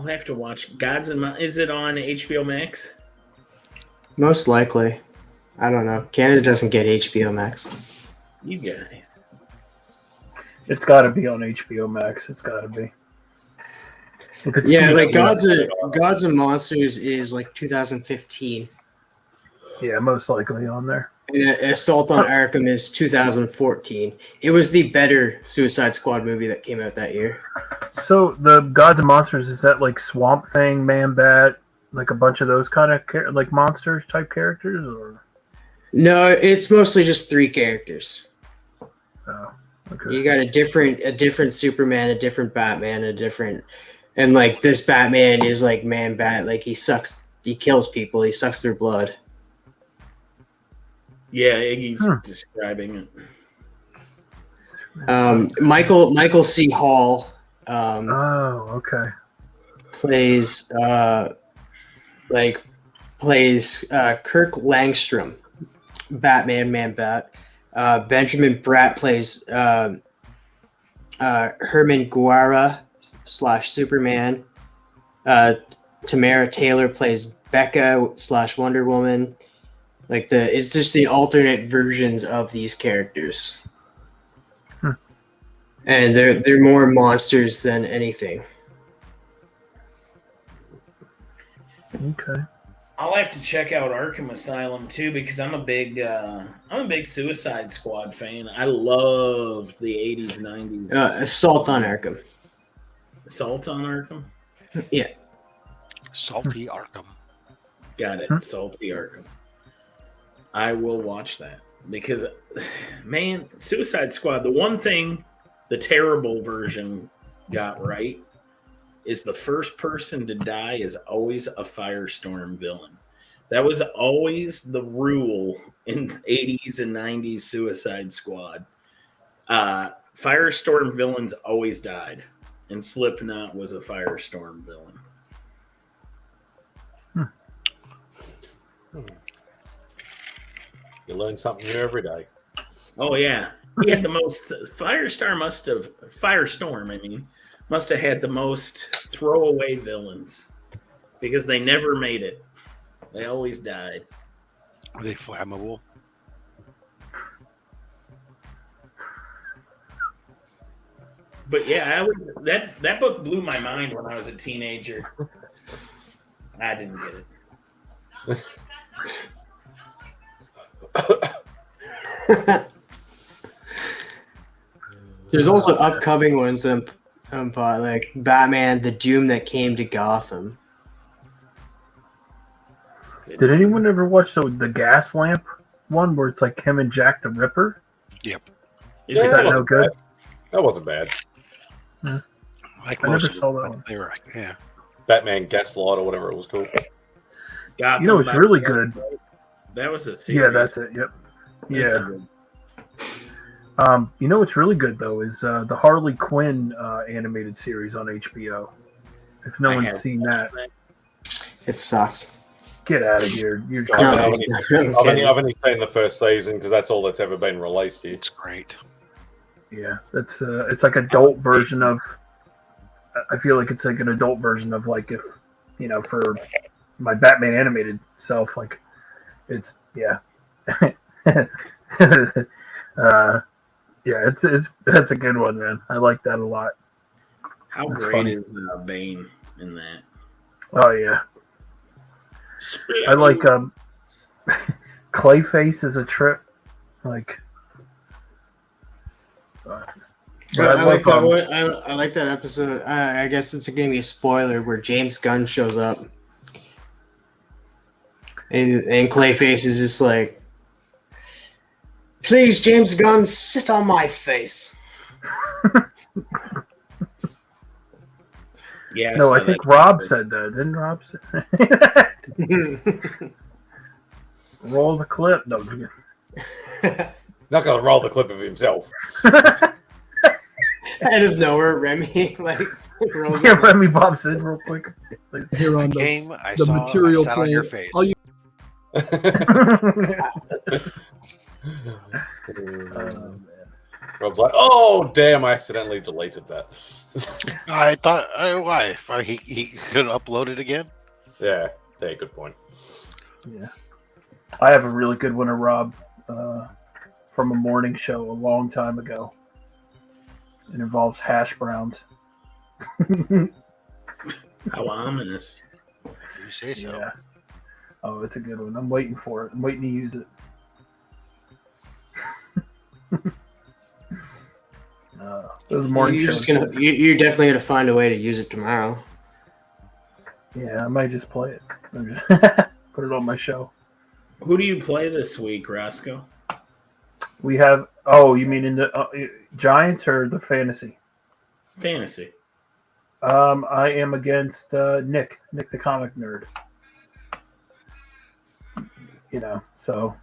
have to watch Gods and Is it on HBO Max? Most likely. I don't know. Canada doesn't get HBO Max. You guys. It's got to be on HBO Max. It's got to be. If it's Yeah, DC, like Gods and Monsters is like 2015. Yeah, most likely on there. And Assault on Arkham is 2014. It was the better Suicide Squad movie that came out that year. So the Gods and Monsters, is that like Swamp Thing, Man Bat, like a bunch of those kind of like monsters type characters, or? No, it's mostly just three characters. Oh, okay. You got a different Superman, a different Batman, and like this Batman is like Man Bat, like he kills people, he sucks their blood. Yeah, Iggy's describing it. Michael C. Hall okay. plays Kirk Langstrom, Batman, Man Bat. Benjamin Bratt plays Herman Guara / Superman. Tamara Taylor plays Becca / Wonder Woman. It's just the alternate versions of these characters. And they're more monsters than anything. Okay. I'll have to check out Arkham Asylum too because I'm a big Suicide Squad fan. I loved the 80s, 90s. Assault on Arkham. Assault on Arkham? Yeah. Salty Arkham. Got it. Salty Arkham. I will watch that because, man, Suicide Squad, the one thing the terrible version got right is the first person to die is always a Firestorm villain. That was always the rule in 80s and 90s Suicide Squad. Firestorm villains always died, and Slipknot was a Firestorm villain. You learn something new every day. Oh yeah, he had the most. Firestorm, must have had the most throwaway villains because they never made it. They always died. Are they flammable? But yeah, that book blew my mind when I was a teenager. I didn't get it. There's also upcoming ones like Batman: The Doom That Came to Gotham. Did anyone ever watch the gas lamp one where it's like him and Jack the Ripper? Yep. Is that no good? That wasn't bad. Like I never most saw of that them, one. they were like, yeah. Batman Gaslight or whatever it was called. You know what's really good? That was a series. Yeah, that's it. Yep. That's a Yeah. good- You know what's really good though is the Harley Quinn animated series on HBO. If no I one's have seen that, It sucks. get out of here. You're I've only seen the first season because that's all that's ever been released here. It's great. Yeah, that's it's like adult version of. I feel like it's like an adult version of like if for my Batman animated self, like it's yeah. Yeah, it's that's a good one, man. I like that a lot. How That's great funny. is Bane in that? Oh yeah, I like Clayface is a trip. Like, I like that one. I like that episode. I guess it's going to be a spoiler where James Gunn shows up, and Clayface is just like, "Please, James Gunn, sit on my face." Yeah. no, I saw think that. Rob said that. Didn't Rob say? Roll the clip. No. Not going to roll the clip of himself. Out of nowhere, Remy rolls Yeah, up. Remy pops in real quick. Please. Here on Came, I the saw, material I sat on plane. your face. All you- Rob's like, oh, damn, I accidentally deleted that. I thought, why? He could upload it again? Yeah, good point. Yeah, I have a really good one of Rob from a morning show a long time ago. It involves hash browns. How ominous. You say so. Yeah. Oh, it's a good one. I'm waiting for it. I'm waiting to use it. Those morning You're shows. you're definitely gonna find a way to use it tomorrow. Yeah, I might just play it. Or just put it on my show. Who do you play this week, Roscoe? We have. Oh, you mean in the Giants or the fantasy? Fantasy. I am against Nick the comic nerd. So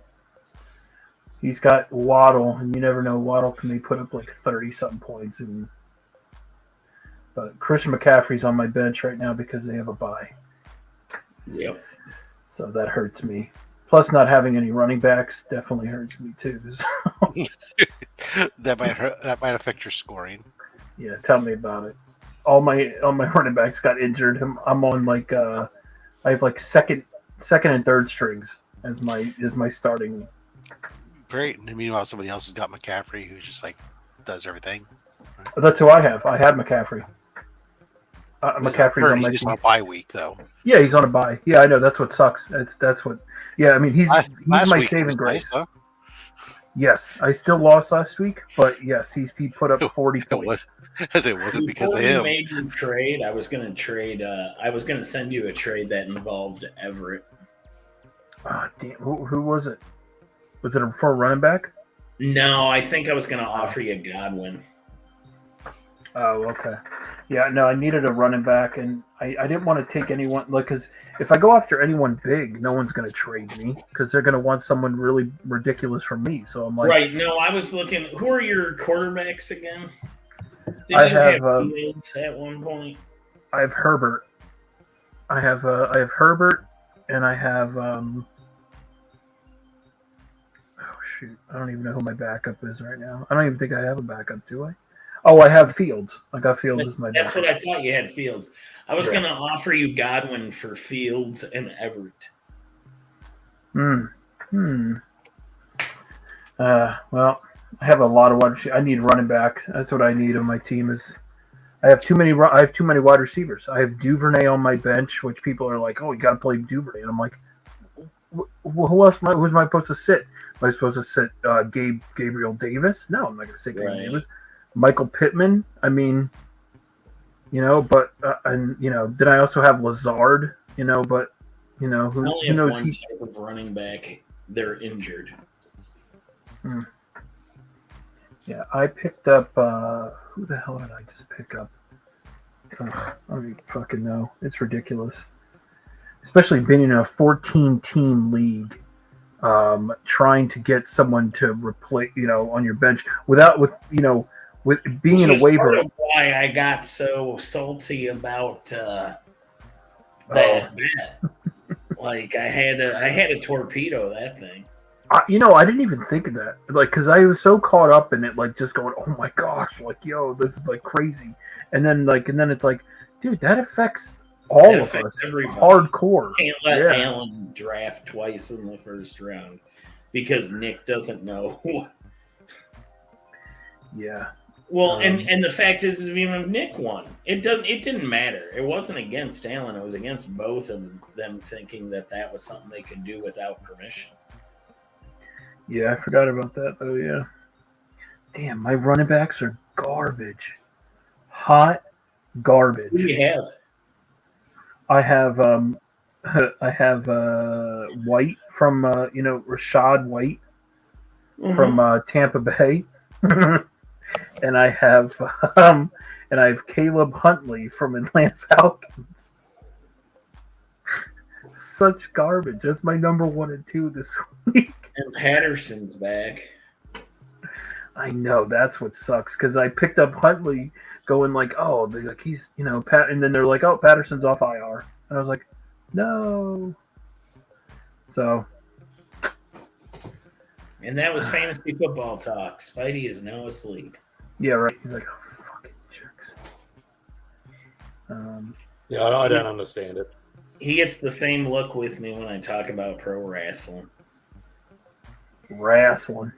he's got Waddle, and you never know. Waddle can put up like 30-something points, but Christian McCaffrey's on my bench right now because they have a bye. Yep. So that hurts me. Plus, not having any running backs definitely hurts me too. That might hurt, that might affect your scoring. Yeah, tell me about it. All my running backs got injured. I'm on like I have like second and third strings as my starting. Great. And meanwhile, somebody else has got McCaffrey, who just like does everything. That's who I have. I had McCaffrey. McCaffrey's on my He's team. on a bye week though. Yeah, he's on a bye. Yeah, I know. That's what sucks. That's what. Yeah, I mean, he's Last my week saving was grace. nice, huh? Yes, I still lost last week, but yes, he put up 40 It points. wasn't because Before of you him. made your trade, I was going to trade. I was going to send you a trade that involved Everett. Oh, damn. Who was it? Was it for a running back? No, I think I was going to offer you Godwin. Oh, okay. Yeah, no, I needed a running back, and I didn't want to take anyone, like, because if I go after anyone big, no one's going to trade me because they're going to want someone really ridiculous from me. So I'm like, Right. No, I was looking. Who are your quarterbacks again? Did I you have Fields at one point? I have Herbert. I have Herbert, and I have oh shoot, I don't even know who my backup is right now. I don't even think I have a backup, do I? Oh, I have Fields. I got Fields as my That's backup. what I thought you had Fields. I was Yeah. going to offer you Godwin for Fields and Everett. Well, I have a lot of wide. I need running back. That's what I need on my team. Is I have too many wide receivers. I have Duvernay on my bench, which people are like, "Oh, you got to play Duvernay," and I'm like, "Who else? Who's am I supposed to sit? Am I supposed to sit Gabriel Davis? No, I'm not going to sit Gabriel Davis. Michael Pittman. I mean, but and then I also have Lazard. But who only have knows? one type of running back. They're injured. Yeah, I picked up. Who the hell did I just pick up? I don't even fucking know. It's ridiculous. Especially being in a 14-team league, trying to get someone to replace, on your bench with being in a waiver. Part of why I got so salty about that bet. Like I had a torpedo that thing. I didn't even think of that, because I was so caught up in it, just going, "Oh my gosh, yo, this is crazy," and then it's like, dude, that affects all of us, everybody. hardcore. Can't let Alan draft twice in the first round because Nick doesn't know. Yeah. Well, and the fact is even if Nick won, it didn't matter. It wasn't against Alan; it was against both of them thinking that was something they could do without permission. Yeah, I forgot about that though. Yeah. Damn, my running backs are garbage. Hot garbage. Who do you have? I have White from Rashad White from Tampa Bay, and I have Caleb Huntley from Atlanta Falcons. Such garbage. That's my number 1 and 2 this week. And Patterson's back. I know, that's what sucks, because I picked up Huntley going he's Pat, and then they're like, "Oh, Patterson's off IR," and I was like, "No." So, And that was fantasy football talk. Spidey is now asleep. yeah, right. He's like, "Oh, fucking jerks." Yeah, I don't understand it. He gets the same look with me when I talk about pro wrestling. Wrestling.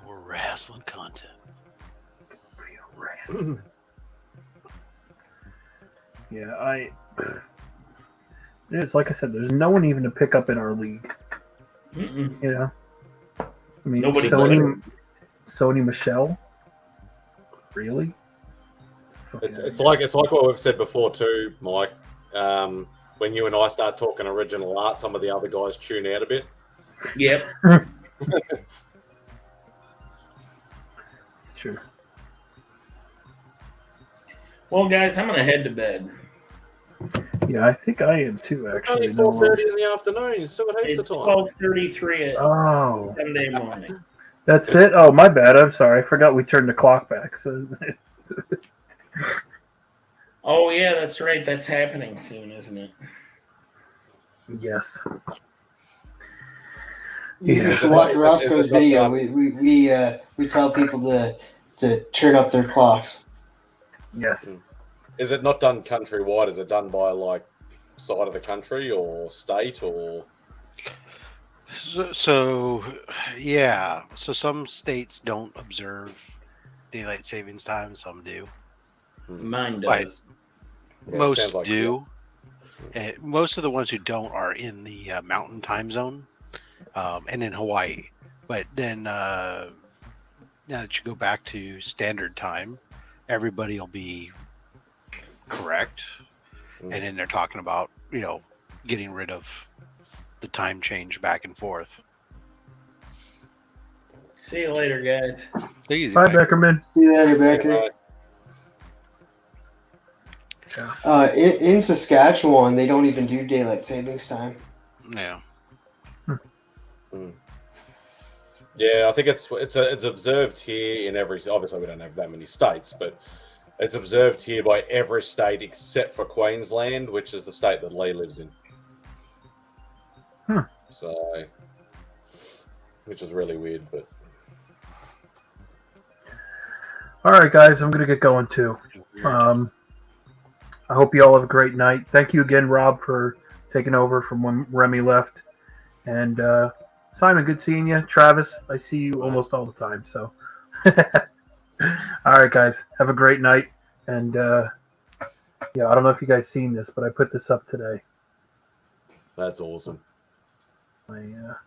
More wrestling content. Yeah, it's like I said, there's no one even to pick up in our league. Mm-mm. I mean, Nobody's Sony Michelle. Really? It's like what we've said before too, Mike. When you and I start talking original art, some of the other guys tune out a bit. Yep. It's true. Well, guys, I'm gonna head to bed. Yeah, I think I am too. Actually, Only 4:30 in the afternoon. You still got heaps It's of time. 12:33 Oh, Sunday morning. that's it. Oh, my bad. I'm sorry. I forgot we turned the clock back. So, Oh yeah, that's right. That's happening soon, isn't it? yes. You should watch Roscoe's video. We tell people to turn up their clocks. Yes. Is it not done countrywide? Is it done by side of the country or state or? So yeah. So some states don't observe daylight savings time. Some do. Mine But does. Yeah, most sounds like do. And most of the ones who don't are in the mountain time zone and in Hawaii. But then now that you go back to standard time, everybody will be correct. And then they're talking about, getting rid of the time change back and forth. See you later, guys. Take it easy, Bye, Becker. Beckerman. See you later, Becker. In Saskatchewan, they don't even do daylight savings time. Yeah. Yeah, I think it's observed here in every. Obviously, we don't have that many states, but it's observed here by every state except for Queensland, which is the state that Lee lives in. So, which is really weird, but. All right, guys, I'm gonna get going too. I hope you all have a great night. Thank you again, Rob, for taking over from when Remy left. And Simon, good seeing you. Travis, I see you almost all the time. So, all right, guys, have a great night. And yeah, I don't know if you guys seen this, but I put this up today. That's awesome. It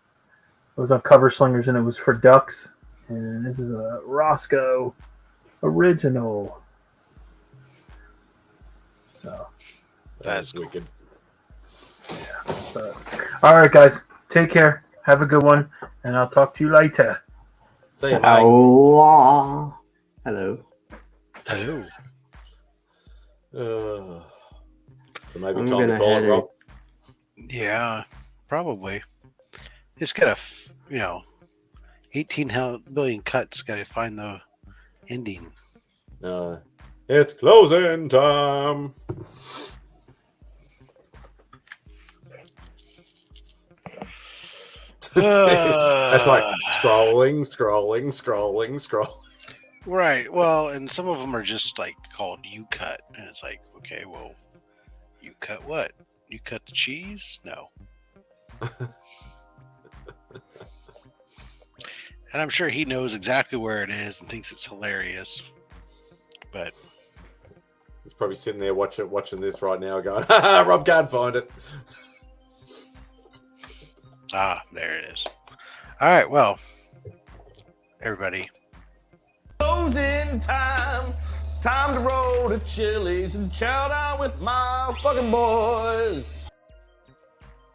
was on Cover Slingers, and it was for ducks. And this is a Roscoe original. So that's wicked. Yeah. All right, guys. Take care. Have a good one, and I'll talk to you later. See you, mate. Hello. Hello. So maybe I'm time gonna to call head it, Rob. Yeah, probably. It's got a, 18 billion cuts. Got to find the ending. It's closing time. That's like scrolling. Right. Well, and some of them are just like called "you cut," and it's like, okay, well, you cut what? You cut the cheese? No. And I'm sure he knows exactly where it is and thinks it's hilarious. But he's probably sitting there watching this right now, going, "Ha, Rob can't find it." There it is. All right. Well, everybody. Closing time. Time to roll to Chili's and chow down with my fucking boys.